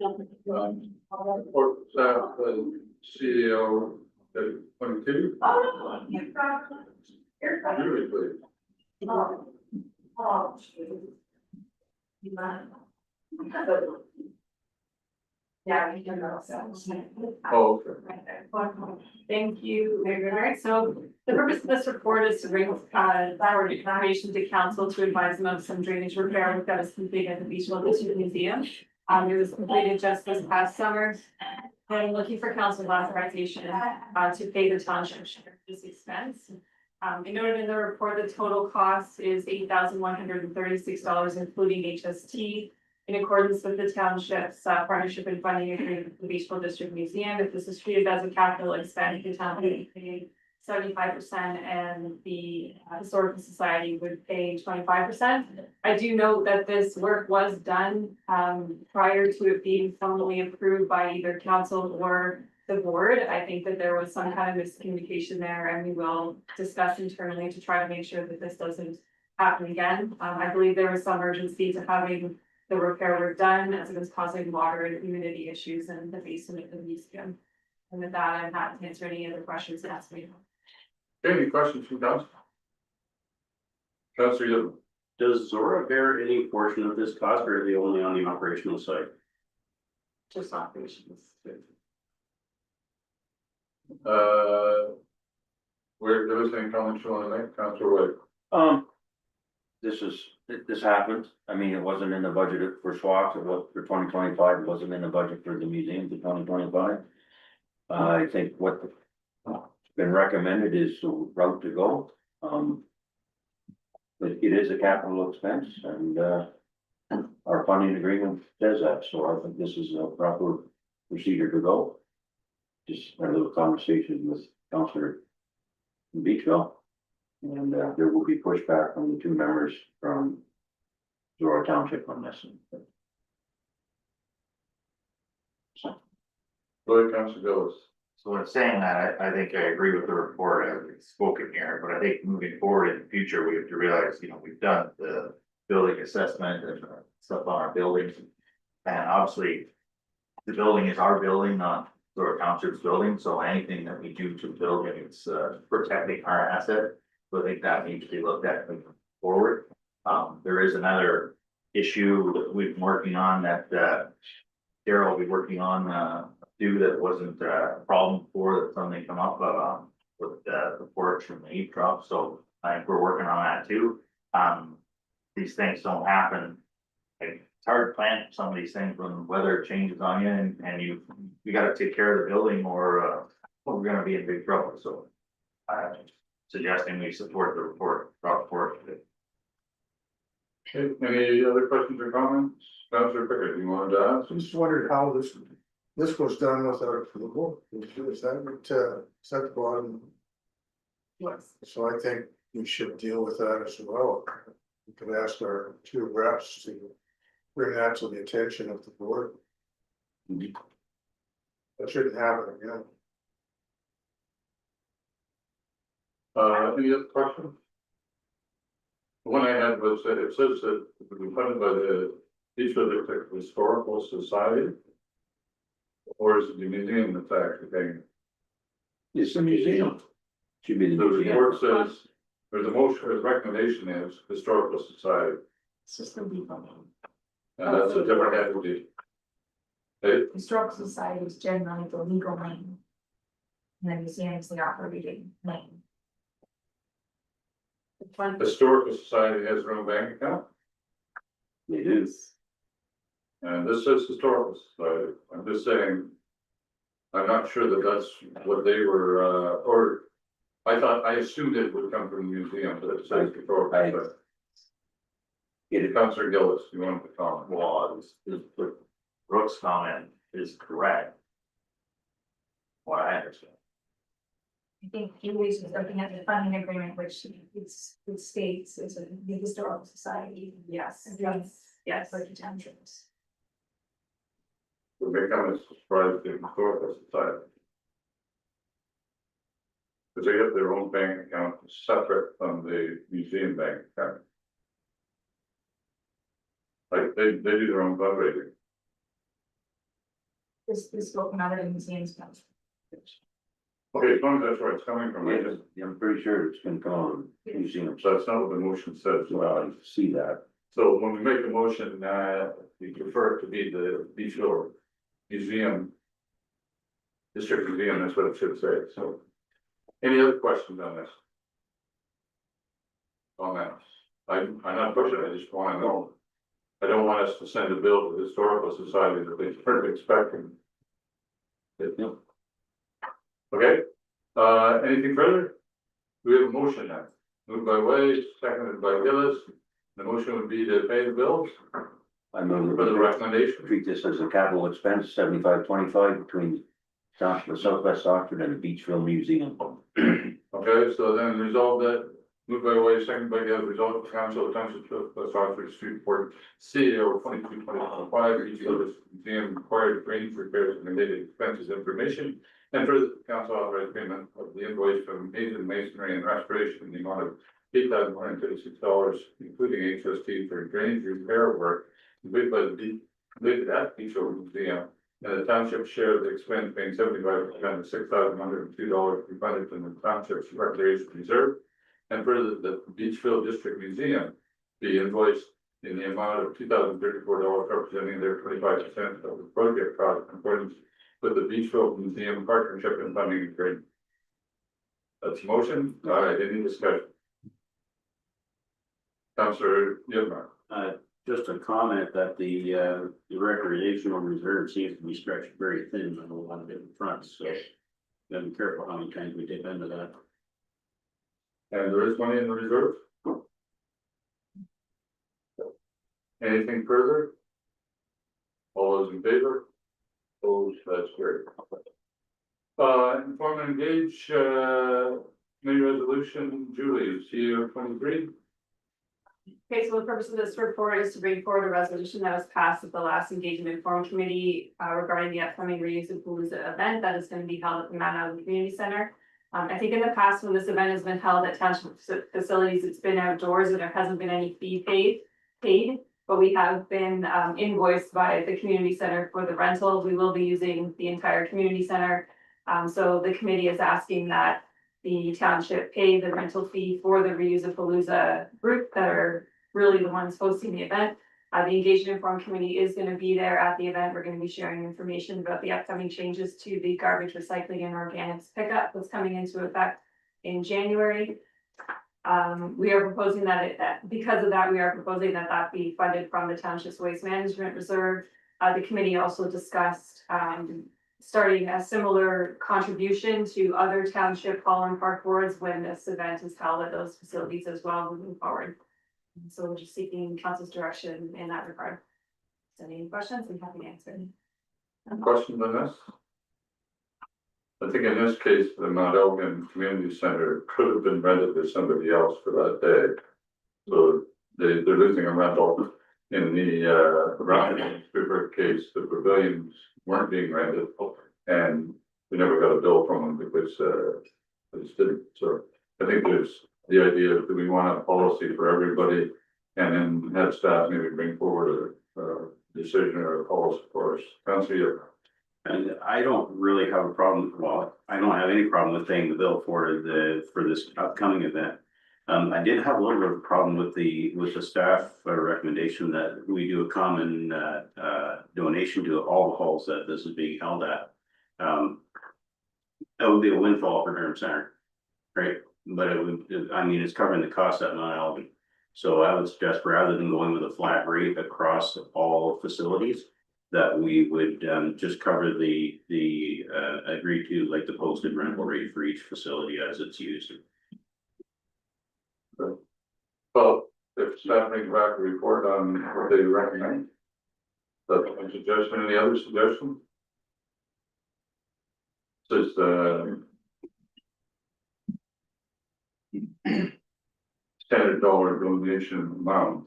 Report staff, CEO, 22. Really, please. Yeah, we can also. Oh, okay. Thank you, Mayor. So the purpose of this report is to bring forward information to council to advise them of some drainage repair that was completed at the Beachville District Museum. It was completed just this past summer. I'm looking for council authorization to pay the township share of this expense. I noted in the report, the total cost is $8,136, including HST. In accordance with the township's partnership and funding agreement with the Beachville District Museum, if this is treated as a capital expense, the town would pay 75% and the Historical Society would pay 25%. I do note that this work was done prior to it being formally approved by either council or the board. I think that there was some kind of miscommunication there, and we will discuss internally to try to make sure that this doesn't happen again. I believe there was some urgency to having the repair work done, as it was causing water and humidity issues in the basement of the museum. And with that, I'm happy to answer any other questions asked me. Okay, any questions from council? Councilor Yule. Does Zora bear any portion of this cost, or are they only on the operational side? Just operations. Where there was any comments you want to make, Councilor White? This happened. I mean, it wasn't in the budget for SWAC, it was for 2025, it wasn't in the budget for the museum for 2025. I think what's been recommended is the route to go. But it is a capital expense and, our funding agreement says that, so I think this is a proper procedure to go. Just a little conversation with Councilor Beachville. And there will be pushback from the two members from Zora Township on this. Go ahead, Councilor Gillis. So when saying that, I think I agree with the report as it's spoken here, but I think moving forward in the future, we have to realize, we've done the building assessment and stuff on our buildings. And obviously, the building is our building, not Zora Township's building, so anything that we do to the building, it's protecting our asset. So I think that needs to be looked at moving forward. There is another issue that we've been working on that Daryl will be working on that wasn't a problem before, that something come up with the porch from the heat drop, so I think we're working on that too. These things don't happen. Like, it's hard to plan some of these things when weather changes on you and you gotta take care of the building or we're gonna be in big trouble, so. Suggesting we support the report. Okay, any other questions or comments? Councilor Pickett, you wanted to ask? I just wondered how this was done without approval. Is that what, set the bottom? Yes. So I think we should deal with that as well. We could ask our two reps to bring that to the attention of the board. That shouldn't happen again. Any other questions? The one I had was that it says that it would be funded by the Beachville Historical Society. Or is it the museum that's actually paying? It's the museum. Should be the The museum. report says, there's a motion, the recommendation is Historical Society, System people. and that's a different entity. Hey, Historical Society is generally the legal name. And the museum is the operating name. Historical Society has their own bank account, They do. and this says Historical Society, I'm just saying. I'm not sure that that's what they were, or I assumed it would come from the museum, but it says Historical Society. Councilor Gillis, you wanted to comment? Well, Brooks' comment is correct. What I understand. I think he was looking at the funding agreement, which it states is the Historical Society. Yes. Yes. For the townships. Would become a surprise to Historical Society. Because they have their own bank account separate from the museum bank account. Like they do their own fundraising. This will come out of the museum's funds. Okay, as long as that's where it's coming from, I just, I'm pretty sure it's gonna come on museum, so that's not what the motion says, well, I see that. so when we make the motion, we prefer it to be the Beach Shore Museum. District Museum, that's what it should say, so. Any other questions on this? Comments? I'm not pushing, I just wanna know. I don't want us to send a bill to the Historical Society that they weren't expecting. Yeah. Okay, anything further? We have a motion now, moved by Way, seconded by Gillis. The motion would be to pay the bills I move for the recommendation. treat this as a capital expense, 75-25 between Township of Southwest Oxford and the Beachville Museum. Okay, so then resolve that, moved by Way, seconded by Gillis, resolve of the council of Township of West Oxford Street Report, CEO 22-2025, each of this museum required drainage repairs and related expenses information. And further, the council authorized payment of the invoice from Mason Masonry and Restoration in the amount of $8,136, including HST for drainage repair work completed by completed at Beach Shore Museum. And the township share of the expense paying 75% of $6,102 refunded from the township's recreation reserve. And further, the Beachville District Museum be invoiced in the amount of $2,034, representing their 25% of the project cost in accordance with the Beachville Museum Partnership and Funding Agreement. That's a motion. All right, any discussion? Councillor Yilmar. Just a comment that the recreational reserve seems to be stretched very thin on a lot of different fronts, so. Gotta be careful how many times we dip into that. And there is money in the reserve? Anything further? All those in favor? Opposed, that's great. Inform and engage, committee resolution, Julie, CEO 23. Okay, so the purpose of this report is to bring forward a resolution that was passed at the last engagement forum committee regarding the upcoming Reuse of Palooza event that is going to be held at the Mount Island Community Center. I think in the past, when this event has been held at township facilities, it's been outdoors and there hasn't been any fee paid, but we have been invoiced by the community center for the rental. We will be using the entire community center. So the committee is asking that the township pay the rental fee for the Reuse of Palooza group that are really the ones hosting the event. The engagement forum committee is going to be there at the event. We're going to be sharing information about the upcoming changes to the garbage recycling and organics pickup that's coming into effect in January. We are proposing that because of that, we are proposing that that be funded from the township's waste management reserve. The committee also discussed starting a similar contribution to other township hall and park boards when this event is held at those facilities as well moving forward. So we're just seeking council's direction in that regard. So any questions, I'm happy to answer. Questions on this? I think in this case, the Mount Elgin Community Center could have been rented to somebody else for that day. So they're losing a rental. In the Ryan Spielberg case, the pavilions weren't being rented and we never got a bill from them because they just didn't. So I think there's the idea of, do we want a policy for everybody? And then have staff maybe bring forward a decision or a policy for us. Councilor. And I don't really have a problem, well, I don't have any problem with paying the bill for this upcoming event. I did have a little bit of a problem with the staff recommendation that we do a common donation to all the halls that this is being held at. That would be a windfall for Durham Center, right? But it would, I mean, it's covering the cost at Mount Elgin. So I would suggest, rather than going with a flat rate across all facilities, that we would just cover the agree to, like, the posted rental rate for each facility as it's used. Well, if staff brings back a report on what they recommend. That's a suggestion. Any other suggestions? Says $100 donation amount.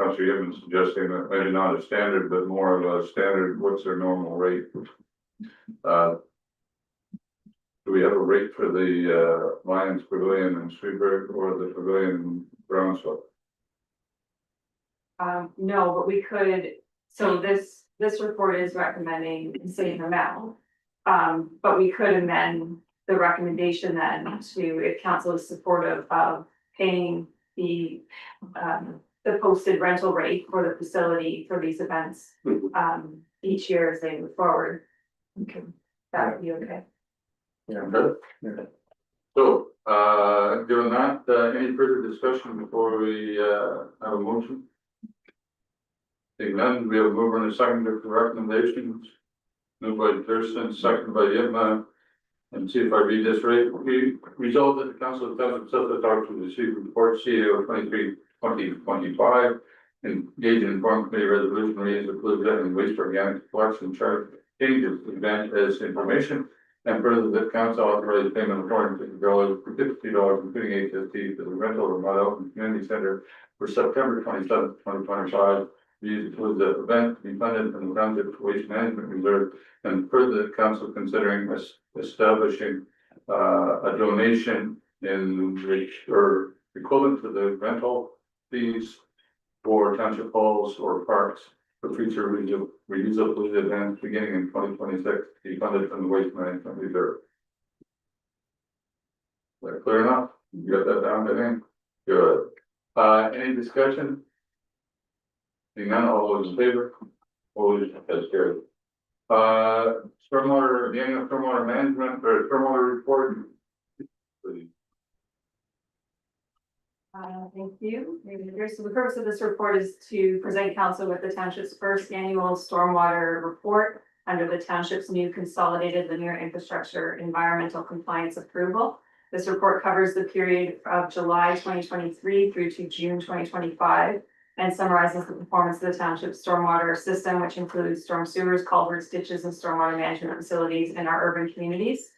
Councilor Gibbons suggesting that maybe not a standard, but more of a standard, what's their normal rate? Do we have a rate for the Lions Pavilion in Sweetburg or the Pavilion in Brownsville? No, but we could, so this this report is recommending the same amount. But we could amend the recommendation then to, if council is supportive of paying the posted rental rate for the facility for these events, each year as they move forward. Okay, that would be okay. Yeah, good. Yeah. So, given that, any further discussion before we, have a motion? Seeing none, we have a mover and a seconder for recommendations. Moved by Thurston, seconded by Yitma. And see if I read this right, we resolved that the council of Township South Ottawa to receive report CO 23-2025. Engage in informed committee resolution raised include that and waste organic collection charge changes event as information. And further, the council authorized payment according to the $50, including HST, for the rental of Mount Elton Community Center for September 27th, 2025. These include the event to be funded from the Township Waste Management Reserve. And further, the council considering establishing a donation in which or equivalent to the rental fees for township halls or parks for future reusable events beginning in 2026 to be funded from the Waste Management Reserve. Is that clear enough? You got that down, I think? Good. Any discussion? Seeing none, all those in favor? Opposed, that's carried. Stormwater, the annual stormwater management or stormwater report. Please. Thank you. So the purpose of this report is to present council with the township's first annual stormwater report under the township's new consolidated linear infrastructure environmental compliance approval. This report covers the period of July 2023 through to June 2025 and summarizes the performance of the township's stormwater system, which includes storm sewers, culverts, ditches, and stormwater management facilities in our urban communities.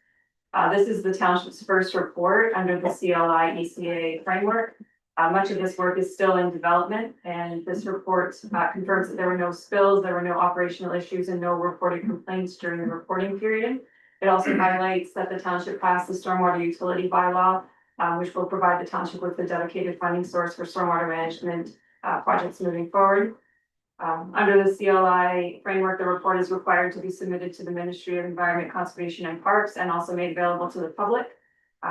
This is the township's first report under the CLI ECA framework. Much of this work is still in development, and this report confirms that there were no spills, there were no operational issues, and no reported complaints during the reporting period. It also highlights that the township passed the stormwater utility bylaw, which will provide the township with a dedicated funding source for stormwater management projects moving forward. Under the CLI framework, the report is required to be submitted to the Ministry of Environment, Conservation and Parks and also made available to the public.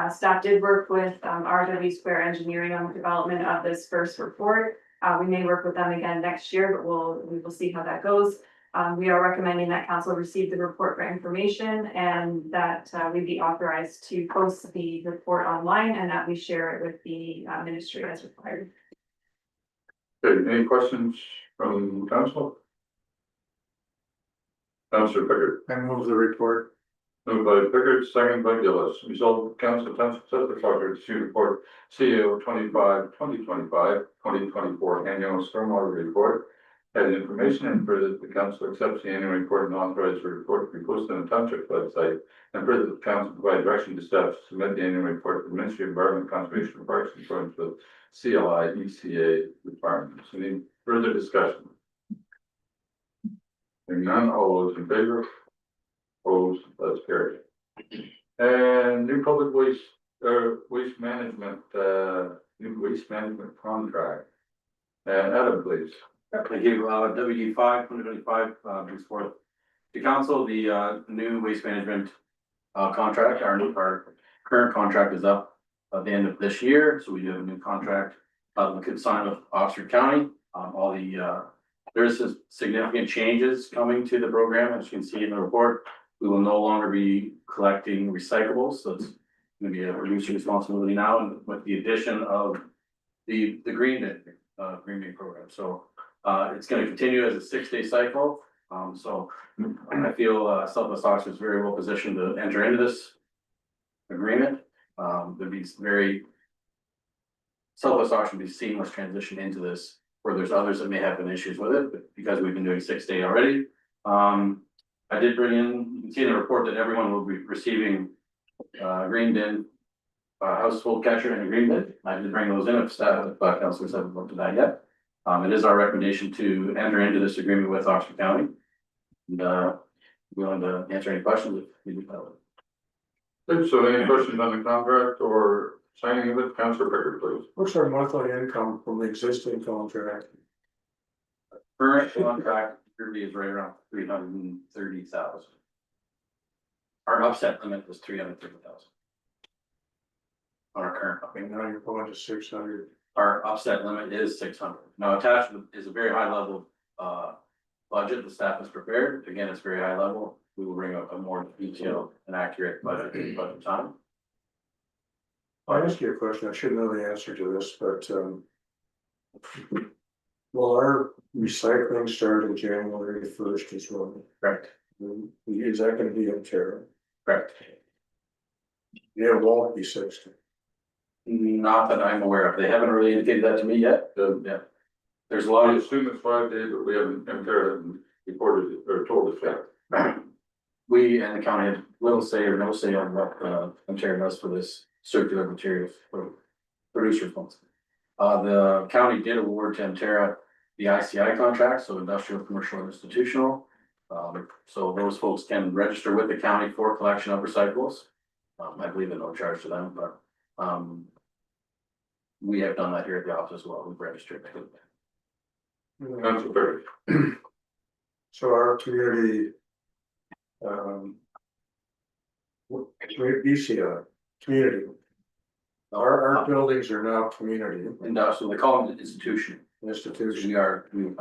Staff did work with RW Square Engineering on the development of this first report. We may work with them again next year, but we will see how that goes. We are recommending that council receive the report for information and that we be authorized to post the report online and that we share it with the ministry as required. Okay, any questions from council? Councilor Pickard. I move the report. Moved by Pickard, second by Gillis. Resolved, council of Township South Ottawa to report CO 2024 annual stormwater report as information and further the council accepts the annual report and authorizes the report to be posted on the township website and further the council provide direction to staff to submit the annual report to the Ministry of Environment, Conservation and Parks in accordance with CLI ECA requirements. Any further discussion? Hearing none, all those in favor? Opposed, that's carried. And new public waste, waste management contract. And Adam, please. Thank you. WD 2025 brings forth to council the new waste management contract. Our current contract is up at the end of this year, so we do have a new contract. We could sign with Oxford County. There's some significant changes coming to the program, as you can see in the report. We will no longer be collecting recyclables, so it's going to be a reduced responsibility now, and with the addition of the green bin program. So it's going to continue as a 6-day cycle. So I feel Southwest Oxford is very well positioned to enter into this agreement. There'd be Southwest Oxford would be seamless transition into this, where there's others that may have been issues with it, but because we've been doing 6-day already. I did bring in, you can see in the report that everyone will be receiving green bin, household catcher and a green bin. I did bring those in if staff, councilors haven't looked at that yet. It is our recommendation to enter into this agreement with Oxford County. And willing to answer any questions if you do have it. So any questions on the contract or signing of it? Councilor Pickard, please. What's our monthly income from the existing contract? Current contract Kirby is right around 330,000. Our upset limit was 330,000. On our current, And now you're going to 600. our offset limit is 600. Now attached is a very high level, budget the staff has prepared. Again, it's very high level. We will bring a more detailed and accurate budget time. I'll ask you a question. I should know the answer to this, but, will our recycling start in January 1st as well? Correct. Is that gonna be in Ontario? Correct. Yeah, it won't be 60. Not that I'm aware of. They haven't really indicated that to me yet. Yeah. There's a lot I of, assume it's 5 days, but we haven't reported it or told us that. we and the county had little say or no say on what, Ontario does for this circular materials for producer funds. The county did award to Ontario the ICI contract, so industrial, commercial, and institutional. So those folks can register with the county for collection of recyclables. I believe at no charge to them, but, we have done that here at the office as well. We've registered. That's fair. So our community, BCI, community. Our buildings are now community Industrial, they call them institution. institutions. We are, Do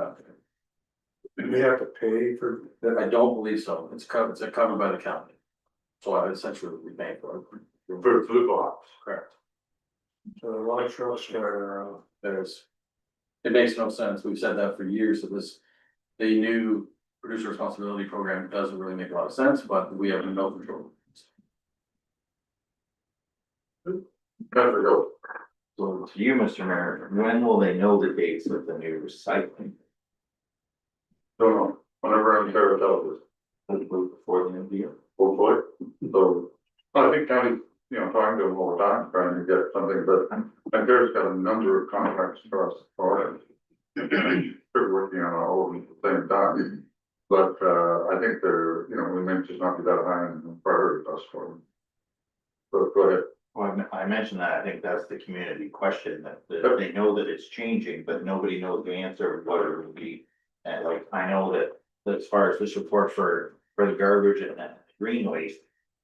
we have to pay for that? I don't believe so. It's covered by the county. So I essentially we pay for it. For blue box. Correct. So a lot of trucks are, It makes no sense. We've said that for years, that the new producer responsibility program doesn't really make a lot of sense, but we have no control. Never go. So to you, Mr. Mayor, when will they know the dates of the new recycling? Don't know, whenever Ontario tells us, Before the end of the year? hopefully. So, I think county, talking to them all the time, trying to get something, but Ontario's got a number of contracts for us for it. They're working on all of them at the same time, but, I think they're, we may just not be that high in priority us for them. So go ahead. Well, I mentioned that, I think that's the community question, that they know that it's changing, but nobody knows the answer of what it will be. And like, I know that as far as this report for the garbage and green waste,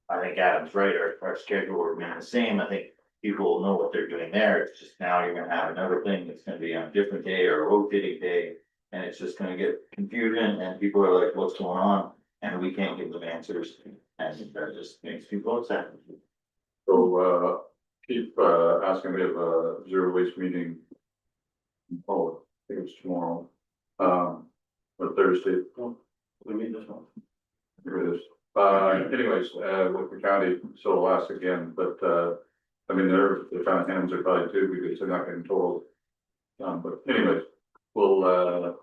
I think Adam's right, our schedule will remain the same. I think people will know what they're doing there. It's just now you're gonna have another thing that's gonna be on a different day or a rotating day. And it's just gonna get confusion and people are like, what's going on? And we can't give them answers. And that just makes people upset. So, keep, asking, we have a zero waste meeting. Oh, I think it's tomorrow, or Thursday. Oh, we meet this one. Here it is. Anyways, with the county, so I'll ask again, but, I mean, their kind of hands are tied too, because they're not getting told. But anyways, we'll,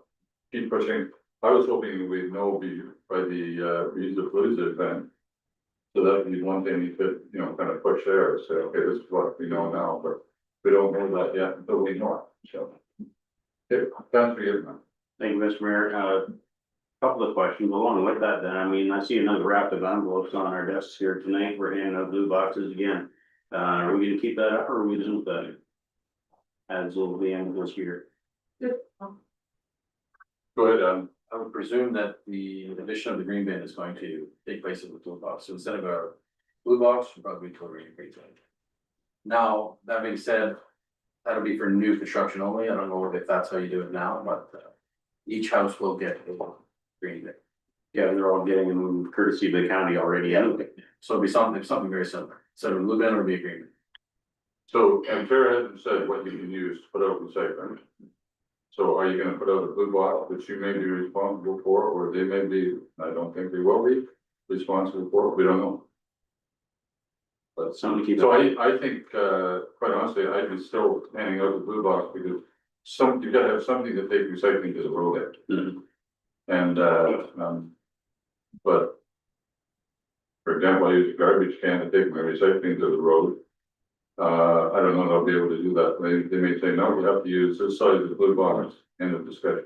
keep pushing. I was hoping we'd know by the, Reason of Palooza event. So that would be one thing you could, kind of push there, say, okay, this is what we know now, but we don't know that yet until we know it, so. It, that's for you, man. Thank you, Mr. Mayor. Couple of questions along with that then. I mean, I see another raft of envelopes on our desks here tonight. We're handing out blue boxes again. Are we gonna keep that up or are we done with that? As will the end of this year. Go ahead, I would presume that the addition of the green bin is going to take place in the blue box. So instead of a blue box, we'll probably totally green bin. Now, that being said, that'll be for new construction only. I don't know if that's how you do it now, but each house will get a green bin. Yeah, they're all getting them courtesy of the county already anyway. So it'll be something very similar. Instead of a blue bin, it'll be a green bin. So, and Tara hasn't said what you can use to put out recycling. So are you gonna put out a blue box that you may be responsible for, or they may be, I don't think they will be responsible for, we don't know. But something to keep. So I think, quite honestly, I'd be still handing out the blue box because you gotta have something to take recycling to the road at. And, but. For example, I use a garbage can to take my recycling to the road. I don't know if I'll be able to do that. They may say, no, you have to use this size of the blue box. End of discussion.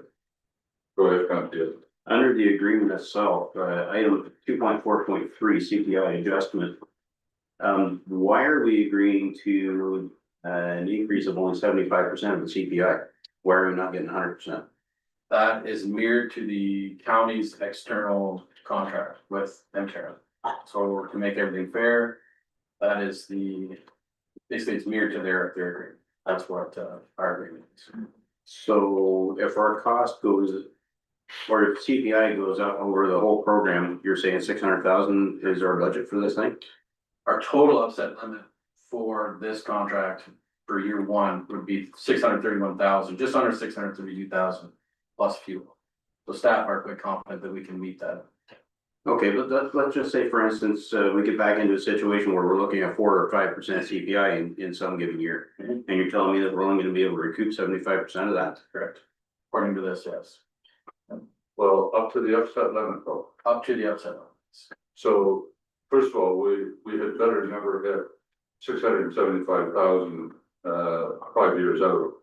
Go ahead, Councilor. Under the agreement itself, item 2.4.3 CPI adjustment. Why are we agreeing to an increase of only 75% of the CPI? Why are we not getting 100%? That is mirrored to the county's external contract with Mterra. So to make everything fair, that is basically it's mirrored to their agreement. That's what our agreement is. So if our cost goes, or if CPI goes up over the whole program, you're saying 600,000 is our budget for this thing? Our total upset limit for this contract for year one would be 631,000, just under 632,000 plus fuel. So staff are quite confident that we can meet that. Okay, but let's just say, for instance, we get back into a situation where we're looking at 4 or 5% CPI in some given year. And you're telling me that we're only gonna be able to recoup 75% of that? Correct. According to this, yes. Well, up to the upset limit though. Up to the upset limits. So, first of all, we had better never hit 675,000, 5 years out.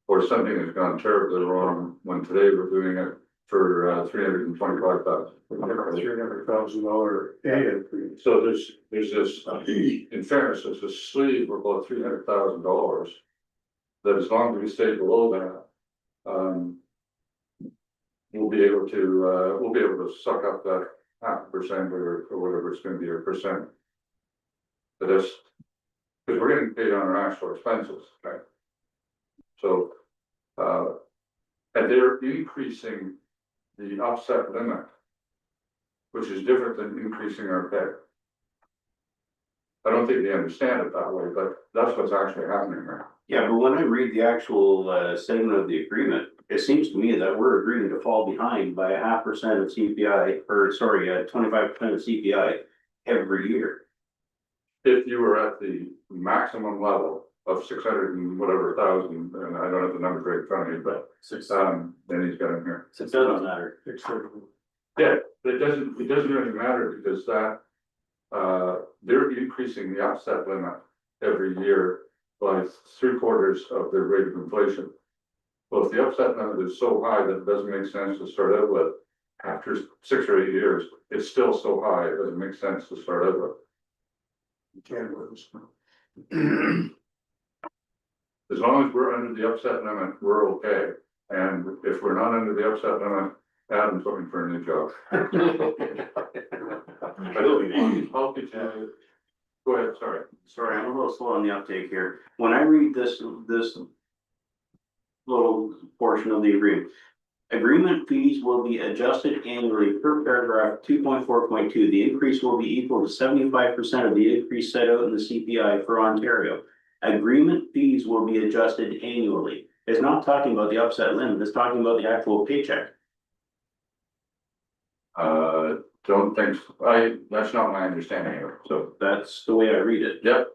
Or something has gone terribly wrong when today we're doing it for 325,000. $300,000 pay increase. So there's this, in fairness, there's a sleeve of about $300,000. That as long as we stay below that, we'll be able to suck up that 0.5% or whatever it's gonna be, or percent. For this, because we're getting paid on our actual expenses, right? So, and they're increasing the offset limit, which is different than increasing our pay. I don't think they understand it that way, but that's what's actually happening there. Yeah, but when I read the actual segment of the agreement, it seems to me that we're agreeing to fall behind by 0.5% of CPI, or sorry, 25% of CPI every year. If you were at the maximum level of 600 and whatever thousand, and I don't have the numbers right in front of me, but then he's got it here. It doesn't matter. Yeah, it doesn't really matter because that, they're increasing the offset limit every year by 3/4 of their rate of inflation. Well, if the offset limit is so high that it doesn't make sense to start out with, after 6 or 8 years, it's still so high, it doesn't make sense to start out with. You can't lose. As long as we're under the upset limit, we're okay. And if we're not under the upset limit, Adam's looking for a new job. I'll continue. Go ahead, sorry. I'm a little slow on the uptake here. When I read this little portion of the agreement. Agreement fees will be adjusted annually per paragraph 2.4.2. The increase will be equal to 75% of the increase set out in the CPI for Ontario. Agreement fees will be adjusted annually. It's not talking about the upset limit, it's talking about the actual paycheck. Don't think, that's not my understanding of it, so. That's the way I read it. Yep.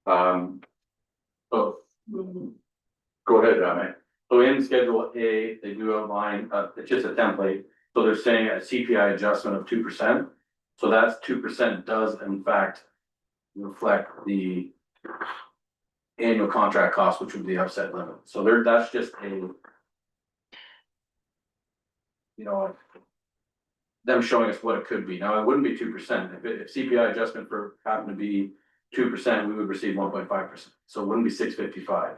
Oh, go ahead, Danny. So in Schedule A, they do outline, it's just a template, so they're saying a CPI adjustment of 2%. So that's 2% does in fact reflect the annual contract cost, which would be the upset limit. So that's just them showing us what it could be. Now, it wouldn't be 2%. If CPI adjustment for happened to be 2%, we would receive 1.5%. So it wouldn't be 655.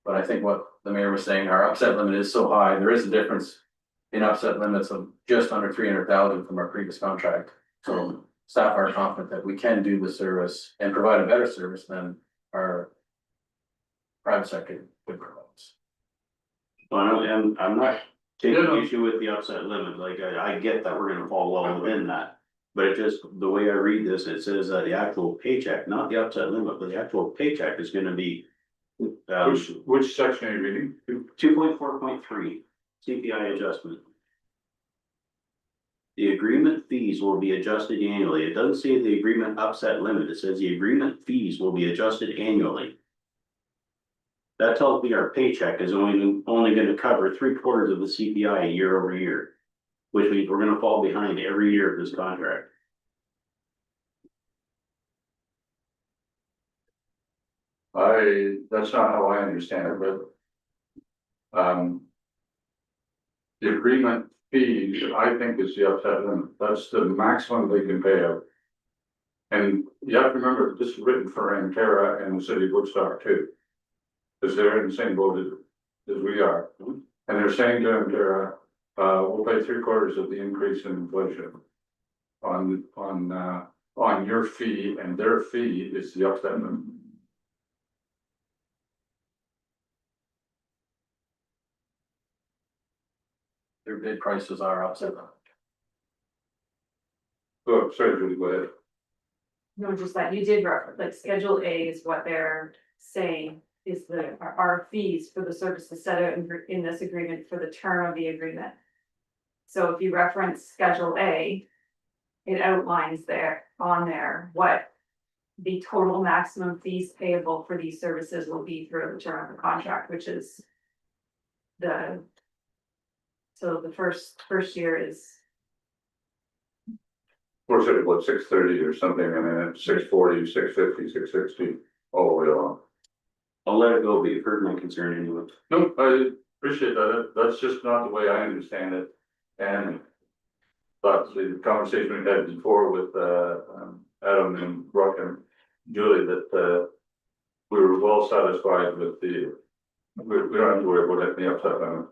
But I think what the mayor was saying, our upset limit is so high, there is a difference in upset limits of just under 300,000 from our previous contract. So staff are confident that we can do the service and provide a better service than our private sector would provide. And I'm not taking issue with the upset limit, like I get that we're gonna fall well within that. But it just, the way I read this, it says that the actual paycheck, not the upset limit, but the actual paycheck is gonna be. Which section are you reading? 2.4.3 CPI adjustment. The agreement fees will be adjusted annually. It doesn't say the agreement upset limit, it says the agreement fees will be adjusted annually. That tells me our paycheck is only gonna cover 3/4 of the CPI year over year. Which means we're gonna fall behind every year of this contract. That's not how I understand it, but. The agreement fee, I think, is the upset limit. That's the maximum they can pay out. And you have to remember, this is written for Antera and the city of Woodstock too. Because they're in the same boat as we are. And they're saying to him, we'll pay 3/4 of the increase in inflation. On your fee, and their fee is the upstanding. Their bid prices are upset. Oh, sorry, Judy, go ahead. No, just that you did reference, like Schedule A is what they're saying is our fees for the services set out in this agreement for the term of the agreement. So if you reference Schedule A, it outlines on there what the total maximum fees payable for these services will be throughout the term of the contract, which is so the first year is. We're saying what, 630 or something, and then 640, 650, 660, all the way along. I'll let it go, but you've heard my concern anyway. No, I appreciate that. That's just not the way I understand it. And but the conversation we had before with Adam and Brock and Julie, that we were well satisfied with we don't have to worry about any upset on it.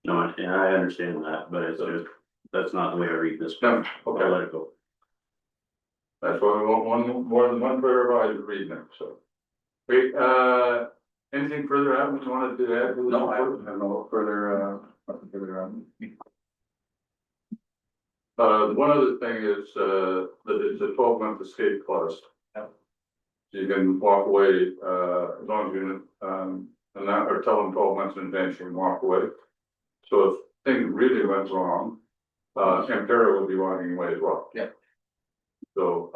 No, and I understand that, but it's just, that's not the way I read this. No, Okay, okay. let it go. That's why we want one more than one pair of eyes reading it, so. Wait, anything further, Adam, you wanted to add? No, I have no further, nothing further on. One other thing is, that it's a 12-month escape clause. Yep. So you can walk away, as long as you, or tell them 12 months in advance, you can walk away. So if things really went wrong, Empira will be walking away as well. Yeah. So,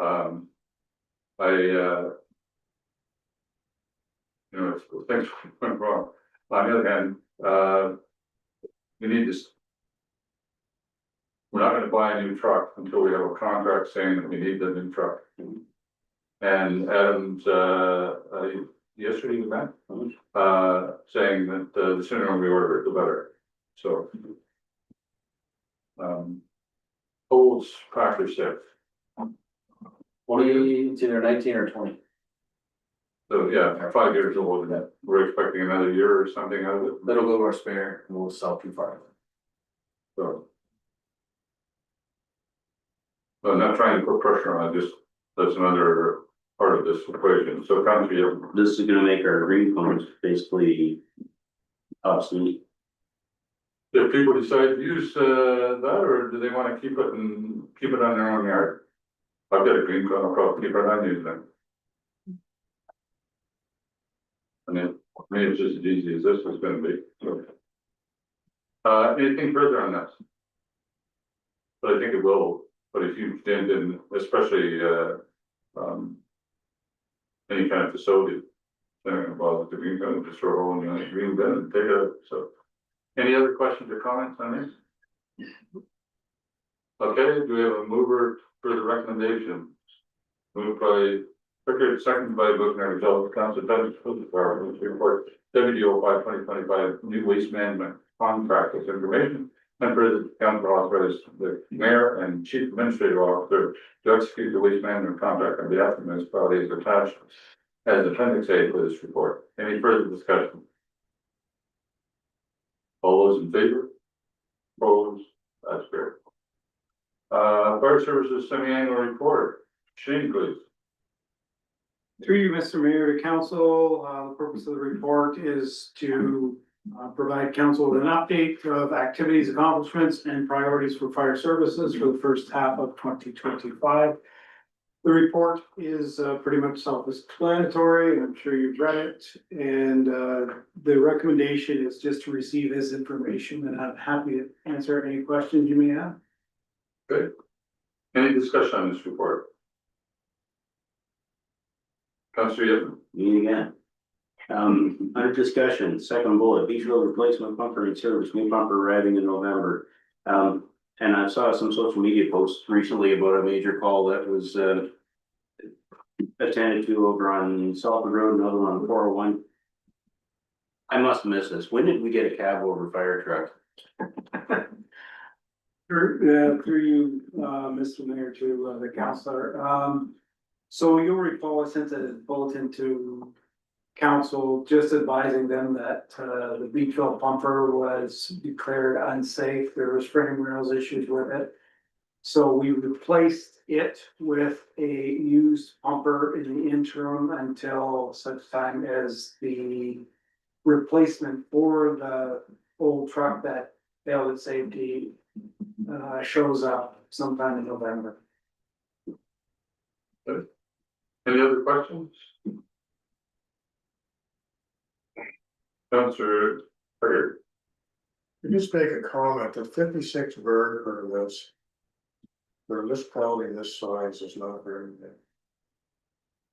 if things went wrong, on the other hand, we need this. We're not gonna buy a new truck until we have a contract saying that we need the new truck. And Adam's, yesterday we met, saying that, the sooner we order it, the better, so. Olds practice set. It's either 19 or 20. So, yeah, 5 years old, and we're expecting another year or something out of it. That'll go to our spare and we'll sell too far. So. But I'm not trying to put pressure on, that's another part of this equation, so country. This is gonna make our green funds basically obsolete. If people decide to use that, or do they wanna keep it on their own yard? I've got a green cone, I'll probably keep it on using it. I mean, for me, it's just as easy as this is gonna be, so. Anything further on this? But I think it will put a huge dent in, especially, any kind of facility. About the green cone, just throw a hole in the green bin and take it out, so. Any other questions or comments on this? Okay, do we have a mover for the recommendation? Moved by Pickard, seconded by Buchner, result of council Douglas for the department report WDO 5/2025 new waste management contract with information. And for the council authorize the mayor and chief administrative officer to execute the waste management contract on behalf of the municipality as attached as appendix A for this report. Any further discussion? All those in favor? Opposed? That's great. Fire services semi-annual report. Shane, please. Through you, Mr. Mayor, to council, the purpose of the report is to provide council with an update of activities, accomplishments, and priorities for fire services for the first half of 2025. The report is pretty much self-explanatory, and I'm sure you've read it. And the recommendation is just to receive this information, and I'm happy to answer any questions you may have. Good. Any discussion on this report? Councilor Yip. Me again. Under discussion, second bullet, beach road replacement pumper in service, new pumper arriving in November. And I saw some social media posts recently about a major call that was attended to over on Salford Road, another one on 401. I must miss this. When did we get a cab over fire truck? Through you, Mr. Mayor, to the councilor. So you'll recall I sent a bulletin to council just advising them that, the Beachville pumper was declared unsafe. There was frame rails issues with it. So we replaced it with a used pumper in the interim until such time as the replacement for the old truck that failed at safety shows up sometime in November. Any other questions? Counselor Carter. Just make a comment that 56 burn permits. For a municipality this size is not very many.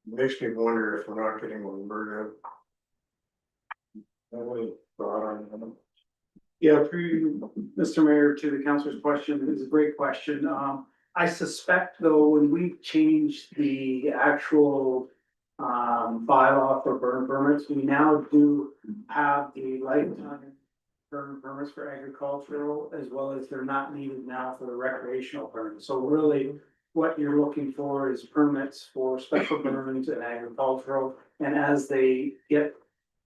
Makes me wonder if we're not getting one bird out. Yeah, through you, Mr. Mayor, to the councilor's question, it's a great question. I suspect though, when we changed the actual bylaw for burn permits, we now do have the lifetime burn permits for agricultural, as well as they're not needed now for the recreational burn. So really, what you're looking for is permits for special burns and agricultural, and as they get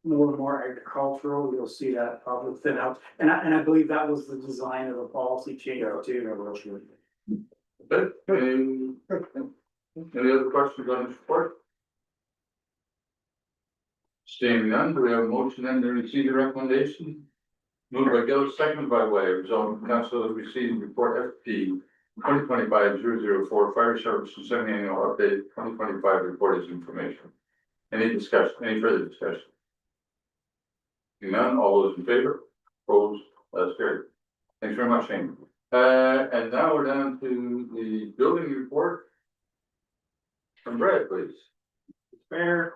more and more agricultural, you'll see that probably thin out. And I believe that was the design of the policy change too. Okay, any other questions on this report? Seeing none, do we have a motion then to receive the recommendation? Moved by Gillis, seconded by Way, resolved council to receive report FP 2025-004 Fire Services Semi-Annual Update 2025 report as information. Any discussion, any further discussion? Seeing none, all those in favor, opposed, that's carried. Thanks very much, Shane. And now we're down to the building report. From Brad, please. Mayor,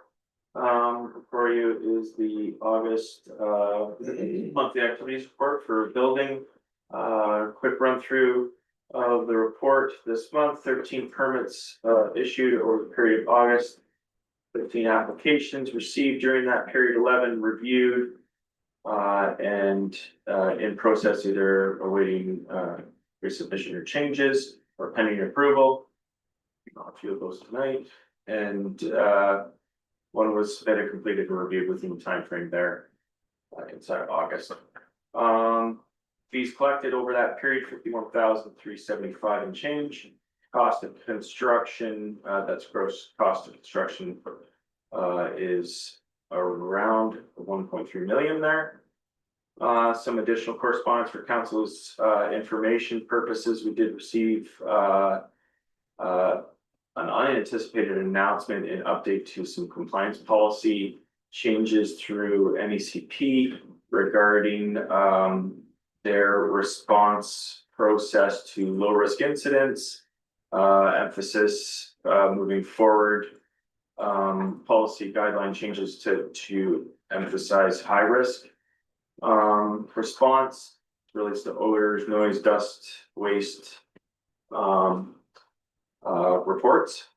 for you is the August monthly activities report for building. Quick run through of the report this month: 13 permits issued over the period of August, 15 applications received during that period, 11 reviewed and in process, either awaiting resubmission or changes or pending approval. A few of those tonight, and one was submitted, completed, and reviewed within the time frame there inside August. Fees collected over that period, 51,375 and change. Cost of construction, that's gross cost of construction, is around 1.3 million there. Some additional correspondence for council's information purposes. We did receive an unanticipated announcement and update to some compliance policy changes through MECP regarding their response process to low risk incidents, emphasis moving forward, policy guideline changes to emphasize high risk response, relates to odors, noise, dust, waste reports,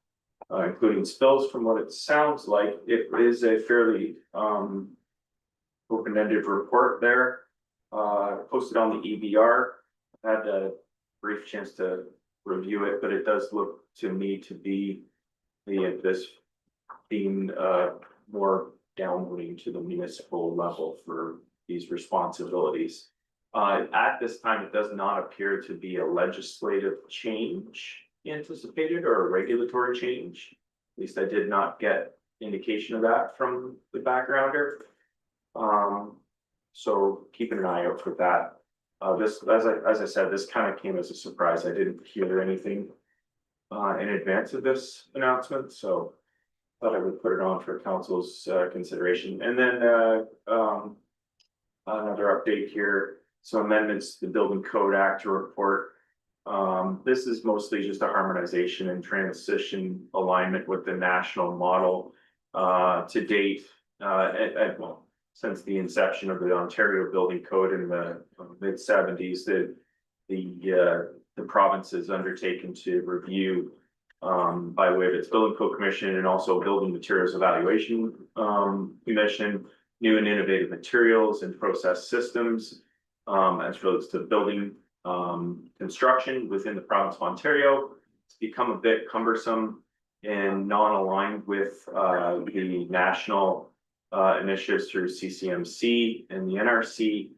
including spills. From what it sounds like, it is a fairly open-ended report there, posted on the EBR. I had a brief chance to review it, but it does look to me to be this being more downloading to the municipal level for these responsibilities. At this time, it does not appear to be a legislative change anticipated or a regulatory change. At least I did not get indication of that from the backgrounder. So keeping an eye out for that. This, as I said, this kind of came as a surprise. I didn't hear anything in advance of this announcement, so thought I would put it on for council's consideration. And then another update here. So amendments to the Building Code Act to report. This is mostly just a harmonization and transition alignment with the national model. To date, well, since the inception of the Ontario Building Code in the mid-70s, the province has undertaken to review by way of its Building Code Commission and also Building Materials Evaluation Commission, new and innovative materials and process systems as relates to building construction within the province of Ontario. It's become a bit cumbersome and non-aligned with the national initiatives through CCMC and the NRC.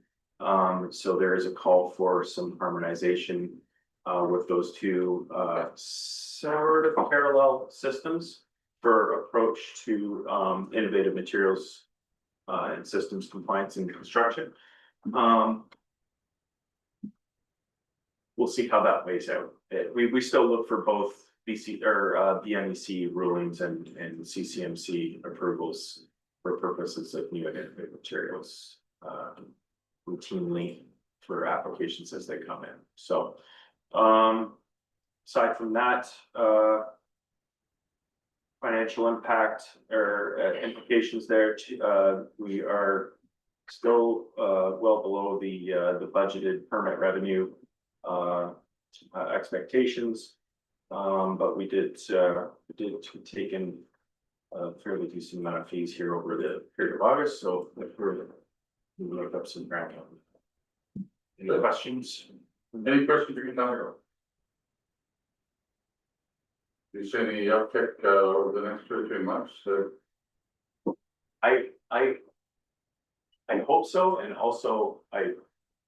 So there is a call for some harmonization with those two sort of parallel systems for approach to innovative materials and systems compliance in construction. We'll see how that plays out. We still look for both BC or BMEC rulings and CCMC approvals for purposes of new and innovative materials routinely for applications as they come in. So aside from that, financial impact or implications there, we are still well below the budgeted permit revenue expectations. But we did take in a fairly decent amount of fees here over the period of August, so we looked up some ground. Any questions? Any questions you can talk about? Do you see any uptick over the next 2 or 3 months? I hope so, and also I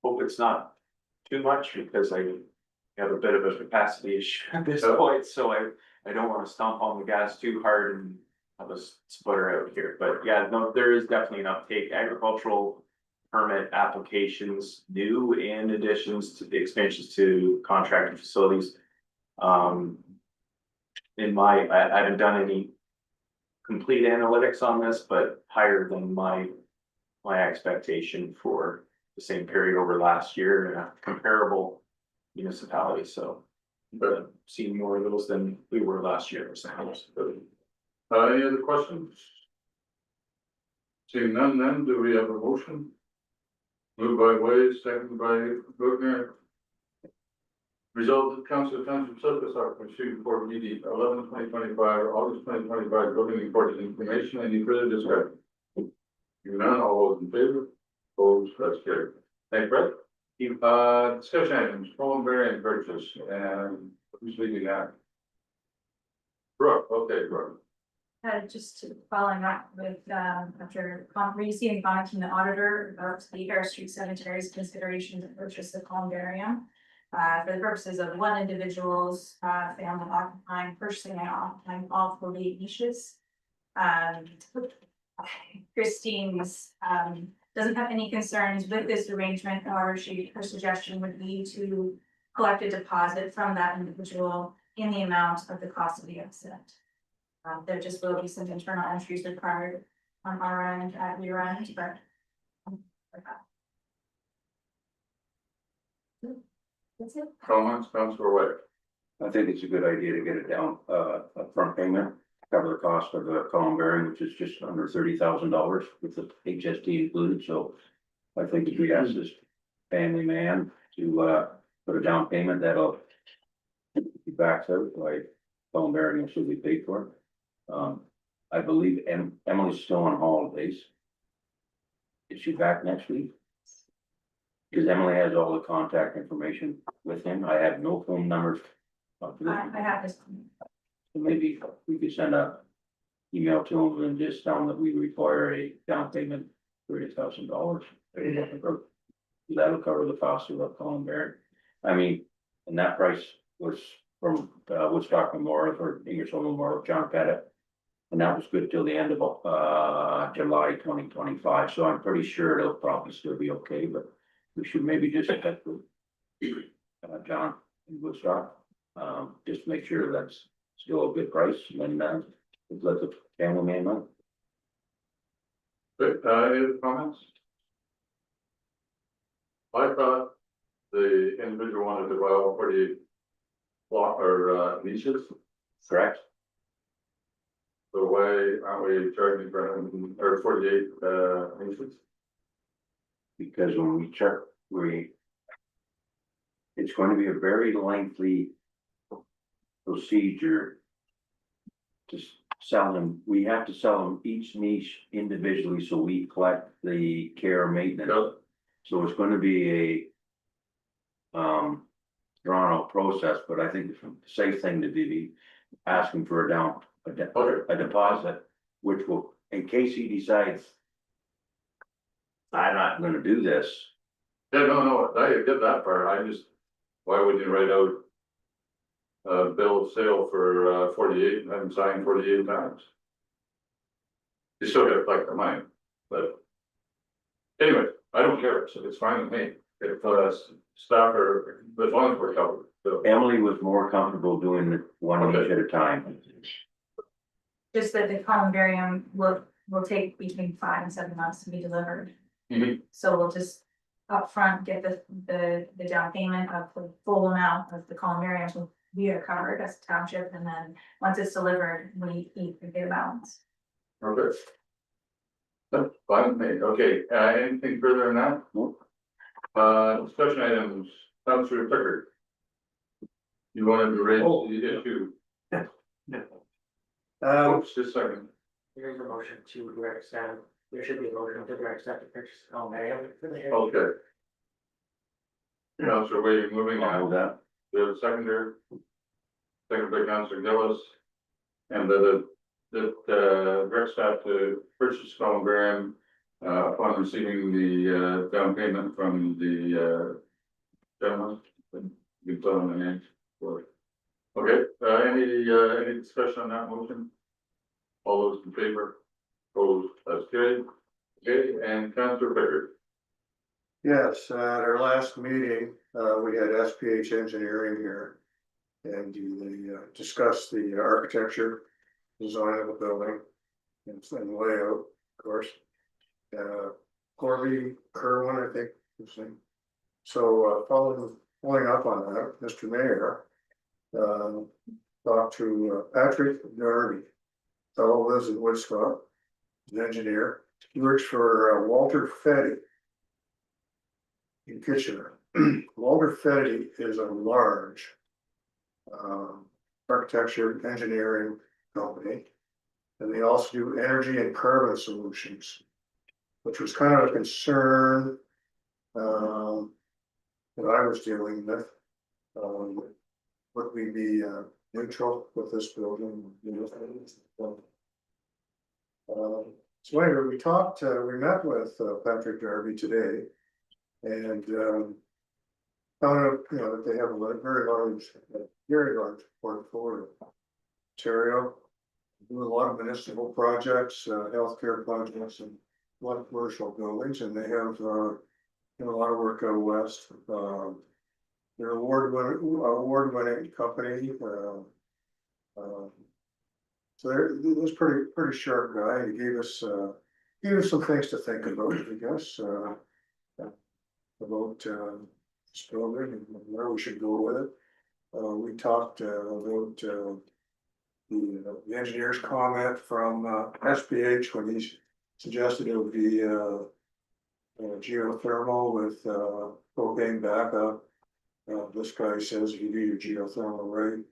hope it's not too much because I have a bit of a capacity issue at this point, so I don't want to stomp on the gas too hard and have a sputter out here. But yeah, no, there is definitely an uptake. Agricultural permit applications, new and additions to the expansions to contracted facilities. I haven't done any complete analytics on this, but higher than my expectation for the same period over last year in a comparable municipality. So but seeing more of those than we were last year. Any other questions? Seeing none, then do we have a motion? Moved by Ways, seconded by Bugner. Result that Council of Township Surface Officer received report DD 11/2025, August 2025, building report information. Any further discussion? Hearing none, all those in favor? Opposed, that's carried. Thank you, Brett. Discussion items, Colin Variant purchase, and who's leading that? Brooke, okay, Brooke. Just following up with, after receiving comment from the auditor about the Air Street Cemetery's consideration to purchase the columbarium. For the purposes of one individual's family occupying, purchasing and occupying all 48 niches. Christine's doesn't have any concerns with this arrangement, however, her suggestion would be to collect a deposit from that individual in the amount of the cost of the asset. There just will be some internal entries required on our end at your end, but. That's it. Comments, Councilor White. I think it's a good idea to get it down, upfront payment, cover the cost of the columbarium, which is just under $30,000 with the HST included, so. I think if we ask this family man to, put a down payment, that'll. Be backed out by columbarium should be paid for. I believe Emily's still on holidays. Is she back next week? Because Emily has all the contact information with him. I have no phone numbers. I have this. Maybe we could send a email to him and just tell him that we require a down payment, $30,000. That'll cover the cost of the columbarium. I mean, and that price was from Woodstock Memorial or Ingersoll Memorial, John Pettit. And that was good till the end of July 2025. So I'm pretty sure it'll probably still be okay, but we should maybe just check with John in Woodstock. Just make sure that's still a good price and let the family man know. Good, any other comments? I thought the individual wanted to buy all 48 lot or niches. Correct. So why aren't we charging for 48 niches? Because when we check, it's going to be a very lengthy procedure to sell them. We have to sell them each niche individually, so we collect the care and maintenance. Yep. So it's going to be a drawn out process, but I think it's a safe thing to be asking for a deposit, which will in case he decides I'm not gonna do this, Yeah, no, I get that part, I just, why wouldn't you write out a bill of sale for 48 and have them sign 48 times? You still gotta collect the money, but anyway, I don't care, so it's fine with me, if staff are, as long as we're covered. So, Emily was more comfortable doing it one each at a time. Just that the columbarium will take between 5 and 7 months to be delivered. mhm. So we'll just upfront get the down payment of the full amount of the columbarium, so we are covered as a township, and then once it's delivered, we eat the balance. Okay. That's fine with me, okay, anything further on that? Nope. Discussion items, Councilor Tucker. You wanted to raise the issue, oops, just a second. Here's a motion to direct staff, there should be a motion to direct staff to purchase columbarium for the. Okay. Councilor Wade, moving I'll on. move that. We have a seconder. Second by Councilor Gillis. And the direct staff to purchase columbarium upon receiving the down payment from the gentleman. You tell him the name. Okay, any discussion on that motion? All those in favor? Opposed, that's carried. Okay, and Councilor Bickert. Yes, at our last meeting, we had SPH Engineering here. And they discussed the architecture, design of the building, and layout, of course. Corby Kerwin, I think, his name. So, following up on that, Mr. Mayor, talked to Patrick Darby, fellow lives in Woodstock, an engineer. He works for Walter Fetty in Kitchener. Walter Fetty is a large architecture engineering company. And they also do energy and carbon solutions, which was kind of a concern that I was dealing with. Would we be neutral with this building? So anyway, we met with Patrick Darby today. And found out, that they have a very large portfolio. Ontario, do a lot of municipal projects, healthcare projects, and a lot of commercial buildings, and they have a lot of work out west. They're award-winning company. So he was pretty sharp guy. He gave us some things to think about, I guess, about this building and where we should go with it. We talked about the engineer's comment from SPH when he suggested it would be geothermal with propane backup. This guy says if you do your geothermal right,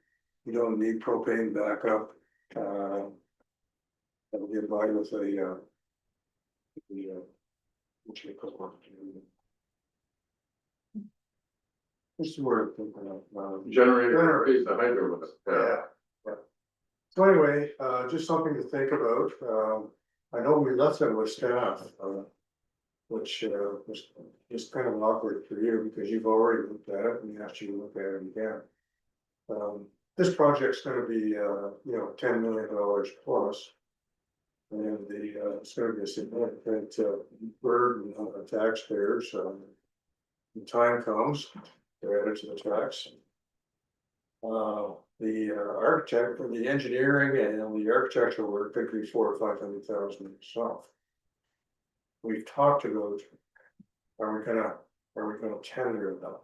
you don't need propane backup. That'll get by with what you call it. What's the word? Generator is the hydro with it. Yeah. So anyway, just something to think about. I know we left them with staff, which was just kind of awkward for you because you've already looked at it and we asked you to look at it again. This project's gonna be, $10 million plus. And it's gonna be a significant burden on the taxpayers. The time comes, they're added to the tax. The architect for the engineering and the architectural work could be $400,000 or $500,000 itself. We've talked about, are we gonna tender them?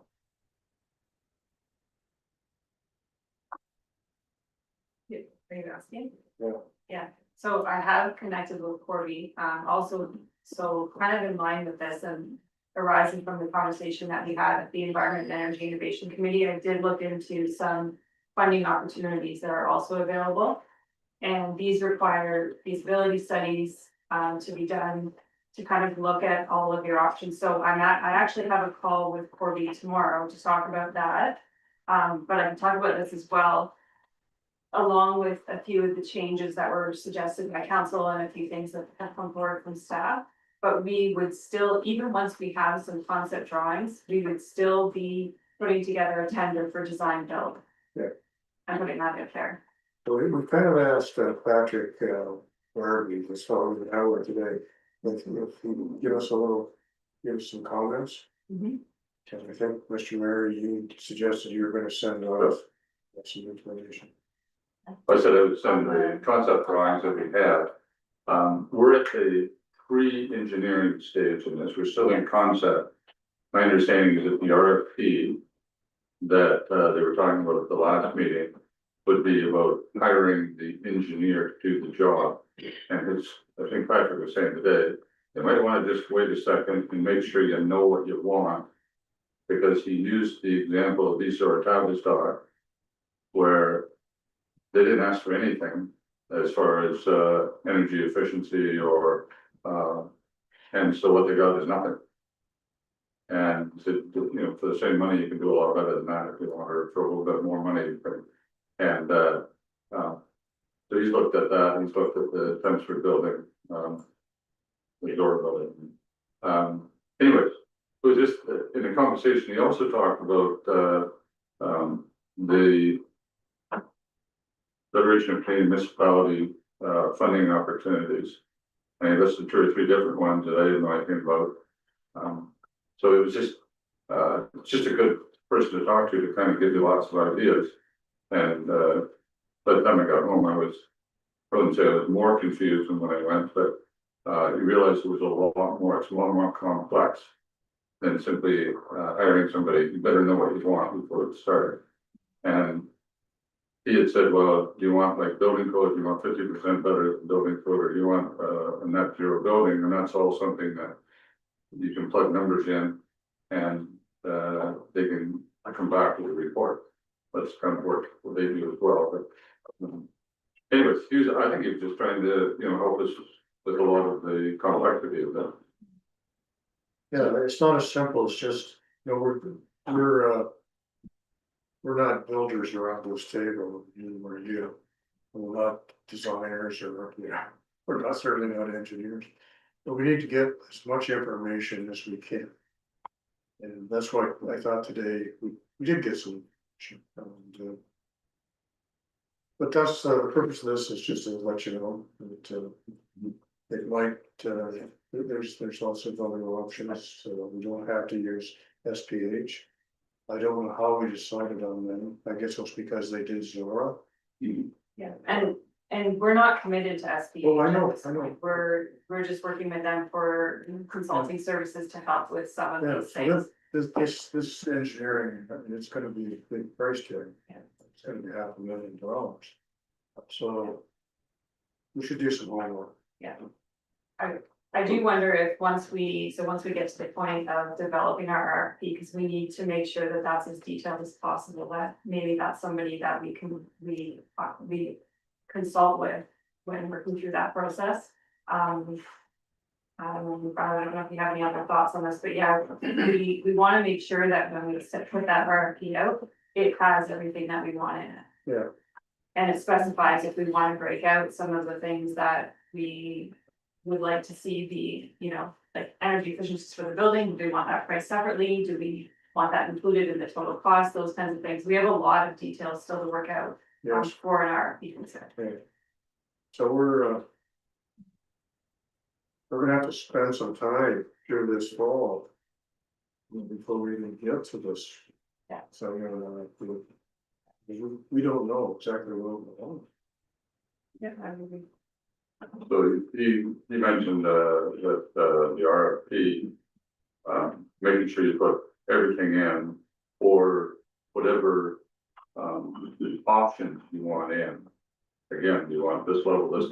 Are you asking? Yeah. Yeah, so I have connected with Corby, also, so kind of in line with this and arising from the conversation that we had at the Environment and Energy Innovation Committee, I did look into some funding opportunities that are also available. And these require feasibility studies to be done to kind of look at all of your options. So I actually have a call with Corby tomorrow to talk about that. But I can talk about this as well. along with a few of the changes that were suggested by council and a few things that have come forward from staff. But we would still, even once we have some concept drawings, we would still be putting together a tender for design build. Yeah. And putting that out there. So we kind of asked Patrick, Larrabee, this fellow in Howard today, if he would give us some comments. Mhm. And I think, Mr. Mayor, you suggested you were gonna send us some information. I said I would send the concept drawings that we have. We're at the pre-engineering stage in this, we're still in concept. My understanding is that the RFP that they were talking about at the last meeting would be about hiring the engineer to do the job. And I think Patrick was saying today, you might want to just wait a second and make sure you know what you want. Because he used the example of East Tavistock, where they didn't ask for anything as far as energy efficiency or and so what they got is nothing. And for the same money, you can do a lot better than that if you want, or for a little bit more money. And so he's looked at that, he's looked at the Chelmsford building, the door building. Anyways, it was just in the conversation, he also talked about the Federation of Canadian Municipality funding opportunities. And he listed 2 or 3 different ones that I didn't know anything about. So it was just a good person to talk to kind of give you lots of ideas. And by the time I got home, I wouldn't say I was more confused than when I went, but you realize it was a lot more, it's a lot more complex than simply hiring somebody. You better know what you want before it started. And he had said, well, do you want like building code, do you want 50% better building code, or do you want a net zero building? And that's all something that you can plug numbers in and they can come back with a report. That's kind of what they do as well. But anyways, I think he was just trying to, help us with a lot of the complexity of that. Yeah, it's not as simple as just, we're not builders around this table, we're you. We're not designers or, we're not certainly not engineers. But we need to get as much information as we can. And that's why I thought today, we did get some. But that's the purpose of this is just to let you know that it might, there's lots of other options, so we don't have to use SPH. I don't know how we decided on them. I guess it's because they did Zora. Yeah, and we're not committed to SBA. Oh, I know, at this point. We're just working with them for consulting services to help with some of Yeah, these so things. this engineering, it's gonna be a big price tag. Yeah. It's gonna be $500,000. So we should do some homework. Yeah. I do wonder if once we get to the point of developing our RFP, because we need to make sure that that's as detailed as possible, that maybe that's somebody that we consult with when working through that process. I don't know if you have any other thoughts on this, but yeah, we want to make sure that when we put that RFP out, it has everything that we want in it. Yeah. And it specifies if we want to break out some of the things that we would like to see be, like energy efficiencies for the building. Do we want that priced separately? Do we want that included in the total cost? Those kinds of things. We have a lot of details still to work out for an RFP considered. Okay. So we're gonna have to spend some time through this fall before we even get to this. Yeah. So, we don't know exactly what we want. Yeah, I agree. So he mentioned that the RFP, making sure you put everything in or whatever options you want in. Again, you want this level, or this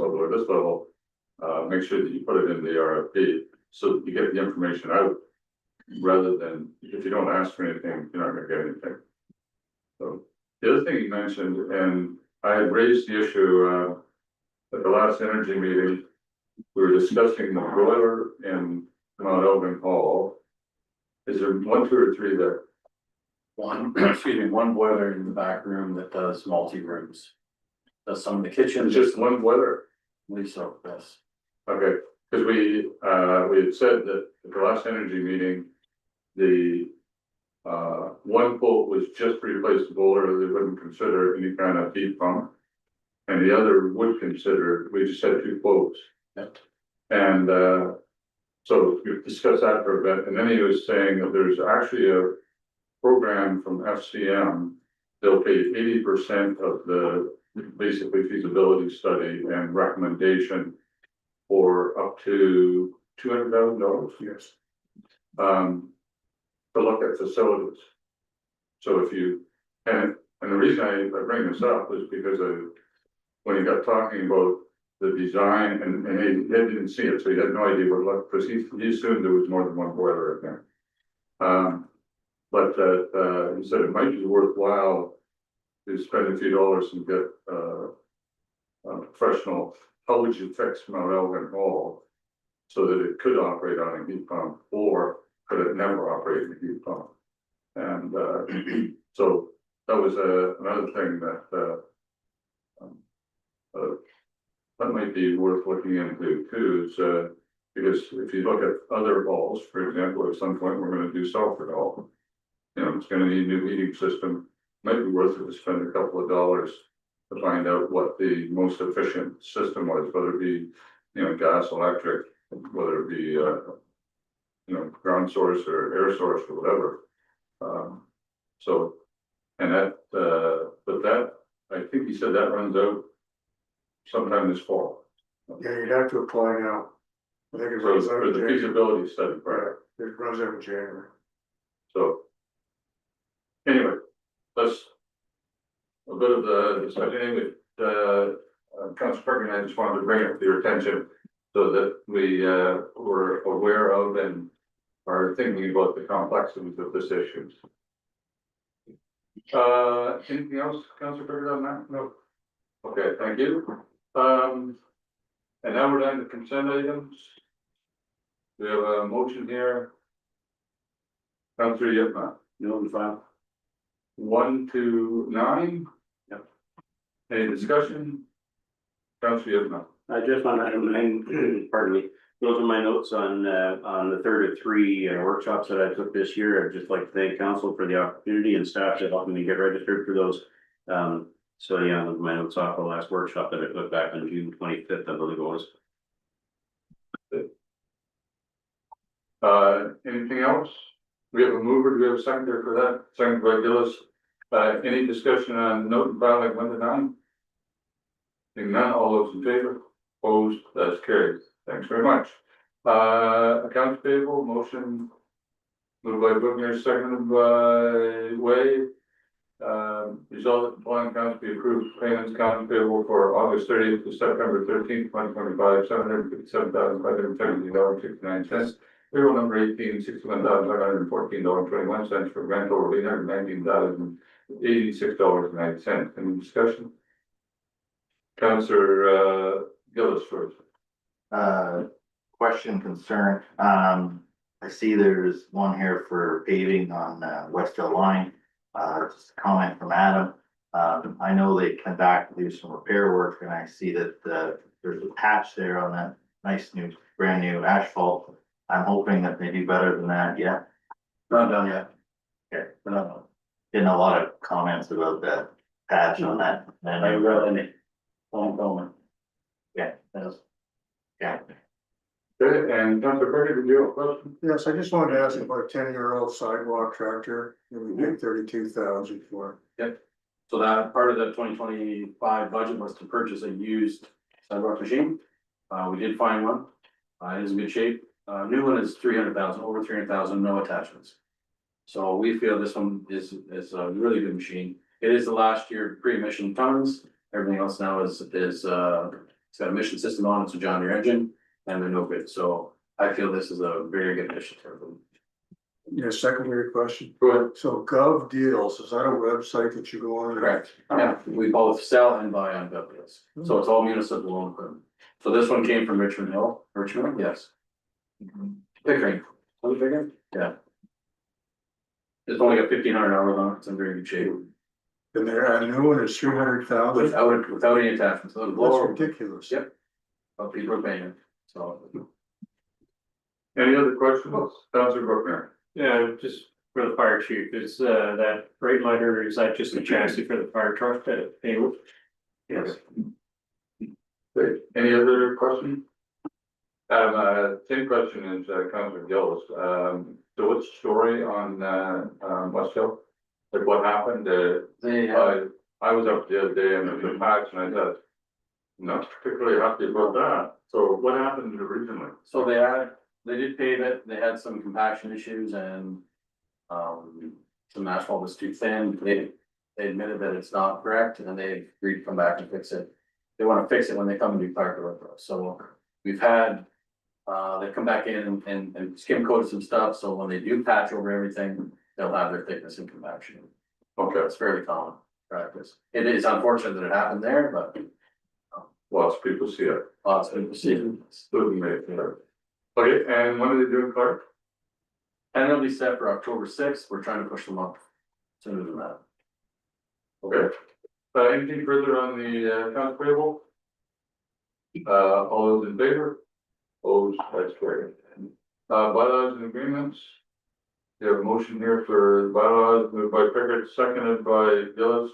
level, make sure that you put it in the RFP so that you get the information out. Rather than, if you don't ask for anything, you're not gonna get anything. So the other thing he mentioned, and I had raised the issue at the last energy meeting, we were discussing the boiler in Mount Elgin Hall. Is there 1, 2, or 3 there? One boiler in the back room that does multi rooms. does some of the kitchen. It's just one boiler. Lisa, yes. Okay, because we had said that at the last energy meeting, the one quote was just to replace the boiler, they wouldn't consider any kind of heat pump. And the other would consider, we just had two quotes. Yep. And so we discussed that for a bit, and then he was saying that there's actually a program from FCM. They'll pay 80% of the basically feasibility study and recommendation for up to $200,000. Yes. To look at facilities. So if you, and the reason I bring this up is because when he got talking about the design and he didn't see it, so he had no idea what it looked, because he assumed there was more than one boiler in there. But he said it might be worthwhile to spend a few dollars and get a professional, how would you fix Mount Elgin Hall so that it could operate on a heat pump, or could it never operate in a heat pump? And so that was another thing that that might be worth looking into too, is because if you look at other halls, for example, at some point we're gonna do Salford Hall. You know, it's gonna need a new heating system, might be worth it to spend a couple of dollars to find out what the most efficient system was, whether it be, you know, gas, electric, whether it be, you know, ground source or air source or whatever. So, and that, but that, I think he said that runs out sometime this fall. Yeah, you'd have to apply now. I think it So runs out for in the January. feasibility study, right? It runs out in January. So. Anyway, that's a bit of the discussion, anyway, Councilor Perkin, I just wanted to bring it to your attention so that we were aware of and are thinking about the complexities of this issue. Anything else, Councilor Perkin, on that? No. Okay, thank you. And now we're down to consent items. We have a motion here. Councilor Yipma. No, we file. 1 to 9. Yep. Any discussion? Councilor Yipma. Just on item 9, pardon me, those are my notes on the third of 3 workshops that I took this year. I'd just like to thank council for the opportunity and staff that helped me to get registered for those. So yeah, my notes off the last workshop that I took back on June 25th, I believe it was. Anything else? We have a mover, do we have a seconder for that? Second by Gillis. Any discussion on note and filing 1 to 9? Seeing none, all those in favor? Opposed, that's carried. Thanks very much. Accounts payable, motion moved by Bookner, seconded by Wade. Result that the following accounts be approved, payments accounts payable for August 30th to September 13th, 2025, $757,570.69. Payroll number 18, $61,514.21 for grand total of $819,086.09. Any discussion? Councilor Gillis first. Question, concern, I see there's one here for paving on Westfield Line. Just a comment from Adam. I know they come back to do some repair work and I see that there's a patch there on that nice new, brand new asphalt. I'm hoping that they do better than that, yeah. Not done yet. Okay, getting a lot of comments about that patch on that. And I read in it. Ongoing. yeah, that's, yeah. Okay, and Councilor Perry, did you have a question? Yes, I just wanted to ask about a 10-year-old sidewalk tractor, and we paid 32,000 for it. So that part of the 2025 budget was to purchase a used sidewalk machine. We did find one. It is in good shape. New one is 300,000, over 300,000, no attachments. So we feel this one is a really good machine. It is the last year pre-emission tons. Everything else now is it's got a emission system on it, so John Deere engine, and they're no good. So I feel this is a very good initiative. Yeah, secondary question. Go ahead. So Gov Deals, is that a website that you go on? Correct. Yeah, we both sell and buy on GovDeals. So it's all municipal owned equipment. So this one came from Richmond Hill. Richmond, yes. Pickering. Was it Pickering? Yeah. It's only got 1,500 hours on it. It's in very good shape. And their new one is 300,000. Without any attachments, so the That's blower, ridiculous. Yep. but people are paying it, so. Any other questions, Councilor Brookner? Yeah, just for the fire chief, is that rate lighter, is that just a chassis for the fire truck that they? Yes. Okay, any other questions? Same question as Councilor Gillis, so what's the story on West Hill? Like what happened, I was up the other day and it was a patch and I thought, not particularly happy about that, so what happened originally? So they did pave it, they had some compaction issues and. Some asphalt was too thin, they admitted that it's not correct and they agreed to come back and fix it. They wanna fix it when they come and do fire work for us, so we've had. They come back in and skim coat some stuff, so when they do patch over everything, they'll have their thickness and compaction. Okay, It's fairly common practice. It is unfortunate that it happened there, but lots of people see it. lots of people see it. Doesn't make it. Okay, and when are they doing Clark? And it'll be set for October 6th, we're trying to push them up sooner than that. Okay, anything further on the accounts payable? All those in favor? Opposed, that's carried. Bylaws and agreements. You have a motion here for bylaws moved by Pickett, seconded by Gillis,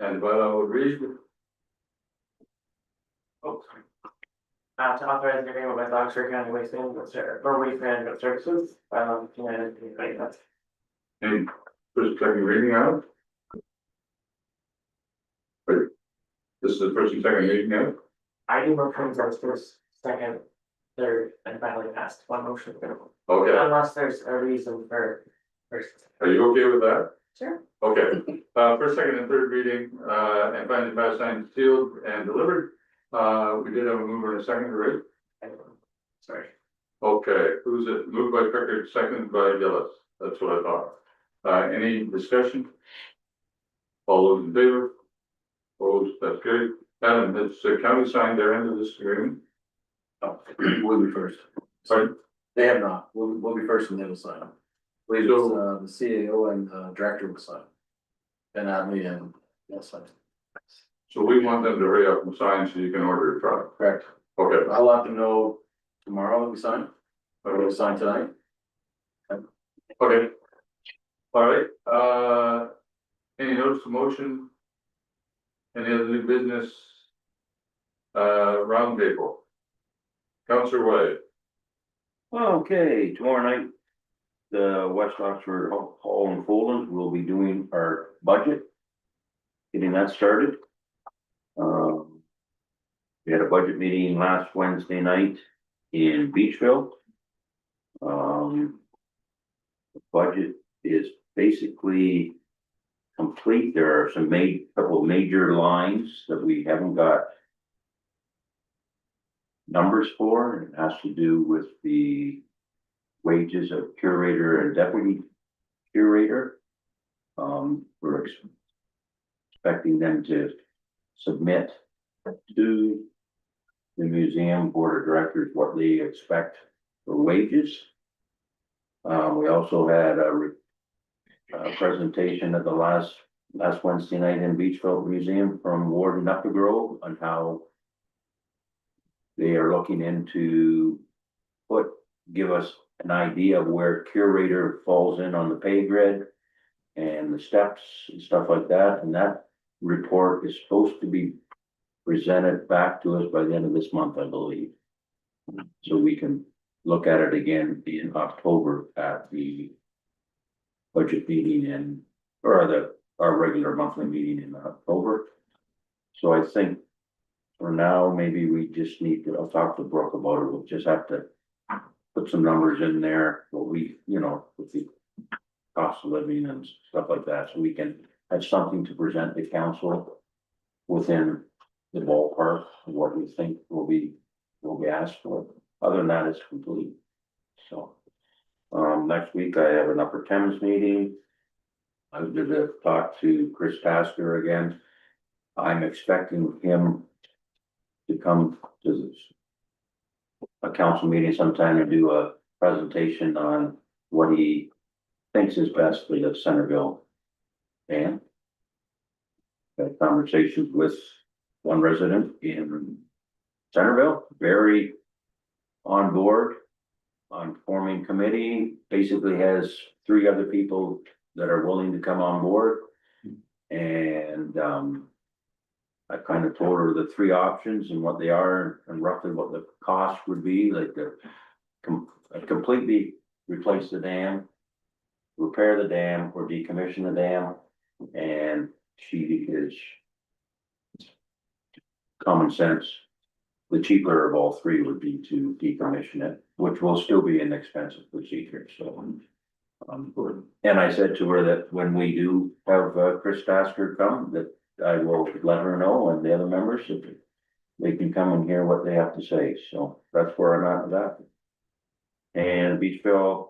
and the bylaw would read. To authorize an agreement with Oxford County Waste Management Services, that's. Any first second reading out? Right. This is the first and second reading out? I do move first, second, third, and finally passed, one motion. Okay, Unless there's a reason for first. are you okay with that? Sure. Okay, first, second, and third reading, and finally passed, signed, sealed, and delivered. We did have a mover and a second, right? Sorry. Okay, who's it? Moved by Pickard, seconded by Gillis. That's what I thought. Any discussion? All those in favor? Opposed, that's good. Adam, has the county signed their end of this agreement? We'll be first. Sorry? They have not, we'll be first and they will sign. We the CAO and director will sign. Ben Adley and yes, sign. So we want them to hurry up and sign so you can order a truck. Correct. Okay, I'll let them know tomorrow that we sign. Or we'll sign tonight. okay. All right, any notice of motion? Any other new business? Round table. Councilor White. Okay, tomorrow night, the West Oxford Hall and Folden will be doing our budget. Getting that started. We had a budget meeting last Wednesday night in Beachville. The budget is basically complete. There are some couple of major lines that we haven't got numbers for. It has to do with the wages of curator and deputy curator. We're expecting them to submit to the museum board of directors what they expect for wages. We also had a presentation at the last Wednesday night in Beachville Museum from Warden Uppergrove on how they are looking into give us an idea of where curator falls in on the pay grid and the steps and stuff like that. And that report is supposed to be presented back to us by the end of this month, I believe. So we can look at it again in October at the budget meeting our regular monthly meeting in October. So I think for now, maybe we just need to, I'll talk to Brooke about it. We'll just have to put some numbers in there, but with the cost of living and stuff like that, so we can have something to present to council within the ballpark of what we think will be asked for. Other than that, it's complete. So, next week I have an Upper Thames meeting. I was gonna talk to Chris Tasker again. I'm expecting him to come to a council meeting sometime and do a presentation on what he thinks is best for the Centerville band. Had conversations with one resident in Centerville, very on board on forming committee, basically has 3 other people that are willing to come on board. And, I kind of told her the 3 options and what they are and roughly what the cost would be, like completely replace the dam, repair the dam or decommission the dam. And she is common sense. The cheaper of all 3 would be to decommission it, which will still be an expensive procedure, so. And I said to her that when we do have Chris Tasker come, that I will let her know and the other members that they can come and hear what they have to say, so that's where I'm at with that. And Beachville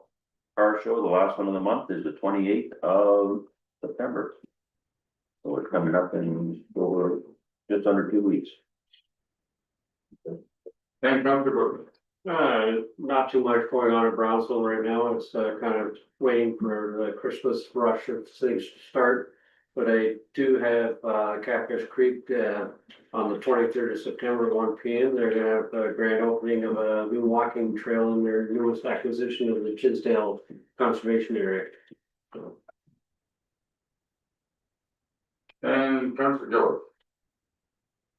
Car Show, the last one of the month is the 28th of September. So it's coming up in over just under 2 weeks. And Councilor Brooklyn. Not too much going on in Brownsville right now. It's kind of waiting for the Christmas rush of things to start. But I do have Cactus Creek on the 23rd of September, 1 p.m. They're gonna have a grand opening of a new walking trail in their newest acquisition of the Chisdale Conservation Area. So, And Councilor George.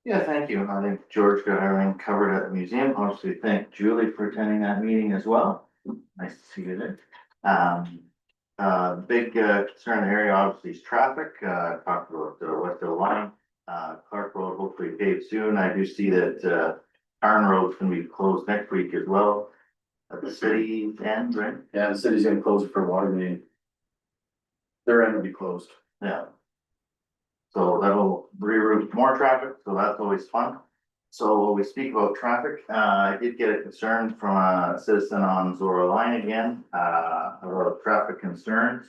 Yeah, thank you. I think George got everything covered at the museum. Obviously, thank Julie for attending that meeting as well. Nice to see you there. Big concern in the area obviously is traffic. Talked about the Westdale line, Clark Road hopefully paved soon. I do see that Tarn Road's gonna be closed next week as well. At the city end, right? Yeah, the city's gonna close it for water main. Their end will be closed. Yeah. So that'll reroute more traffic, so that's always fun. So when we speak about traffic, I did get a concern from a citizen on Zora Line again, about traffic concerns.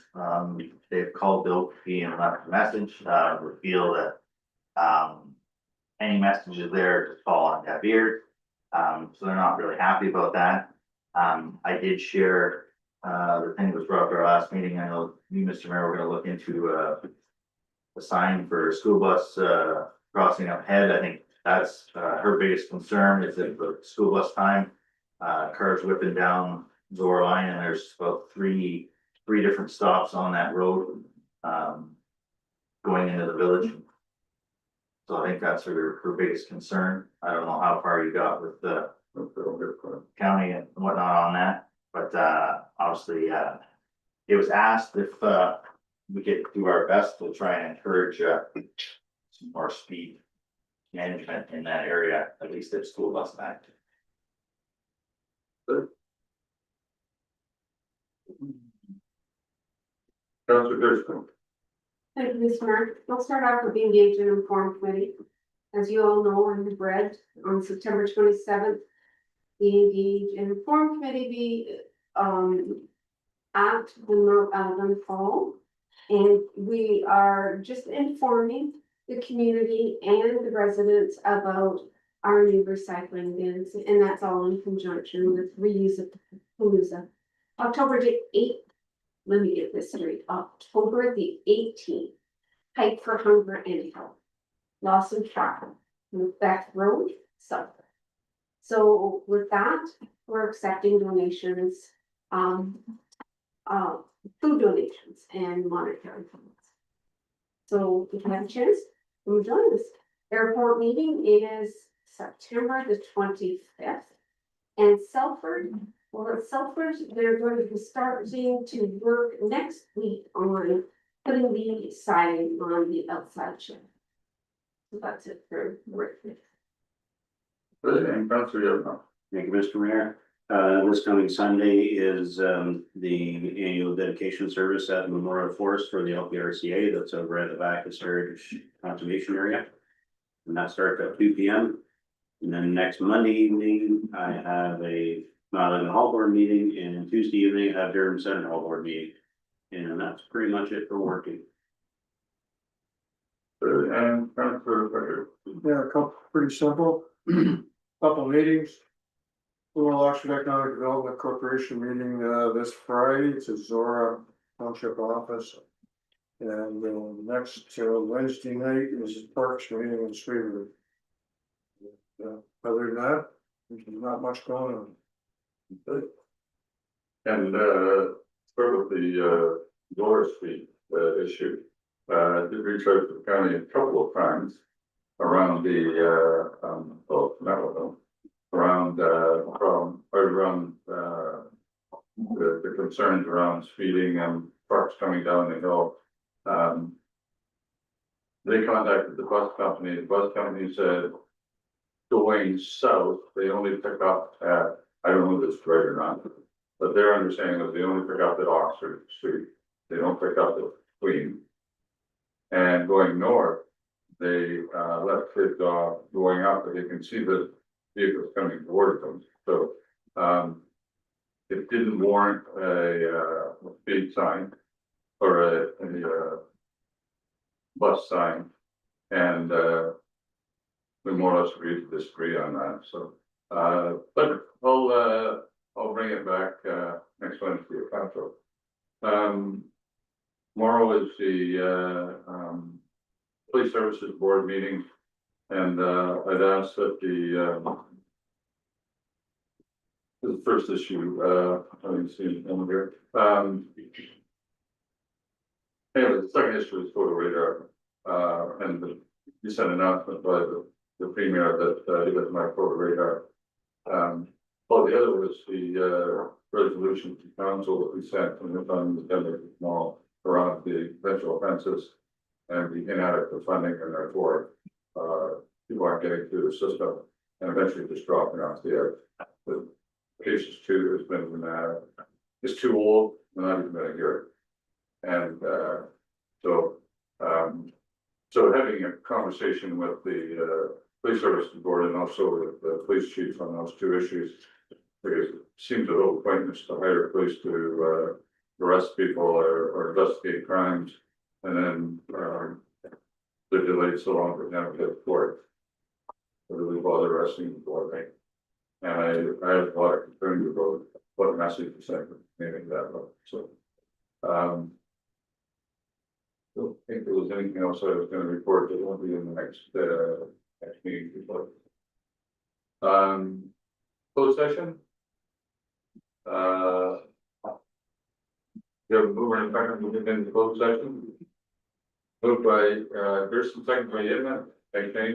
They've called Bill P and left a message, we feel that, any messages there just fall on deaf ears. So they're not really happy about that. I did share, the thing that was brought up at our last meeting. I know you, Mr. Mayor, we're gonna look into, a sign for school bus crossing up ahead. I think that's her biggest concern is that the school bus time, cars whipping down Zora Line, and there's about three different stops on that road going into the village. So I think that's her biggest concern. I don't know how far you got with the county and whatnot on that, but obviously it was asked if we could do our best to try and encourage some more speed management in that area, at least at school bus back. Councilor Thurston. Thank you, Mr. Mayor. I'll start off with the Engage and Inform Committee. As you all know and have read, on September 27th, the Engage and Inform Committee be at the North Albion Hall. And we are just informing the community and the residents about our new recycling bins, and that's all in conjunction with Reuse-a-Palooza. October the 8th, let me get this straight, October the 18th, Hike for Hunger and Health, Lawson Travel, Macbeth Road, Suffolk. So with that, we're accepting donations, food donations and monetary funds. So if you have a chance, come join us. Airport meeting is September the 25th. And Selford, well, at Selford, they're going to be starting to work next week on putting the siding on the outside shed. So that's it for work. And Councilor Yocum. Thank you, Mr. Mayor. This coming Sunday is the annual dedication service at Memorial Forest for the LPRCA. That's over at the Bacchus Heritage Conservation Area. And that starts at 2 p.m. And then next Monday evening, I have a Mount Hall Board meeting, and Tuesday evening I have Durham Center Hall Board meeting. And that's pretty much it for working. And Councilor Frederick. Yeah, a couple, pretty simple, couple meetings. Rural Oxford Economic Development Corporation meeting this Friday. It's at Zora Township Office. And next Wednesday night is Parks meeting in Sweden. Other than that, there's not much going on. Good. And, sort of the, Doris Street, issue, I did reach out to the county a couple of times around the, well, not around, from, right around, the concerns around speeding and trucks coming down the hill. They contacted the bus company said, going south, they only pick up at, I don't know if it's right or not, but their understanding is they only pick up at Oxford Street. They don't pick up at Queen. And going north, they, let kids off going up, but you can see the vehicles coming towards them, so, it didn't warrant a speed sign or a bus sign. And, we more or less agree to disagree on that, so, but I'll bring it back, next Wednesday at council. Tomorrow is the, police services board meeting. And, I'd ask that the first issue, let me see, over here, anyway, the second issue is photo radar, and you sent an announcement by the premier that, he doesn't like photo radar. Well, the other was the, resolution to council that we sent from the agenda tomorrow around the eventual offenses and the inadequate funding and therefore, people aren't getting through the system and eventually just dropping off the edge. The cases two has been, is too old, we're not even gonna hear it. And, so having a conversation with the, police service board and also with the police chief on those two issues. Because it seems a little pointless to hire a police to, arrest people or investigate crimes. And then, they're delayed so long that never get to court. They really bother arresting people, I think. And I have a lot of concern about what message to send, maybe that, so. Don't think there was anything else I was gonna report that won't be in the next meeting. Closed session. You have a mover and second to get into closed session. Moved by, Gerson, second by Edmund, any change?